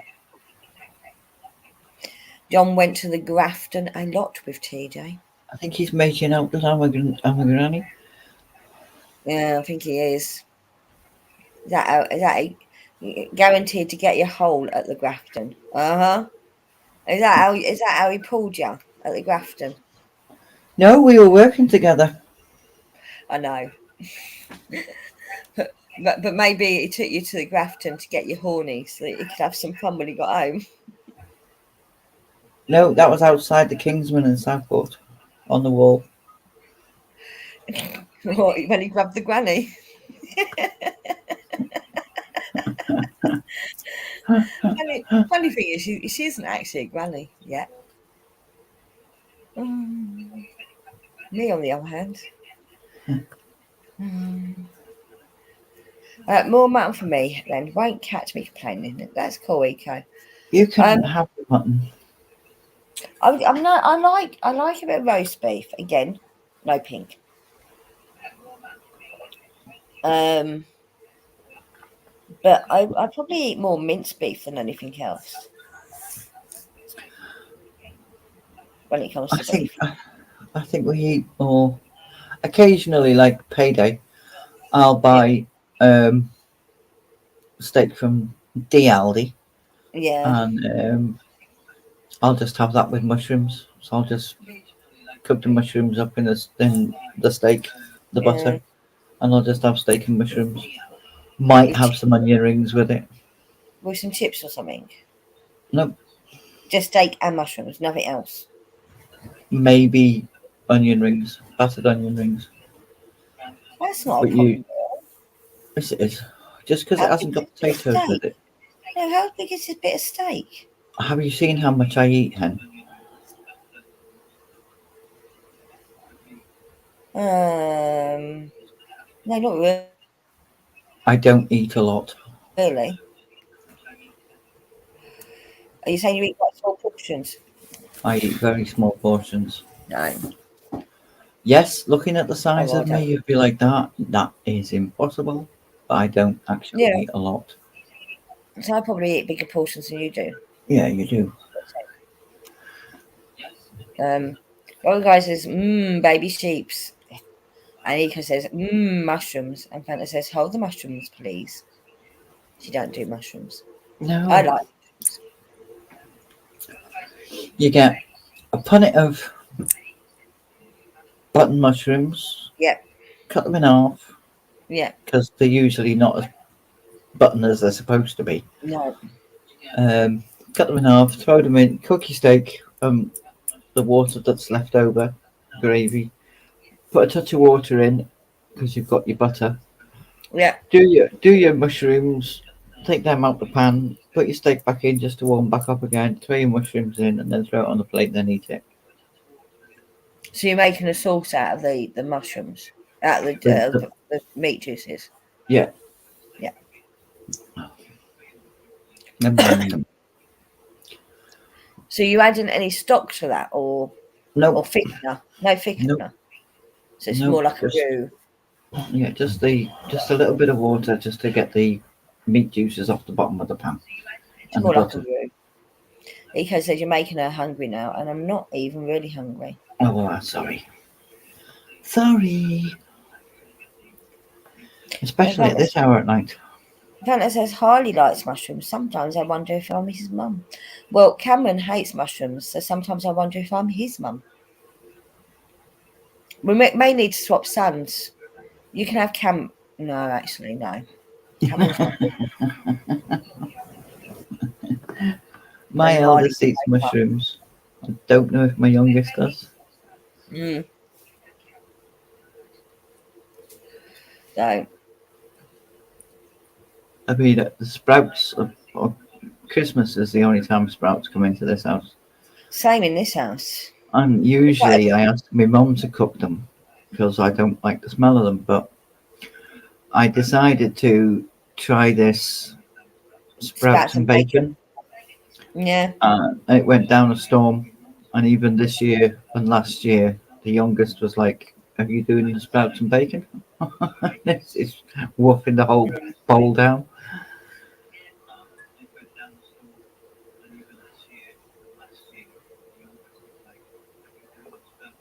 C: John went to the Grafton a lot with TJ.
A: I think he's making out that I'm a granny.
C: Yeah, I think he is. Is that guaranteed to get your hole at the Grafton? Uh-huh. Is that how he pulled you at the Grafton?
A: No, we were working together.
C: I know. but maybe he took you to the Grafton to get you horny so that you could have some fun when he got home.
A: No, that was outside the Kingsman in Southport on the wall.
C: When he grabbed the granny. Funny thing is, she isn't actually a granny yet. Me, on the other hand. More mutton for me, then. Won't catch me complaining. That's cool, Eco.
A: You can have the mutton.
C: I like a bit of roast beef again. No pink. But I probably eat more minced beef than anything else. When it comes to beef.
A: I think we eat more. Occasionally, like payday, I'll buy steak from Aldi,
C: Yeah,
A: and I'll just have that with mushrooms. So I'll just cook the mushrooms up in the steak, the
C: yeah.
A: butter, and I'll just have steak and mushrooms. Might
C: With,
A: have some onion rings with it.
C: with some chips or something.
A: No,
C: Just steak and mushrooms, nothing else.
A: maybe onion rings, battered onion rings.
C: That's not a
A: But you,
C: problem.
A: yes, it is. Just because it
C: How big
A: hasn't
C: is
A: got
C: a bit of
A: potatoes with
C: steak?
A: it.
C: No, how big is a bit of steak?
A: Have you seen how much I eat, hen?
C: No, not
A: I don't eat a lot.
C: really. Are you saying you eat quite small portions?
A: I eat very small portions.
C: No.
A: Yes, looking at the size
C: Oh, I
A: of me,
C: don't.
A: you'd be like that. That is impossible. But I don't actually
C: Yeah.
A: eat a lot.
C: So I probably eat bigger portions than you do.
A: Yeah, you do.
C: One guy says, baby sheeps. And Ika says, mushrooms. And Fanta says, hold the mushrooms, please. She don't do mushrooms. I
A: No.
C: like.
A: You get a punnet of button mushrooms,
C: Yep.
A: cut them in half,
C: Yeah.
A: because they're usually not as button as they're supposed to be.
C: No.
A: Cut them in half, throw them in, cook your steak, the water that's left over, gravy. Put a touch of water in, because you've got your butter.
C: Yeah.
A: Do your mushrooms, take them out the pan, put your steak back in just to warm back up again, throw your mushrooms in, and then throw it on the plate, then eat it.
C: So you're making a sauce out of the mushrooms, out of the meat juices.
A: Yeah.
C: Yeah. So you adding any stock to that, or
A: Nope.
C: thickener? No thickener.
A: Nope.
C: So it's
A: Nope,
C: more like
A: just-
C: a roux.
A: Yeah, just a little bit of water just to get the meat juices off the bottom of the pan.
C: It's
A: And
C: more
A: the
C: like a
A: butter.
C: roux. Iko says you're making her hungry now, and I'm not even really hungry.
A: Oh, well, sorry. Sorry. Especially at this hour at night.
C: Fanta says Harley likes mushrooms. Sometimes I wonder if I'm his mum. Well, Cameron hates mushrooms, so sometimes I wonder if I'm his mum. We may need to swap sons. You can have Cam. No, actually, no. Cameron's not.
A: My
C: And
A: eldest
C: Harley
A: eats mushrooms. I don't know if my youngest does.
C: So,
A: I mean, the sprouts of Christmas is the only time sprouts come into this house.
C: same in this house.
A: And usually I ask my mum to cook them because I don't like the smell of them. But I decided to try this sprouts and bacon.
C: Yeah.
A: It went down a storm. And even this year and last year, the youngest was like, "Are you doing the sprouts and bacon?" It's wolfing the whole bowl down.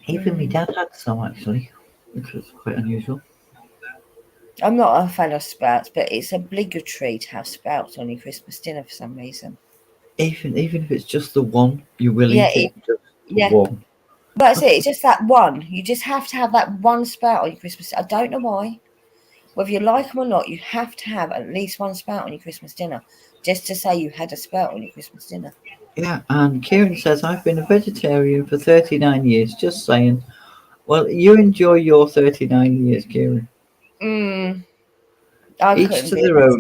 A: Even my dad had some actually, which was quite unusual.
C: I'm not a fan of sprouts, but it's obligatory to have sprouts on your Christmas dinner for some reason.
A: Even if it's just the one, you will
C: Yeah,
A: eat it. Just
C: yeah.
A: one.
C: But that's it. It's just that one. You just have to have that one sprout on your Christmas. I don't know why. Whether you like them or not, you have to have at least one sprout on your Christmas dinner, just to say you had a sprout on your Christmas dinner.
A: Yeah, and Kieran says, I've been a vegetarian for 39 years. Just saying. Well, you enjoy your 39 years, Kieran.
C: I
A: Each
C: couldn't
A: to
C: be
A: their
C: a
A: own.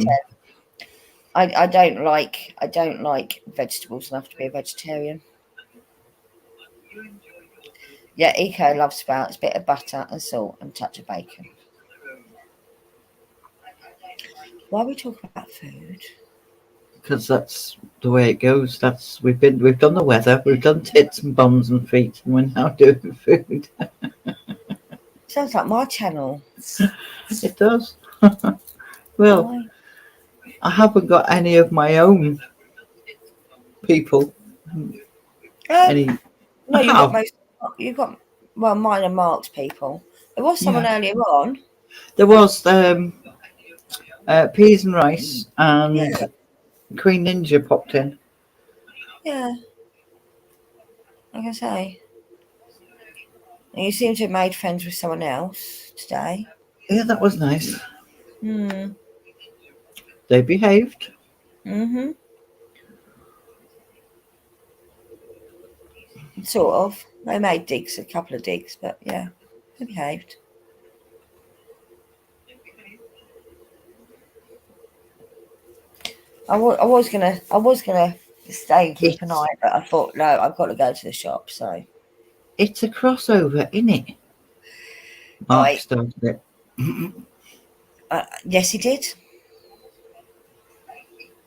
C: vegetarian. I don't like vegetables enough to be a vegetarian. Yeah, Eco loves sprouts, bit of butter and salt and touch of bacon. Why are we talking about food?
A: Because that's the way it goes. We've done the weather, we've done tits and bums and feet, and we're now doing food.
C: Sounds like my channel.
A: It does. Well,
C: Why?
A: I haven't got any of my own people.
C: No,
A: I
C: you've
A: have.
C: got most. You've got Well, mine are marked people. There was someone earlier on.
A: There was peas and rice, and
C: Yeah.
A: Queen Ninja popped in.
C: Yeah. Like I say. And you seem to have made friends with someone else today.
A: Yeah, that was nice.
C: Hmm.
A: They behaved.
C: Mm-hmm. Sort of. They made digs, a couple of digs, but yeah, they behaved. I was gonna stay and keep an
A: It's
C: eye, but I thought no, I've got to go to the shop. So
A: it's a crossover, innit? Mark
C: right,
A: started it.
C: yes, he did.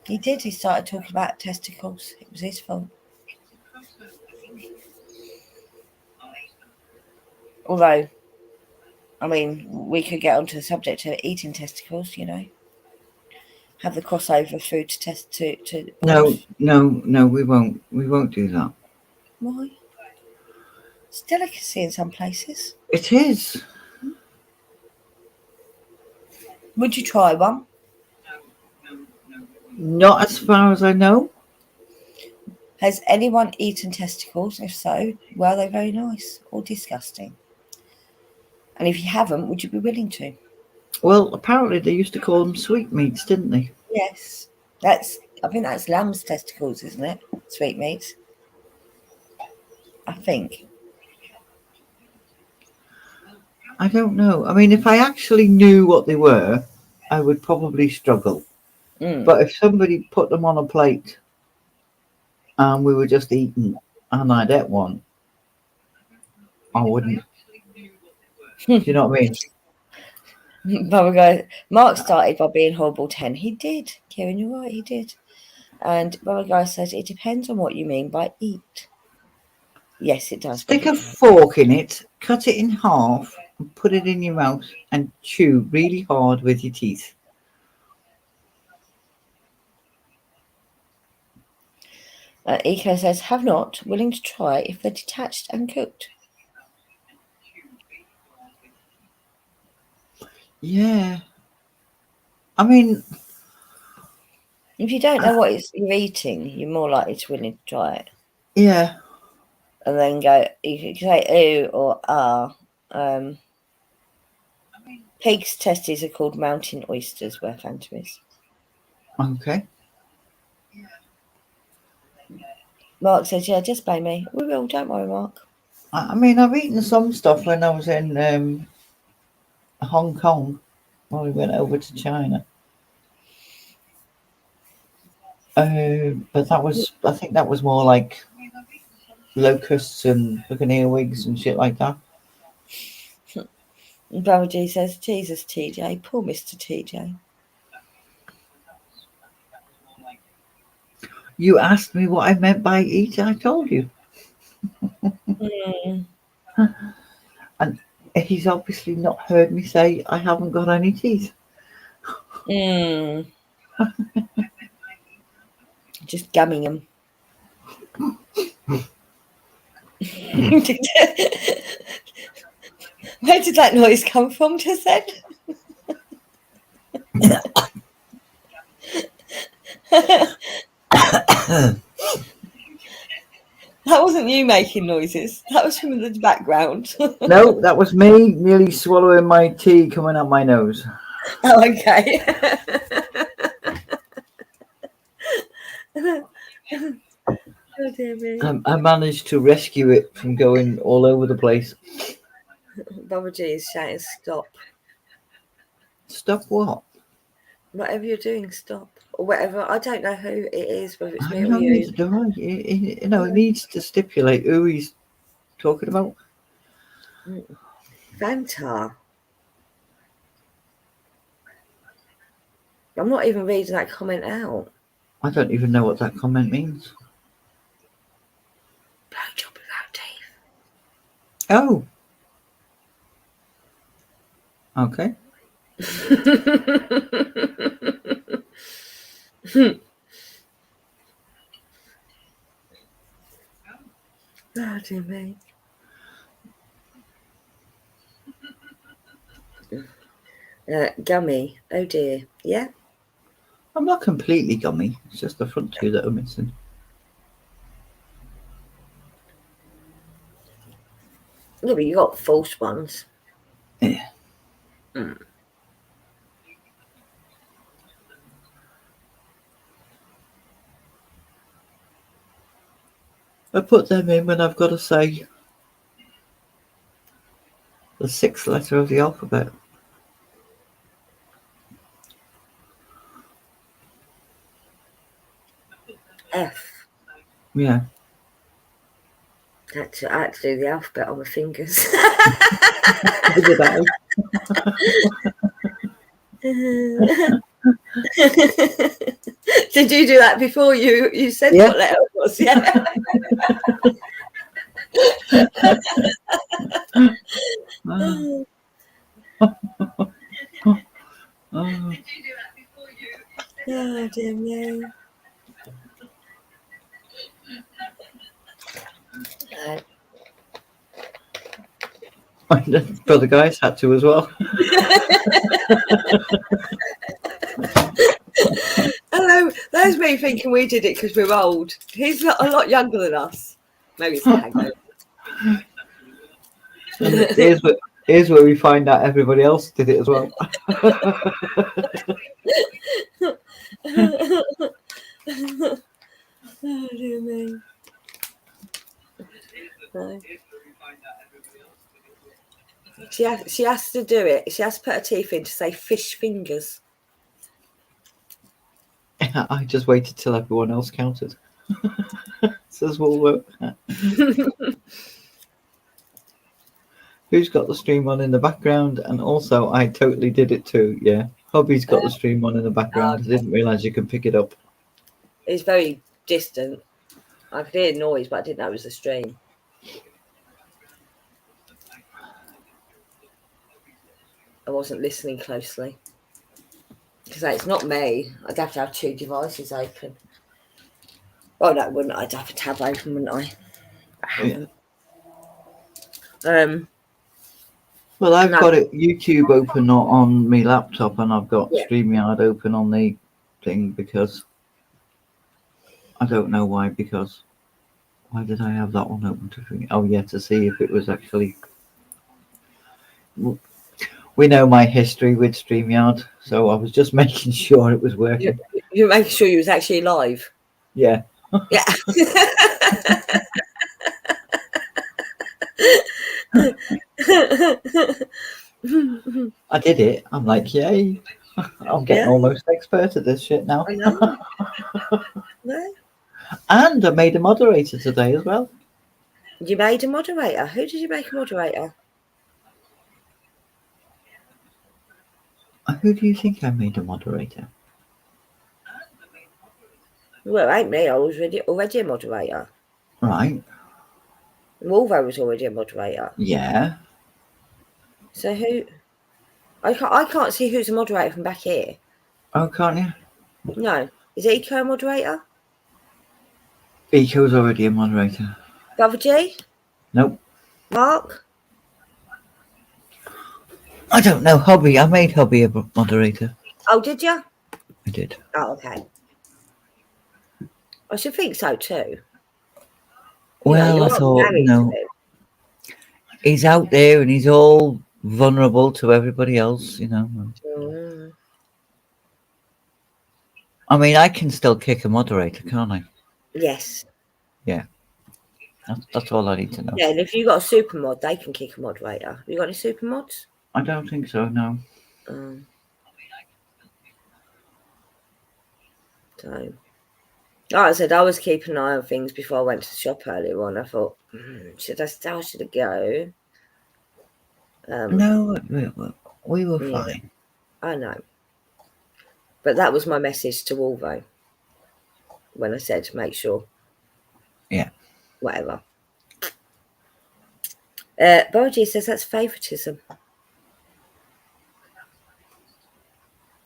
C: He did. He started talking about testicles. It was his fault. Although, I mean, we could get onto the subject of eating testicles. Have the crossover food to test to
A: No,
C: boys.
A: no, we won't. We won't do that.
C: Why? It's a delicacy in some places.
A: It is.
C: Would you try one?
A: Not as far as I know.
C: Has anyone eaten testicles? If so, were they very nice or disgusting? And if you haven't, would you be willing to?
A: Well, apparently they used to call them sweetmeats, didn't they?
C: Yes. I think that's lamb's testicles, isn't it? Sweetmeats. I think.
A: I don't know. I mean, if I actually knew what they were, I would probably struggle.
C: Mm.
A: But if somebody put them on a plate and we were just eating and I'd ate one, I wouldn't. Do you know what I mean?
C: But we go. Mark started by being horrible 10. He did. Kieran, you're right, he did. And Bubba Guy says it depends on what you mean by eat. Yes, it does.
A: Stick a fork in it, cut it in half, and put it in your mouth and chew really hard with your teeth.
C: Eco says, have not, willing to try if they're detached and cooked.
A: Yeah. I mean,
C: If you don't know what you're eating, you're more likely to willing to try it.
A: yeah.
C: And then go, you can say ooh or ah. Pig's testes are called mountain oysters, where Phantom is.
A: Okay.
C: Mark says, yeah, just by me. We will, don't worry, Mark.
A: I mean, I've eaten some stuff when I was in Hong Kong when we went over to China. But I think that was more like locusts and buccaneer wigs and shit like that.
C: And Brother G says, Jesus, TJ, poor Mr. TJ.
A: You asked me what I meant by eat, I told you.
C: Mm.
A: And he's obviously not heard me say I haven't got any teeth.
C: Mm. Just gumming them. Where did that noise come from just then? That wasn't you making noises. That was from the background.
A: No, that was me nearly swallowing my tea coming out my nose.
C: Oh, okay. Oh, dear me.
A: I managed to rescue it from going all over the place.
C: Baba G is shouting, stop.
A: Stop what?
C: Whatever you're doing, stop. Or whatever. I don't know who it is, whether it's
A: I
C: me or
A: know
C: you.
A: neither do I. It needs to stipulate who he's talking about.
C: Fanta. I'm not even reading that comment out.
A: I don't even know what that comment means.
C: Blowjob without teeth.
A: Oh. Okay.
C: Oh, dear me. Gummy. Oh dear. Yeah.
A: I'm not completely gummy. It's just the front two that are missing.
C: Yeah, but you got false ones.
A: Yeah.
C: Mm.
A: I put them in when I've got to say the 6th letter of the alphabet.
C: F.
A: Yeah.
C: I had to do the alphabet on my fingers.
A: Did I?
C: Did you do that before you said
A: Yeah.
C: what letter it was? Yeah.
A: Oh.
C: Oh dear me.
A: Brother Guys had to as well.
C: Hello, there's me thinking we did it because we're old. He's a lot younger than us. Maybe it's a hangover.
A: Here's where we find out everybody else did it as well.
C: Oh dear me. No. She has to do it. She has to put her teeth in to say fish fingers.
A: I just waited till everyone else counted. Says we'll work. Who's got the stream on in the background? And also, I totally did it too. Yeah, Hobby's got the stream on in the background. I didn't realise you could pick it up.
C: It's very distant. I could hear noise, but I didn't know it was a stream. I wasn't listening closely. Because it's not me. I'd have to have two devices open. Oh, no, wouldn't I? I'd have a tab open, wouldn't I? I haven't.
A: Well, I've got it YouTube open on my laptop, and I've got StreamYard open on the thing because I don't know why. Because why did I have that one open to? Oh yeah, to see if it was actually. We know my history with StreamYard, so I was just making sure it was working.
C: You're making sure you was actually live.
A: Yeah.
C: Yeah.
A: I did it. I'm like, yay. I'm getting almost expert at this shit now.
C: I know. No.
A: And I made a moderator today as well.
C: You made a moderator? Who did you make a moderator?
A: Who do you think I made a moderator?
C: Well, it ain't me. I was already a moderator.
A: Right.
C: Wolvo was already a moderator.
A: Yeah.
C: So who? I can't see who's a moderator from back here.
A: Oh, can't you?
C: No. Is Eco a moderator?
A: Eco's already a moderator.
C: Brother G?
A: Nope.
C: Mark?
A: I don't know. Hobby. I made Hobby a moderator.
C: Oh, did you?
A: I did.
C: Oh, okay. I should think so too.
A: Well, I thought, he's out there and he's all vulnerable to everybody else,
C: Mm.
A: I mean, I can still kick a moderator, can't I?
C: Yes.
A: Yeah. That's all I need to know.
C: Yeah, and if you got a super mod, they can kick a moderator. Have you got any super mods?
A: I don't think so, no.
C: So, like I said, I was keeping an eye on things before I went to the shop earlier on. I thought, should I go?
A: No, we were fine.
C: I know. But that was my message to Wolvo when I said make sure.
A: Yeah.
C: Whatever. Boji says that's favouritism.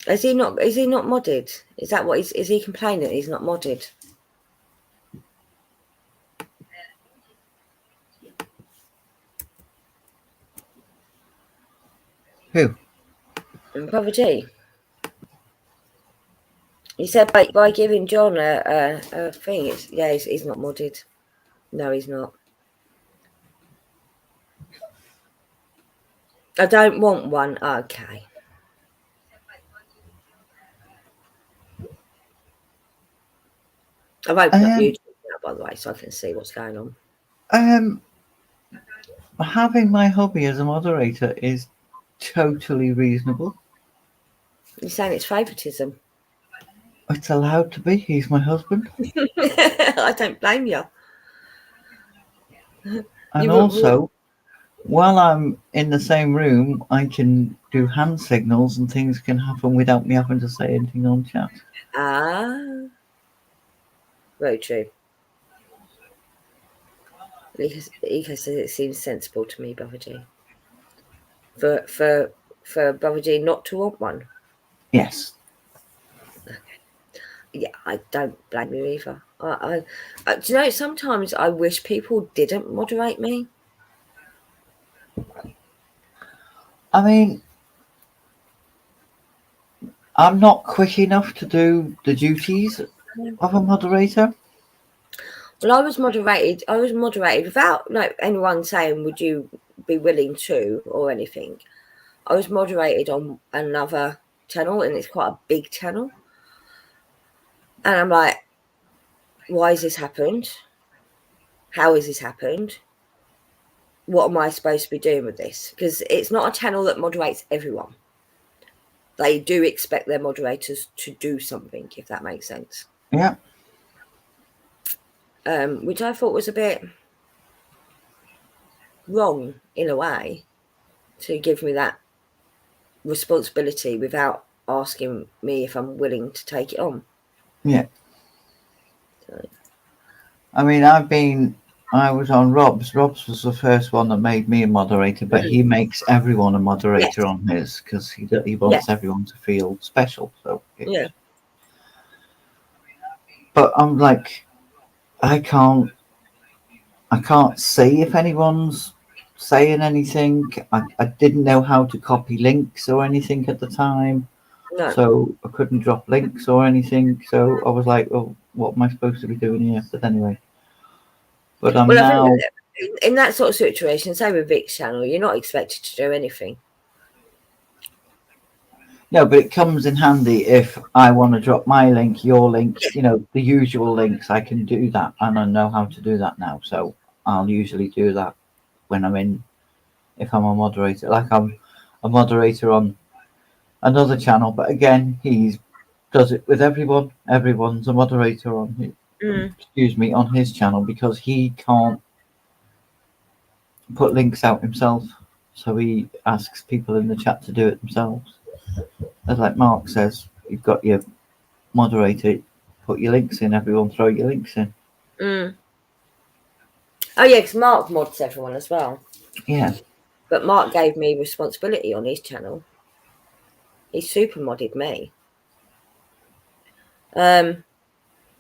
C: Is he not modded? Is that what is he complaining that he's not modded?
A: Who?
C: Brother G. He said by giving John a thing, he's not modded. No, he's not. I don't want one. Okay. I've opened up YouTube now, by the way, so I can see what's going on.
A: Having my hubby as a moderator is totally reasonable.
C: You're saying it's favouritism?
A: It's allowed to be. He's my husband.
C: I don't blame you.
A: And also, while I'm in the same room, I can do hand signals and things can happen without me having to say anything on chat.
C: Ah, very true. Eka says it seems sensible to me, Brother G. For Brother G not to want one.
A: Yes.
C: Okay. Yeah, I don't blame you either. I do you know, sometimes I wish people didn't moderate me.
A: I mean, I'm not quick enough to do the duties of a moderator.
C: Well, I was moderated without anyone saying, would you be willing to, or anything. I was moderated on another channel, and it's quite a big channel. And I'm like, why has this happened? How has this happened? What am I supposed to be doing with this? Because it's not a channel that moderates everyone. They do expect their moderators to do something, if that makes sense.
A: Yeah.
C: Which I thought was a bit wrong in a way, to give me that responsibility without asking me if I'm willing to take it on.
A: Yeah.
C: So.
A: I mean, I was on Rob's. Rob's was the first one that made me a moderator, but he makes everyone a moderator on his because he wants everyone to feel special. So
C: yeah.
A: But I'm like, I can't see if anyone's saying anything. I didn't know how to copy links or anything at the time.
C: No.
A: So I couldn't drop links or anything. So I was like, well, what am I supposed to be doing here? But anyway. But I'm now...
C: I think in that sort of situation, say with Vic's channel, you're not expected to do anything.
A: No, but it comes in handy if I want to drop my link, your link, the usual links. I can do that, and I know how to do that now. So I'll usually do that when I'm in, if I'm a moderator. Like I'm a moderator on another channel, but again, he does it with everyone. Everyone's a moderator on on his channel because he can't put links out himself. So he asks people in the chat to do it themselves. As like Mark says, you've got your moderator, put your links in, everyone throw your links in.
C: Oh yeah, because Mark mods everyone as well.
A: Yeah.
C: But Mark gave me responsibility on his channel. He super modded me.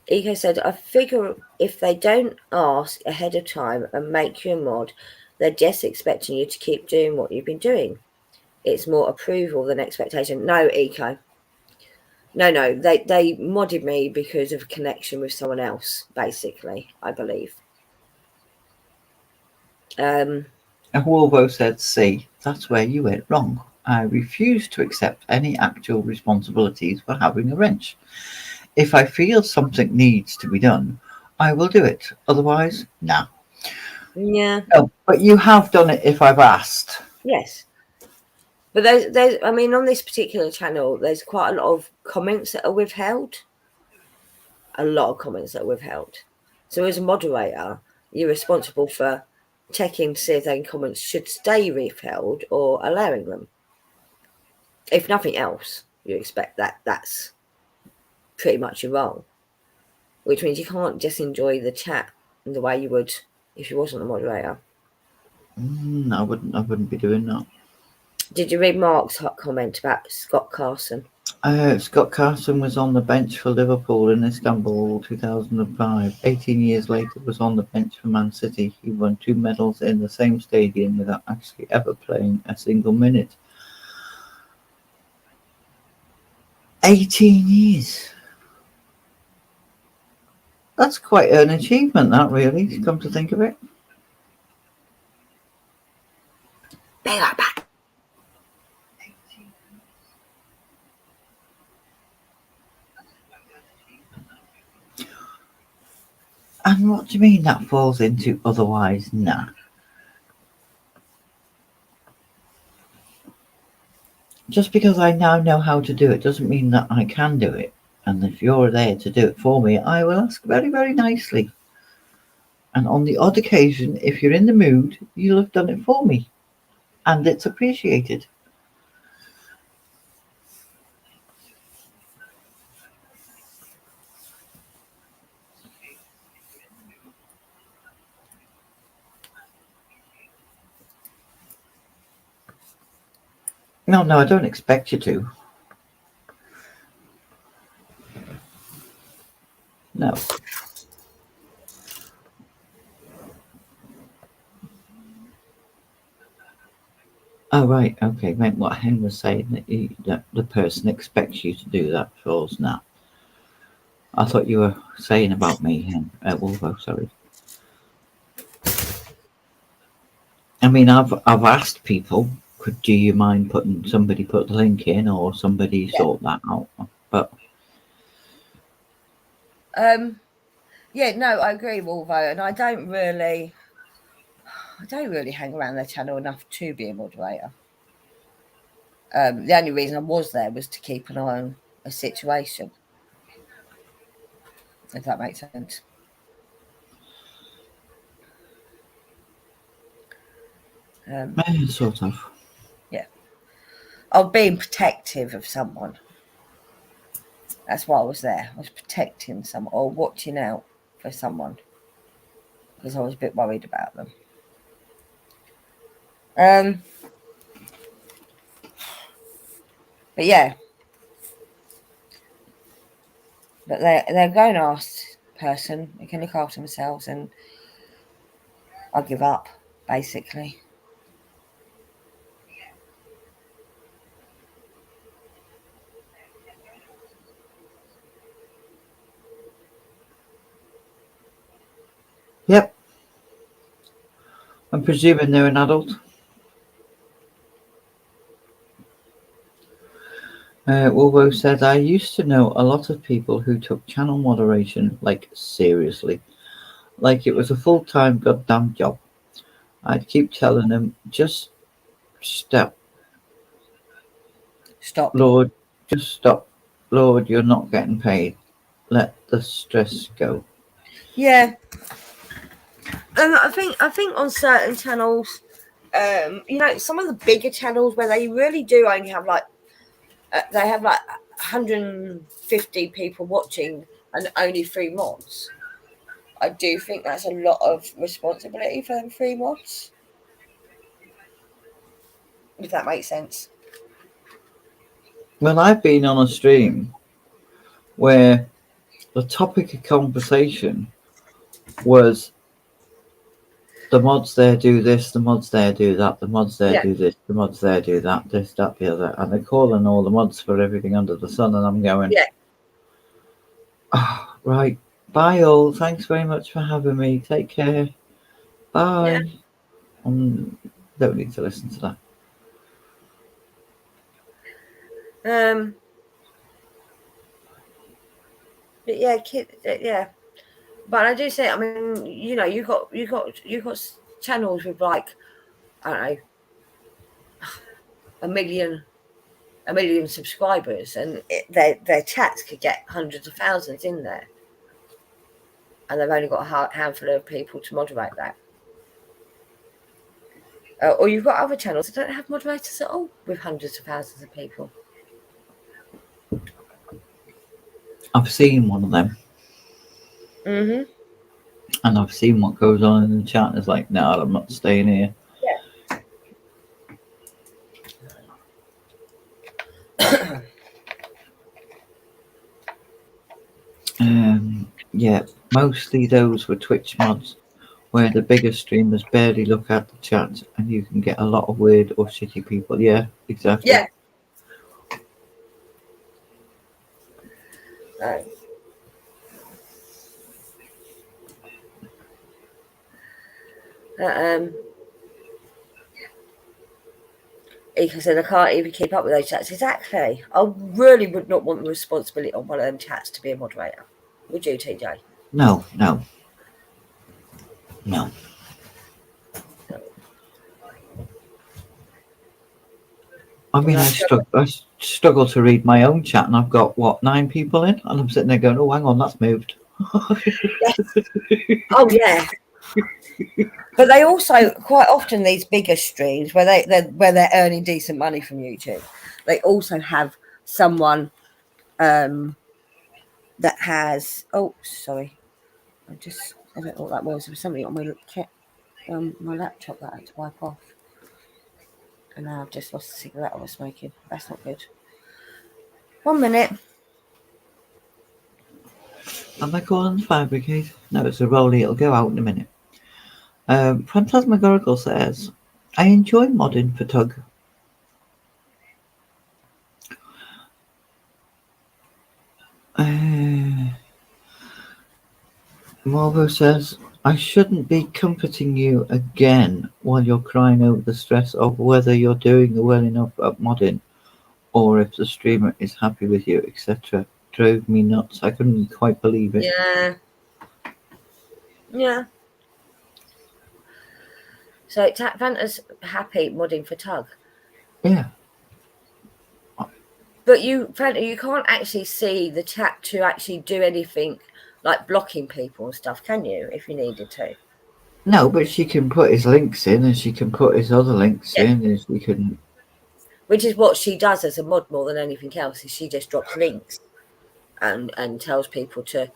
C: Eco said, I figure if they don't ask ahead of time and make you a mod, they're just expecting you to keep doing what you've been doing. It's more approval than expectation. No, Eco. No. They modded me because of a connection with someone else, basically, I believe.
A: And Wolvo said, see, that's where you went wrong. I refuse to accept any actual responsibilities for having a wrench. If I feel something needs to be done, I will do it. Otherwise, no.
C: Yeah.
A: No, but you have done it if I've asked.
C: Yes. But there's I mean, on this particular channel, there's quite a lot of comments that are withheld. A lot of comments that are withheld. So as a moderator, you're responsible for checking to see if those comments should stay withheld or allowing them. If nothing else, you expect that's pretty much your role. Which means you can't just enjoy the chat in the way you would if you wasn't a moderator.
A: I wouldn't be doing that.
C: Did you read Mark's hot comment about Scott Carson?
A: Scott Carson was on the bench for Liverpool in Istanbul 2005. 18 years later was on the bench for Man City. He won 2 medals in the same stadium without actually ever playing a single minute. 18 years. That's quite an achievement, that really, to come to think of it.
C: Be right back.
A: And what do you mean that falls into otherwise? Nah. Just because I now know how to do it doesn't mean that I can do it. And if you're there to do it for me, I will ask very, very nicely. And on the odd occasion, if you're in the mood, you'll have done it for me. And it's appreciated. No, I don't expect you to. No. Oh, right. Okay. Meant what Hen was saying, that the person expects you to do that falls now. I thought you were saying about me, Hen. Wolvo, sorry. I mean, I've asked people, do you mind somebody put the link in or somebody sort that out? But
C: yeah, no, I agree, Wolvo, and I don't really hang around their channel enough to be a moderator. The only reason I was there was to keep an eye on a situation, if that makes sense.
A: Sort of.
C: Yeah. I was being protective of someone. That's why I was there. I was protecting someone or watching out for someone because I was a bit worried about them. But yeah. But they're going to ask person. They can look after themselves, and I'll give up, basically.
A: Yep. I'm presuming they're an adult. Wolvo said, I used to know a lot of people who took channel moderation, like, seriously. Like it was a full-time goddamn job. I'd keep telling them, just stop.
C: Stop.
A: Lord, just stop. Lord, you're not getting paid. Let the stress go.
C: Yeah. And I think on certain channels, some of the bigger channels where they really do only have they have 150 people watching and only 3 mods. I do think that's a lot of responsibility for them 3 mods. If that makes sense.
A: Well, I've been on a stream where the topic of conversation was the mods there do this, the mods there do that, the mods there do this, the mods there do that, this, that, the other. And they're calling all the mods for everything under the sun. And I'm going, oh, right. Bye all. Thanks very much for having me. Take care. Bye. Don't need to listen to
C: that. But yeah. But I do say, I mean, you got channels with I don't know, a million subscribers, and their chats could get hundreds of thousands in there, and they've only got a handful of people to moderate that. Or you've got other channels that don't have moderators at all with hundreds of thousands of people.
A: I've seen one of them.
C: Mm-hmm.
A: And I've seen what goes on in the chat. It's like, no, I'm not staying here. Yeah. Mostly those were Twitch mods where the bigger streamers barely look at the chat and you can get a lot of weird or shitty people. Yeah, exactly.
C: Yeah. No. Eka said, I can't even keep up with those chats. Exactly. I really would not want the responsibility on one of them chats to be a moderator. Would you, TJ?
A: No. I mean, I struggle to read my own chat, and I've got, 9 people in? And I'm sitting there going, oh, hang on, that's moved.
C: Oh, yeah. But they also, quite often, these bigger streams where they're earning decent money from YouTube, they also have someone that has... Oh, sorry. I don't know what that was. There was something on my laptop that I had to wipe off. And now I've just lost the cigarette I was smoking. That's not good. 1 minute.
A: Am I calling the fire brigade? No, it's a rollie. It'll go out in a minute. Phantasmagorical says, I enjoy modding for Tug. Marvo says, I shouldn't be comforting you again while you're crying over the stress of whether you're doing well enough at modding or if the streamer is happy with you, etc. Drove me nuts. I couldn't quite believe it.
C: Yeah. So Fanta's happy modding for Tug.
A: Yeah.
C: But Fanta, you can't actually see the chat to actually do anything like blocking people and stuff, can you, if you needed to?
A: No, but she can put his links in and she can put his other links in and she can...
C: Which is what she does as a mod more than anything else, is she just drops links and tells people to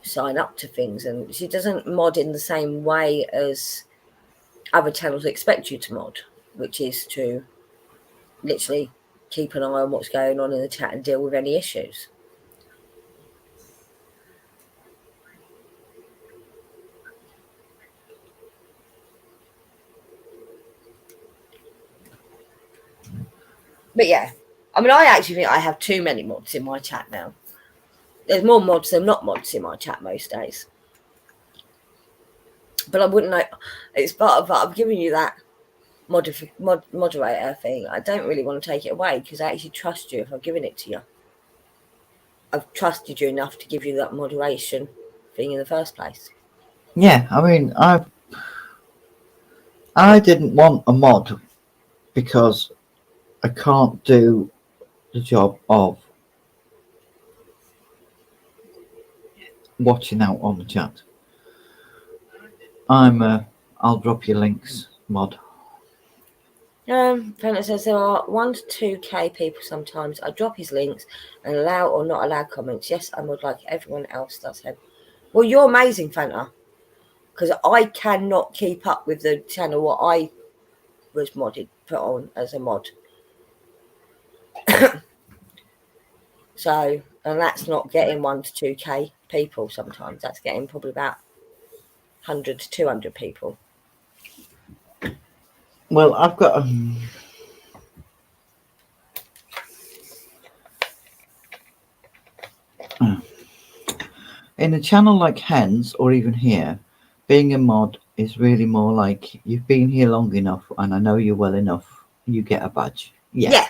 C: sign up to things. And she doesn't mod in the same way as other channels expect you to mod, which is to literally keep an eye on what's going on in the chat and deal with any issues. But yeah, I mean, I actually think I have too many mods in my chat now. There's more mods than not mods in my chat most days. But I wouldn't know. It's part of that. I'm giving you that moderator thing. I don't really want to take it away because I actually trust you if I've given it to you. I've trusted you enough to give you that moderation thing in the first place.
A: Yeah, I mean, I didn't want a mod because I can't do the job of watching out on the chat. I'll drop your links mod.
C: Fanta says there are 1 to 2k people sometimes. I drop his links and allow or not allow comments. Yes, I mod like everyone else does him. Well, you're amazing, Fanta, because I cannot keep up with the channel what I was put on as a mod. So, and that's not getting 1 to 2k people sometimes. That's getting probably about 100 to 200 people.
A: Well, I've got in a channel like Hens or even here, being a mod is really more like you've been here long enough and I know you well enough. You get a badge. Yeah,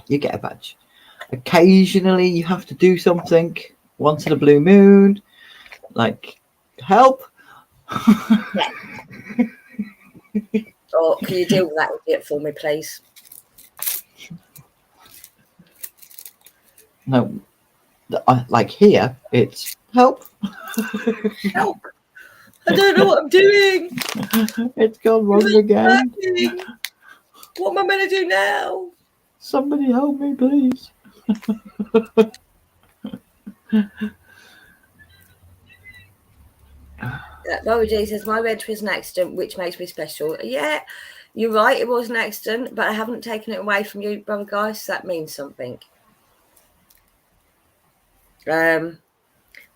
A: you get a badge. Occasionally, you have to do something once in a blue moon, like help.
C: Or can you deal with that idiot for me, please?
A: No, like here, it's help.
C: Help! I don't know what I'm doing.
A: It's gone wrong again.
C: What am I meant to do now?
A: Somebody help me, please.
C: Bobby J says, my reg was an accident, which makes me special. Yeah, you're right, it was an accident, but I haven't taken it away from you, brother guys, so that means something. The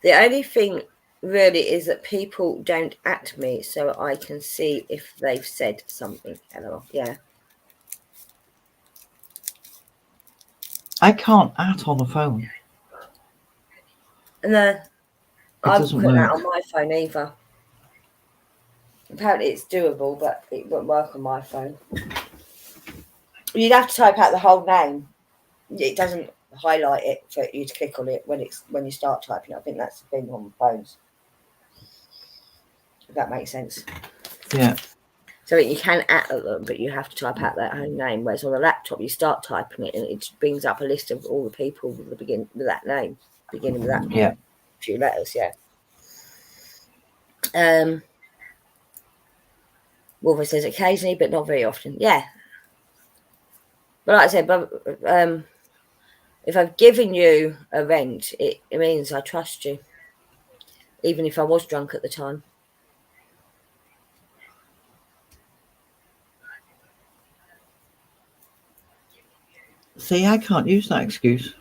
C: only thing really is that people don't at me so I can see if they've said something. Yeah.
A: I can't at on the phone.
C: No, I
A: doesn't
C: couldn't that
A: work.
C: on my phone either. Apparently it's doable, but it won't work on my phone. You'd have to type out the whole name. It doesn't highlight it for you to click on it when you start typing. I think that's the thing on phones. If that makes sense.
A: Yeah.
C: So you can add them, but you have to type out their own name. Whereas on the laptop, you start typing it, and it brings up a list of all the people with that name, beginning with that
A: Yeah.
C: few letters. Yeah. Wolver says occasionally, but not very often. Yeah. But like I said, if I've given you a rent, it means I trust you, even if I was drunk at the time.
A: See, I can't use that excuse.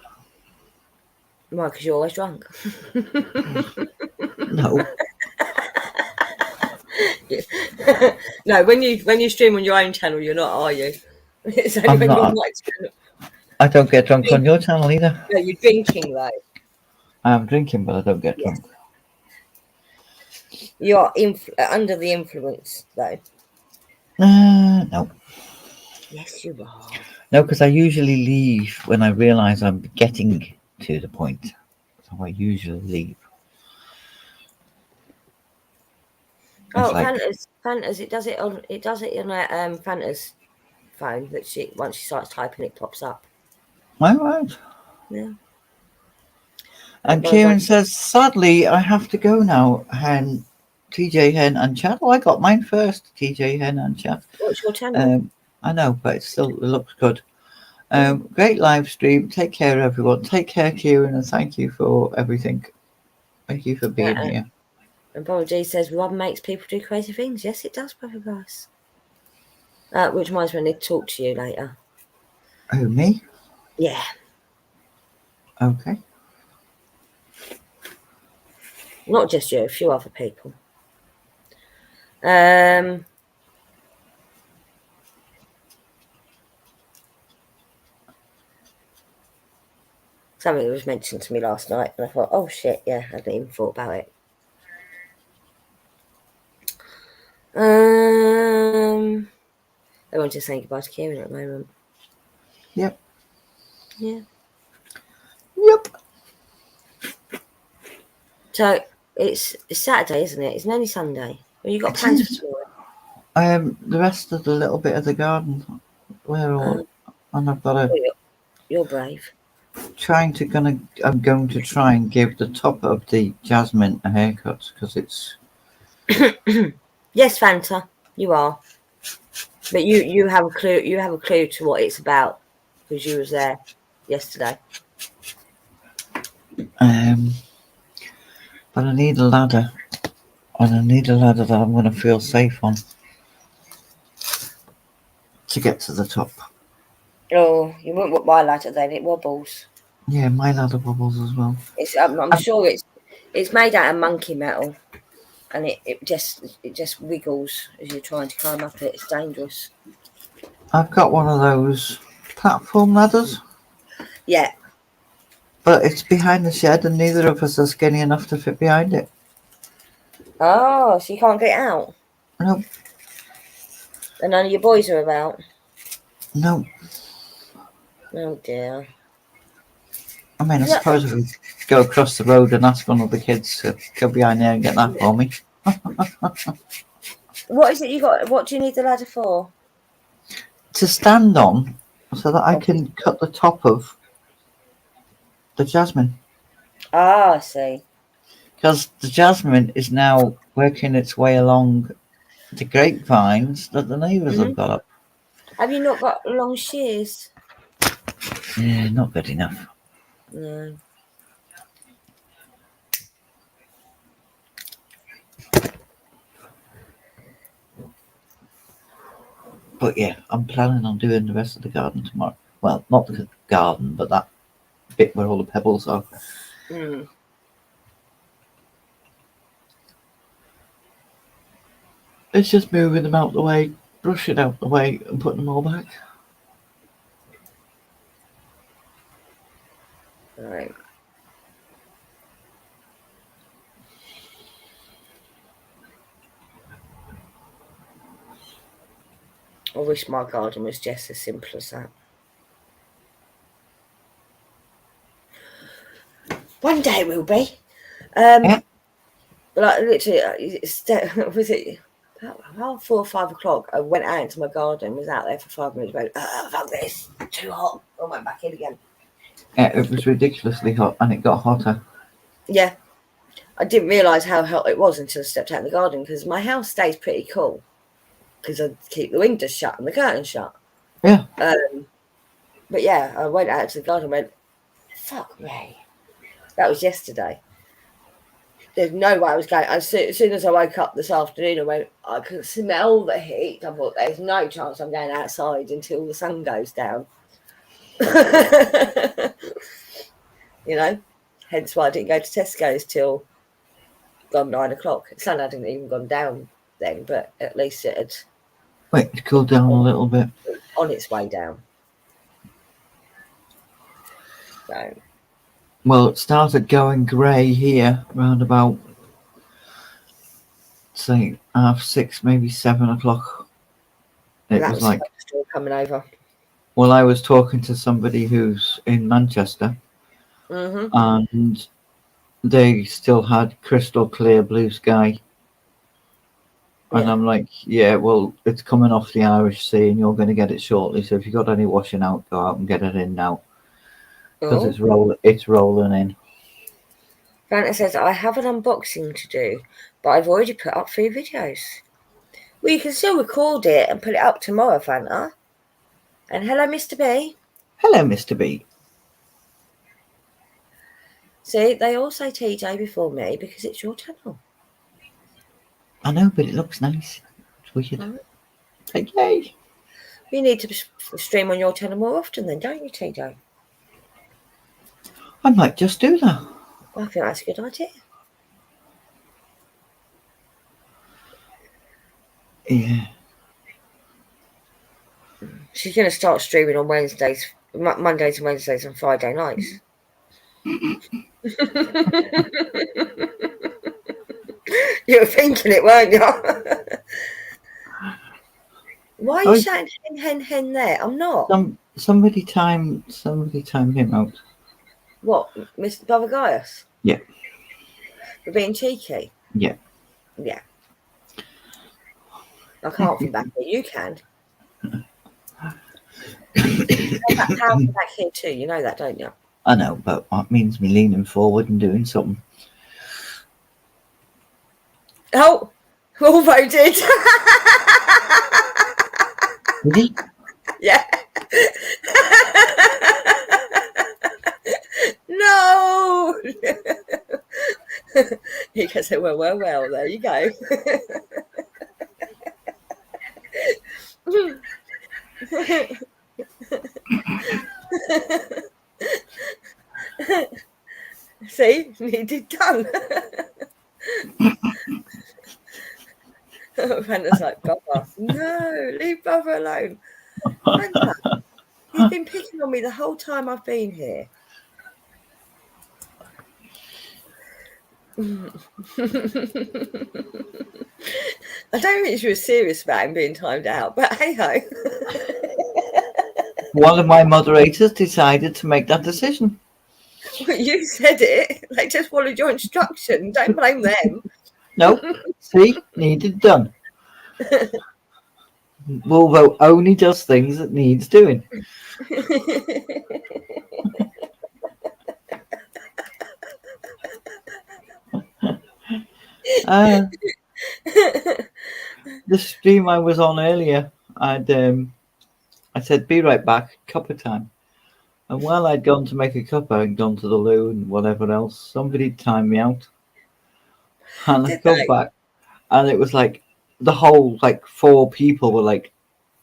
C: Why? Because you're always drunk.
A: No.
C: No, when you stream on your own channel, you're not, are you? It's only
A: I'm
C: when
A: not.
C: you're on my channel.
A: I don't get drunk on your channel either.
C: No, you're drinking though.
A: I'm drinking, but I don't get
C: Yes.
A: drunk.
C: You're under the influence though.
A: No.
C: Yes, you are.
A: No, because I usually leave when I realise I'm getting to the point. So I usually leave.
C: Oh,
A: like,
C: Fantas, it does it on a Fantas phone that once she starts typing it pops up.
A: all right.
C: Yeah.
A: And Kieran says, sadly, I have to go now. Hen, TJ Hen and Chat. Oh, I got mine first. TJ Hen and Chat.
C: What's your channel?
A: I know, but it looks good. Great live stream. Take care, everyone. Take care, Kieran, and thank you for everything. Thank you for being here.
C: And Brother G says, Rob makes people do crazy things. Yes, it does, Brother Bryce. Which reminds me, I need to talk to you later.
A: Oh, me?
C: Yeah.
A: Okay.
C: Not just you, a few other people. Something was mentioned to me last night, and I thought, oh shit, yeah, I hadn't even thought about it. Everyone's just saying goodbye to Kieran at the moment.
A: Yep.
C: Yeah.
A: Yep.
C: So it's Saturday, isn't it? It's only Sunday. Well, you got plans for tomorrow?
A: The rest of the little bit of the garden, and I've got a.
C: You're brave.
A: I'm going to try and give the top of the jasmine a haircut because it's.
C: Yes, Fanta, you are. But you have a clue. You have a clue to what it's about because you was there yesterday.
A: But I need a ladder, and I need a ladder that I'm going to feel safe on to get to the top.
C: Oh, you wouldn't want my ladder then. It wobbles.
A: Yeah, my ladder wobbles as well.
C: I'm sure it's made out of monkey metal, and it just wiggles as you're trying to climb up it. It's dangerous.
A: I've got one of those platform ladders.
C: Yeah.
A: But it's behind the shed, and neither of us are skinny enough to fit behind it.
C: Oh, so you can't get out?
A: Nope.
C: And none of your boys are about?
A: No.
C: Oh dear.
A: I mean, I suppose if we go across the road and ask one of the kids to go behind there and get that for me.
C: What is it you got? What do you need the ladder for?
A: To stand on, so that I can cut the top of the jasmine.
C: Ah, I see.
A: Because the jasmine is now working its way along the grapevines that the neighbours have got up.
C: Have you not got long shears?
A: Yeah, not good enough.
C: No.
A: But yeah, I'm planning on doing the rest of the garden tomorrow. Well, not the garden, but that bit where all the pebbles are. It's just moving them out the way, brushing out the way, and putting them all back.
C: Right. I wish my garden was just as simple as that. One day it will be.
A: Yeah.
C: But like literally, was it about 4 or 5 o'clock? I went out into my garden, was out there for 5 minutes, went, fuck this, too hot. I went back in again.
A: Yeah, it was ridiculously hot, and it got hotter.
C: Yeah. I didn't realise how hot it was until I stepped out in the garden, because my house stays pretty cool because I keep the windows shut and the curtains shut.
A: Yeah.
C: But yeah, I went out to the garden and went, fuck me. That was yesterday. There's no way I was going. As soon as I woke up this afternoon, I could smell the heat. I thought, there's no chance I'm going outside until the sun goes down. You know, hence why I didn't go to Tesco's till gone 9 o'clock. The sun hadn't even gone down then, but at least it had
A: Wait, it cooled down a little bit.
C: on its way down. So,
A: Well, it started going grey here around about, say, 6:30, maybe 7 o'clock. It
C: that
A: was like,
C: still coming over.
A: well, I was talking to somebody who's in Manchester,
C: Mm-hmm.
A: and they still had crystal clear blue sky. And
C: Yeah.
A: I'm like, yeah, well, it's coming off the Irish Sea, and you're going to get it shortly. So if you've got any washing out, go out and get it in now, because
C: Oh.
A: it's rolling in.
C: Fanta says, I have an unboxing to do, but I've already put up 3 videos. Well, you can still record it and put it up tomorrow, Fanta. And hello, Mr. B.
A: Hello, Mr. B.
C: See, they all say TJ before me because it's your channel.
A: I know, but it looks nice. It's wicked.
C: Oh.
A: Like, yay.
C: You need to stream on your channel more often then, don't you, TJ?
A: I might just do that.
C: I think that's a good idea.
A: Yeah.
C: She's going to start streaming on Wednesdays, Mondays and Wednesdays and Friday nights. You were thinking it, weren't you? Why are you shouting hen, hen, hen there? I'm not.
A: Somebody time him out.
C: What, Mr. Bavagaius?
A: Yeah.
C: For being cheeky?
A: Yeah.
C: Yeah. I can't be back here. You can. I'll be back here too. You know that, don't you?
A: I know, but that means me leaning forward and doing something.
C: Oh, all voted.
A: Did he?
C: Yeah. No. You can say, well, there you go. See, needed done. Fanta's like, Bubba, no, leave Bubba alone. Fanta, you've been picking on me the whole time I've been here. I don't think she was serious about him being timed out, but hey ho.
A: One of my moderators decided to make that decision.
C: You said it. They just followed your instruction. Don't blame them.
A: No, see, needed done. Volvo only does things that needs doing. The stream I was on earlier, I said, be right back, cuppa time. And while I'd gone to make a cuppa and gone to the loo and whatever else, somebody timed me out. And I come back, and it was like the whole 4 people were like,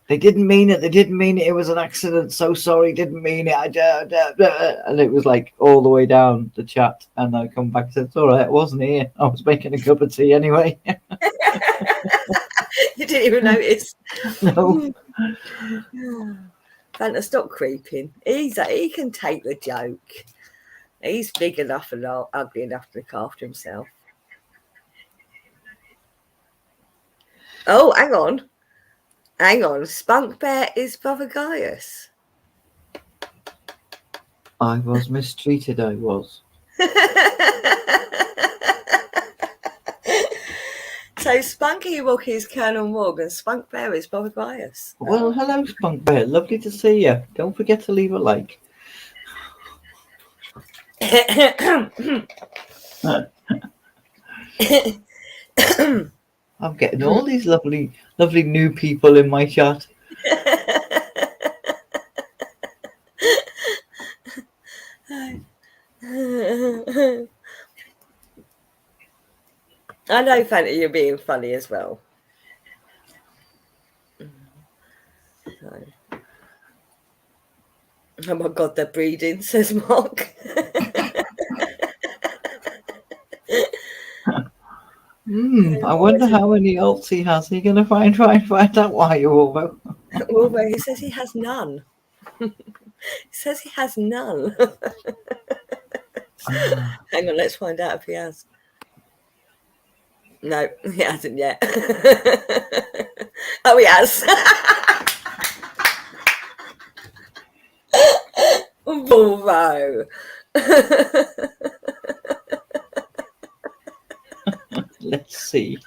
A: they didn't mean it, it was an accident, so sorry, didn't mean it, and it was like all the way down the chat. And I come back and said, it's all right, I wasn't here, I was making a cup of tea anyway.
C: You didn't even notice.
A: No.
C: Fanta, stop creeping. He can take the joke. He's big enough and ugly enough to look after himself. Oh, hang on. Hang on, Spunk Bear is Brother Gaius.
A: I was mistreated, I was.
C: So Spunky Wookie is Colonel Morgan, Spunk Bear is Brother Gaius.
A: Well, hello, Spunk Bear. Lovely to see you. Don't forget to leave a like. I'm getting all these lovely new people in my chat.
C: I know, Fanny, you're being funny as well. Oh my God, they're breeding, says Mark.
A: I wonder how many alts he has. Are you going to find out why you over?
C: Although he says he has none. He says he has none. Hang on, let's find out if he has. No, he hasn't yet. Oh, he has. Volvo.
A: Let's see.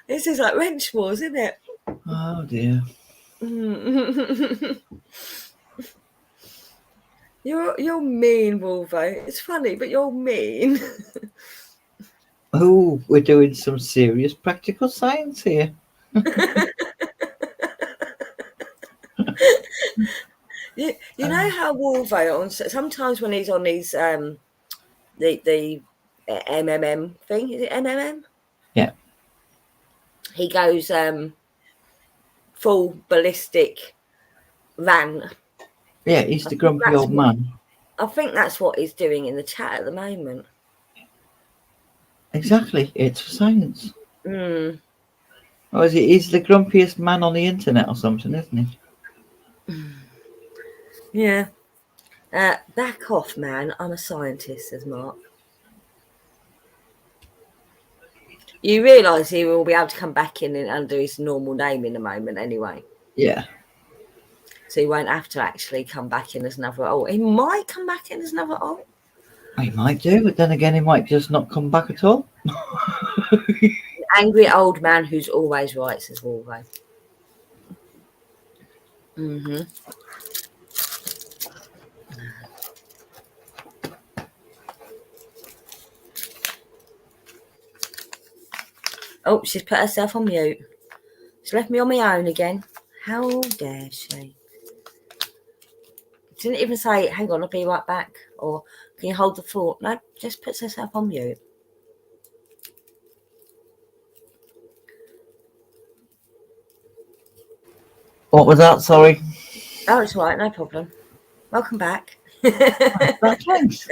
C: This is like Wrench Wars, isn't it?
A: Oh dear.
C: You're mean, Volvo. It's funny, but you're mean.
A: Oh, we're doing some serious practical science here.
C: You know how Wolvo sometimes when he's on these the MMM thing, is it MMM?
A: Yeah.
C: He goes full ballistic van.
A: Yeah, he's the grumpy old man.
C: I think that's what he's doing in the chat at the moment.
A: Exactly, it's for science.
C: Mm.
A: Or is he? He's the grumpiest man on the internet or something, isn't he?
C: Yeah. Back off, man. I'm a scientist, says Mark. You realise he will be able to come back in under his normal name in a moment anyway.
A: Yeah.
C: So he won't have to actually come back in as another alt. He might come back in as another alt.
A: He might do, but then again, he might just not come back at all.
C: Angry old man who's always right, says Wolvo. Mm-hmm. Oh, she's put herself on mute. She left me on my own again. How dare she? Didn't even say, hang on, I'll be right back. Or can you hold the fort? No, just puts herself on mute.
A: What was that? Sorry.
C: Oh, it's all right, no problem. Welcome back.
A: Thanks.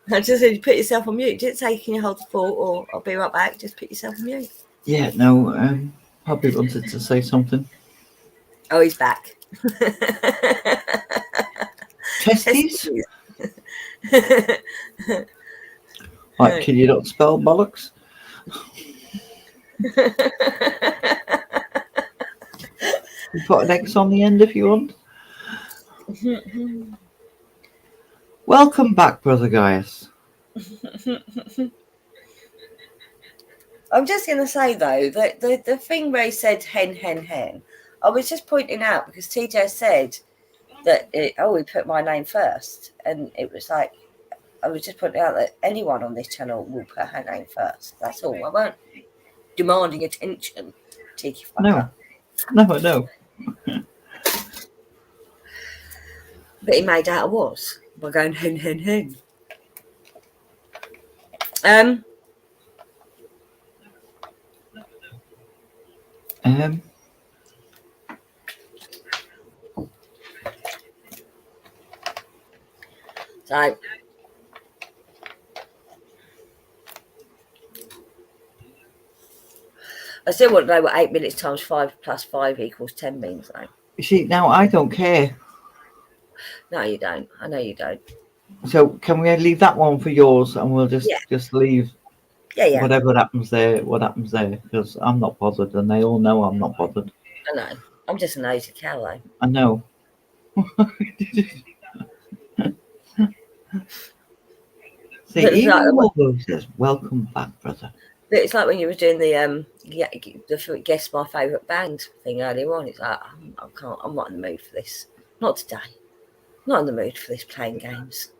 C: I just said you put yourself on mute. Didn't say can you hold the fort or I'll be right back. Just put yourself on mute.
A: Yeah, no, probably wanted to say something.
C: Oh, he's back.
A: Testes? Right, can you not spell bollocks? You put an X on the end if you want. Welcome back, Brother Gaius.
C: I'm just going to say, though, that the thing where he said hen, hen, hen, I was just pointing out because TJ said that, he put my name first. And it was like, I was just pointing out that anyone on this channel will put her name first. That's all. I won't demanding attention. Tiki fucker.
A: No.
C: But he made out I was by going hen, hen, hen. So I still want to know what 8 minutes times 5 plus 5 equals 10 means, though.
A: You see, now I don't care.
C: No, you don't. I know you don't.
A: So can we leave that one for yours, and we'll just
C: Yeah.
A: leave
C: Yeah.
A: whatever happens there, what happens there, because I'm not bothered, and they all know I'm not bothered.
C: I know. I'm just a nosy cow, though.
A: I know. See,
C: But it's
A: even
C: like-
A: Warbo says, "Welcome back, brother."
C: It's like when you were doing the guess my favourite band thing earlier on. It's like I can't. I'm not in the mood for this. Not today. Not in the mood for this playing games.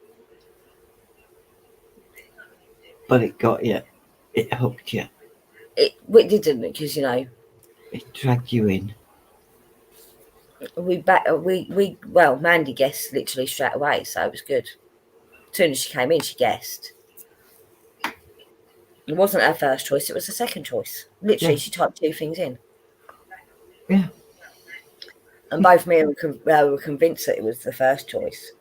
A: But it got you. It hooked you.
C: It didn't, because
A: It dragged you in.
C: Mandy guessed literally straight away, so it was good. As soon as she came in, she guessed. It wasn't her first choice; it was the second choice. Literally,
A: Yeah.
C: she typed 2 things in.
A: Yeah.
C: And both me and were convinced that it was the first choice.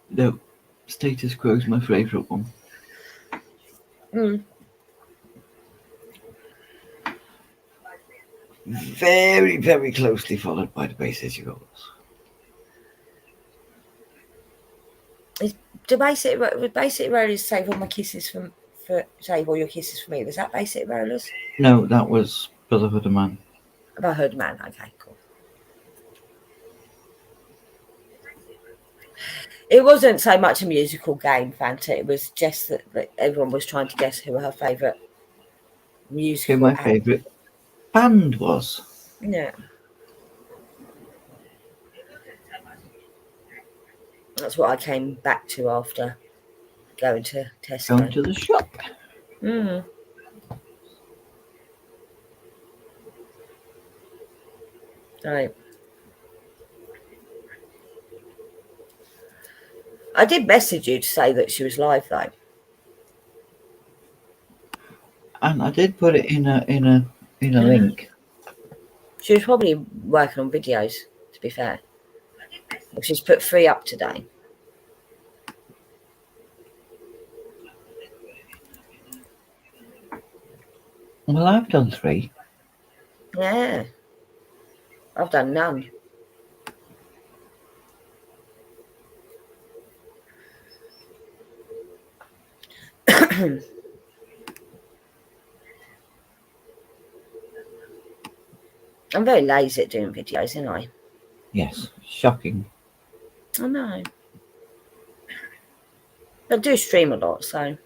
A: No, Status Quo is my favourite one. Very, very closely followed by the Bay City Rollers.
C: Do basic rollers save all my kisses for save all your kisses for me? Was that basic rollers?
A: No, that was Brotherhood of Man.
C: Have I heard man? Okay, cool. It wasn't so much a musical game, Fanta. It was just that everyone was trying to guess who her favourite musical.
A: Who my favourite band was.
C: Yeah. That's what I came back to after going to Tesco.
A: Going to the shop.
C: Right. I did message you to say that she was live, though.
A: And I did put it in a link.
C: She was probably working on videos, to be fair. She's put 3 up today.
A: Well, I've done 3.
C: Yeah. I've done none. I'm very lazy at doing videos, aren't I?
A: Yes, shocking.
C: I know. I do stream a lot, so.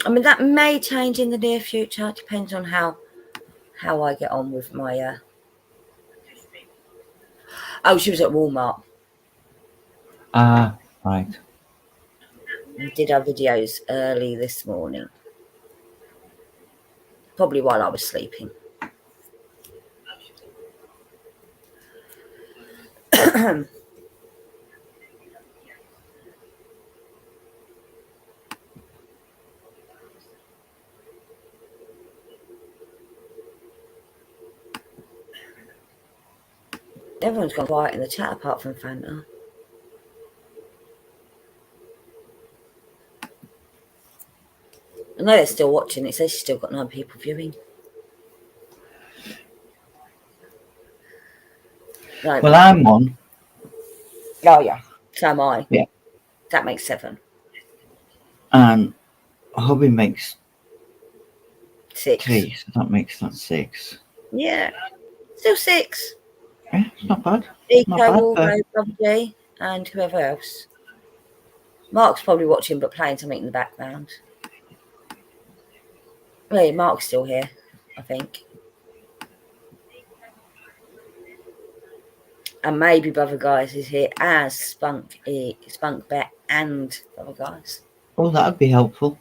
C: I mean, that may change in the near future. It depends on how I get on with my. Oh, she was at Walmart.
A: Ah, right.
C: We did our videos early this morning. Probably while I was sleeping. Everyone's gone quiet in the chat apart from Fanta. I know they're still watching. It says she's still got 9 people viewing. Right.
A: Well, I'm on.
C: Oh, yeah. So am I.
A: Yeah.
C: That makes 7.
A: And hubby makes
C: 6.
A: 3, so that makes that 6.
C: Yeah. Still 6.
A: Yeah, it's not bad.
C: Nico,
A: Not bad,
C: Waldo, Rob G, and whoever else. Mark's probably watching but playing something in the background. Well, yeah, Mark's still here, I think. And maybe Brother Guys is here as Spunk Bet and Brother Guys.
A: Oh, that'd be helpful.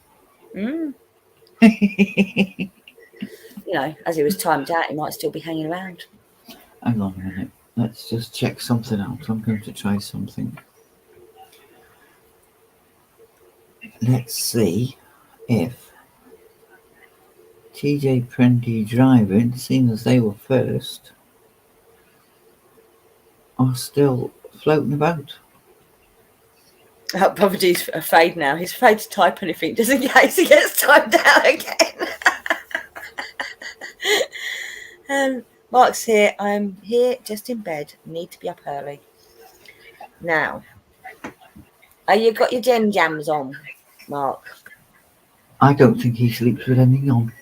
C: You know, as he was timed out, he might still be hanging around.
A: Hang on a minute. Let's just check something out. I'm going to try something. Let's see if TJ Prendy Driving, seeing as they were first, are still floating about.
C: Brother G's afraid now. He's afraid to type anything just in case he gets timed out again. Mark's here. I'm here just in bed. Need to be up early. Now, you got your gem jams on, Mark?
A: I don't think he sleeps with anything on.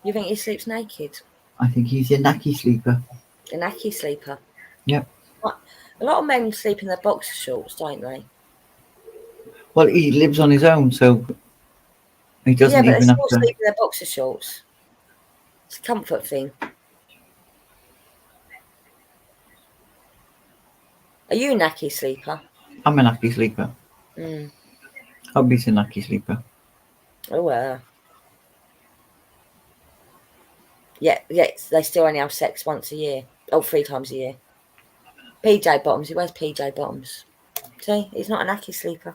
C: You think he sleeps naked?
A: I think he's a nacky sleeper.
C: A nacky sleeper?
A: Yep.
C: A lot of men sleep in their boxer shorts, don't they?
A: Well, he lives on his own, so he doesn't
C: Yeah, but they
A: even have
C: still
A: to.
C: sleep in their boxer shorts. It's a comfort thing. Are you a nacky sleeper?
A: I'm a nacky sleeper.
C: Mm.
A: Hubby's a nacky sleeper.
C: Oh, yeah, they still only have sex once a year. Oh, 3 times a year. PJ bottoms. He wears PJ bottoms. See, he's not a nacky sleeper.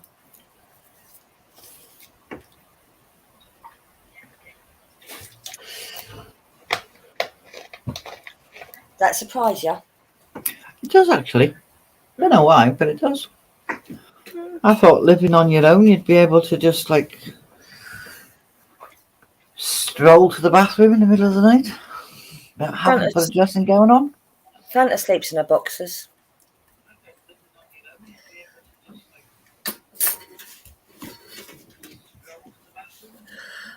C: That surprise you?
A: It does actually. I don't know why, but it does. I thought living on your own, you'd be able to just like stroll to the bathroom in the middle of the night without having to put a dressing gown on.
C: Fanta sleeps in her boxers.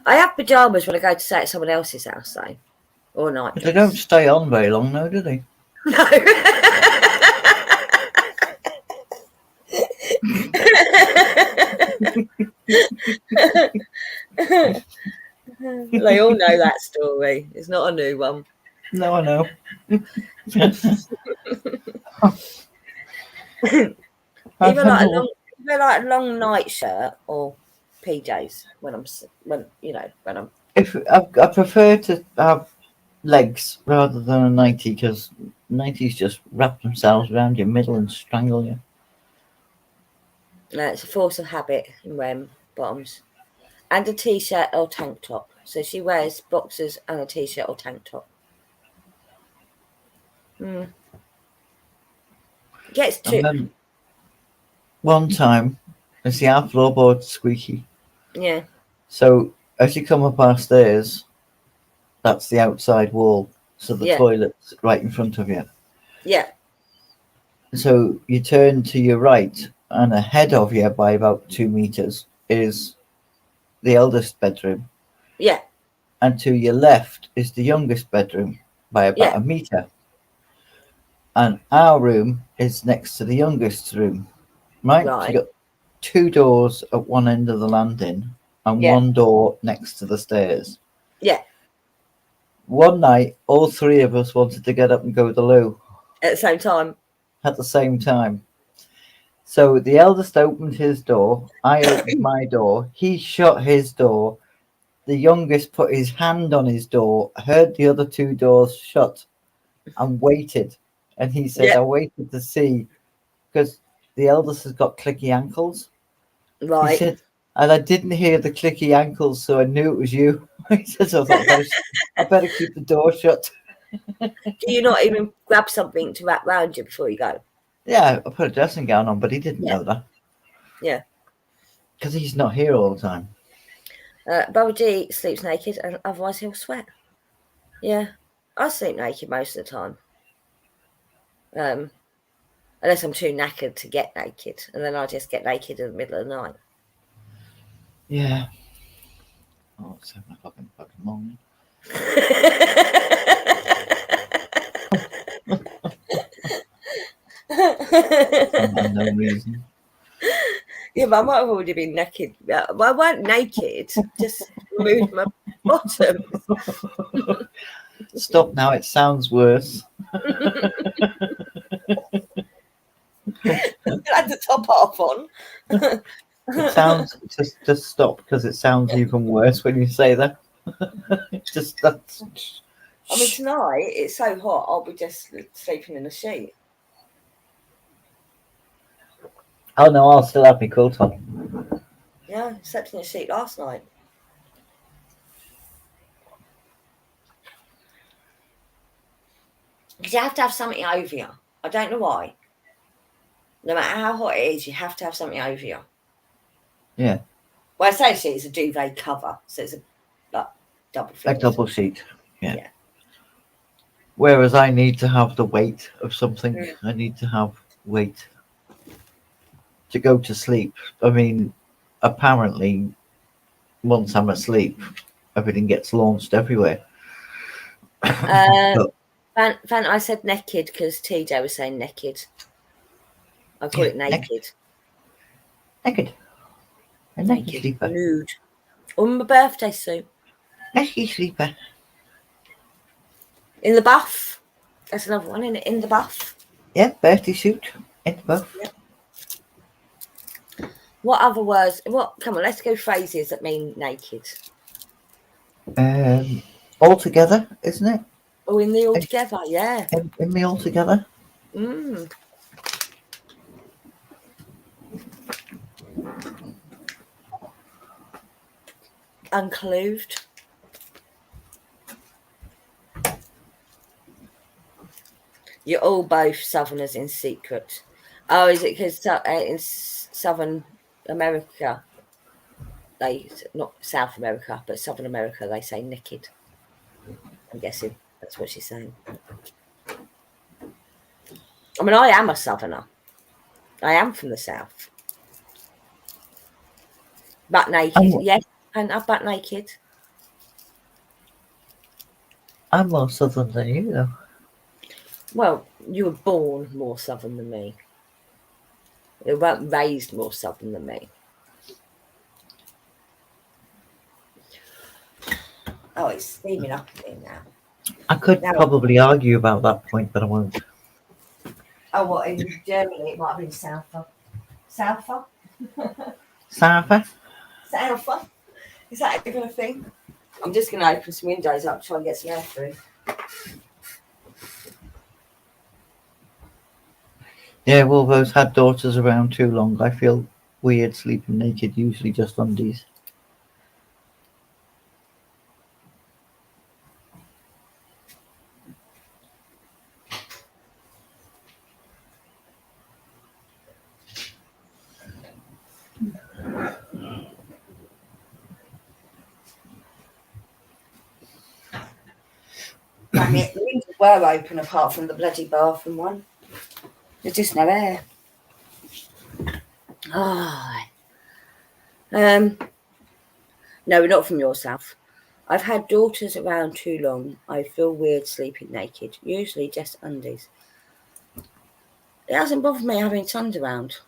C: I have pyjamas when I go to stay at someone else's house, though, or night.
A: But they don't stay on very long, though, do they?
C: No. They all know that story. It's not a new one.
A: No, I know.
C: Even like a long night shirt or PJs when I'm.
A: If I prefer to have legs rather than a nightie, because nighties just wrap themselves around your middle and strangle you.
C: No, it's a force of habit in wearing bottoms. And a t-shirt or tank top. So she wears boxers and a t-shirt or tank top. Gets
A: And then one time, I see our floorboard squeaky.
C: Yeah.
A: So as you come up our stairs, that's the outside wall. So the toilet's right in front of you.
C: Yeah.
A: So you turn to your right, and ahead of you by about 2 meters is the eldest bedroom.
C: Yeah.
A: And to your left is the youngest bedroom by about a meter. And our room is next to the youngest room. Right? So you got 2 doors at one end of the landing and 1 door next to the stairs.
C: Yeah.
A: One night, all 3 of us wanted to get up and go to the loo.
C: At the same time?
A: At the same time. So the eldest opened his door. I opened my door. He shut his door. The youngest put his hand on his door, heard the other 2 doors shut, and waited. And he said, I waited to see, because the eldest has got clicky ankles.
C: Right.
A: He said, and I didn't hear the clicky ankles, so I knew it was you. He said, I thought, I better keep the door shut.
C: Do you not even grab something to wrap round you before you go?
A: Yeah, I put a dressing gown on, but he didn't know that.
C: Yeah.
A: Because he's not here all the time.
C: Bubba G sleeps naked, and otherwise he'll sweat. Yeah. I sleep naked most of the time. Unless I'm too knackered to get naked, and then I just get naked in the middle of the night.
A: Yeah. Oh, it's 7 o'clock in the fucking morning. For no reason.
C: Yeah, but I might have already been naked. Well, I weren't naked, just removed my bottom.
A: Stop now, it sounds worse.
C: I had the top half on.
A: It sounds, just stop, because it sounds even worse when you say that. Just that's.
C: I mean, tonight it's so hot, I'll be just sleeping in a sheet.
A: Oh no, I'll still have my coat on.
C: Yeah, I slept in a sheet last night. Because you have to have something over you. I don't know why. No matter how hot it is, you have to have something over you.
A: Yeah.
C: Well, essentially, it's a duvet cover, so it's a double sheet.
A: A double sheet. Yeah. Whereas I need to have the weight of something.
C: Mm.
A: I need to have weight to go to sleep. I mean, apparently, once I'm asleep, everything gets launched everywhere. But
C: Van, I said naked because TJ was saying naked. I call it naked.
A: naked. A naked sleeper.
C: Nude. On my birthday suit.
A: Naked sleeper.
C: In the buff. That's another one, in the buff.
A: Yeah, birthday suit in the buff.
C: Yep. What other words? Come on, let's go phrases that mean naked.
A: All together, isn't it?
C: Oh, in the all together, yeah.
A: In the all together.
C: Mm. Unclothed. You're all both Southerners in secret. Oh, is it because in Southern America, not South America, but Southern America, they say naked. I'm guessing that's what she's saying. I mean, I am a Southerner. I am from the South. Butt naked, yes, and I'm butt naked.
A: I'm more southern than you, though.
C: Well, you were born more Southern than me. You weren't raised more Southern than me. Oh, it's steaming up in now.
A: I could probably argue about that point, but I won't.
C: Oh, what, in Germany it might have been Souther. Souther?
A: Souther?
C: Souther? Is that even a thing? I'm just going to open some windows up, try and get some air through.
A: Yeah, Wolvo's had daughters around too long. I feel weird sleeping naked, usually just undies.
C: The windows were open apart from the bloody bathroom one. There's just no air. Oh. No, we're not from your South. I've had daughters around too long. I feel weird sleeping naked. Usually just undies. It hasn't bothered me having sons around.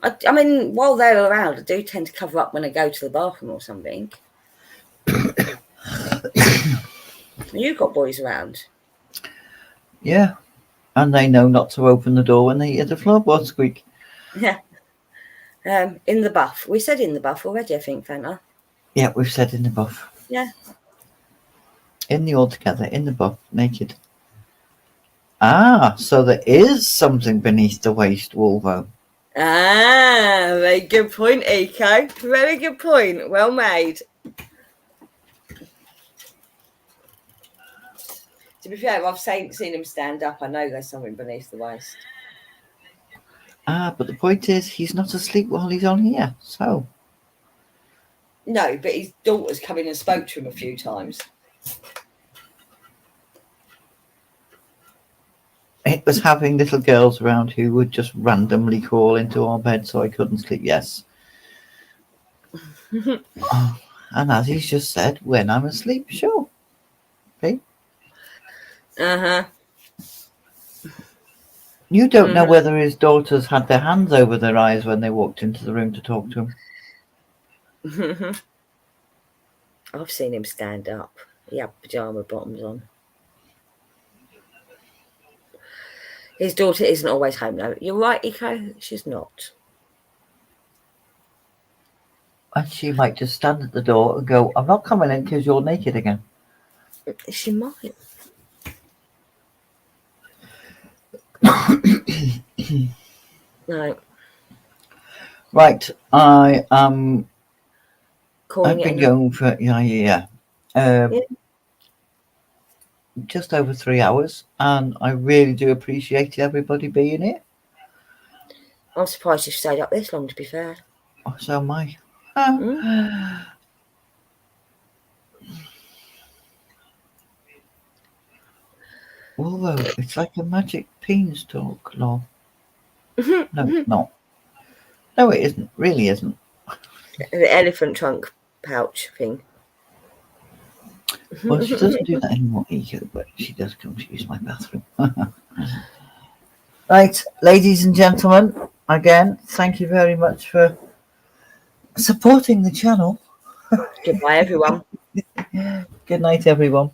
C: I mean, while they're around, I do tend to cover up when I go to the bathroom or something. You've got boys around.
A: Yeah, and they know not to open the door when they hear the floorboard squeak.
C: Yeah. In the buff. We said in the buff already, I think, Fanta.
A: Yeah, we've said in the buff.
C: Yeah.
A: In the altogether, in the buff, naked. Ah, so there is something beneath the waist, Wolvo.
C: Ah, very good point, Eco. Very good point. Well made. To be fair, I've seen him stand up. I know there's something beneath the waist.
A: Ah, but the point is, he's not asleep while he's on here, so.
C: No, but his daughter's come in and spoke to him a few times.
A: It was having little girls around who would just randomly crawl into our bed so I couldn't sleep, yes. Oh, and as he's just said, when I'm asleep, sure. Okay.
C: Uh-huh.
A: You don't know whether his daughters had their hands over their eyes when they walked into the room to talk to him.
C: I've seen him stand up. He had pyjama bottoms on. His daughter isn't always home, though. You're right, Eco. She's not.
A: And she might just stand at the door and go, I'm not coming in because you're naked again.
C: She might. No.
A: Right, I am.
C: Calling
A: I've been going for just over 3 hours, and I really do appreciate everybody being here.
C: I'm surprised you stayed up this long, to be fair.
A: Oh, so am I. Although it's like a magic beanstalk, lol. No, it's not. No, it isn't. Really isn't.
C: The elephant trunk pouch thing.
A: Well, she doesn't do that anymore either, but she does come to use my bathroom. Right, ladies and gentlemen, again, thank you very much for supporting the channel.
C: Goodbye, everyone.
A: Good night, everyone.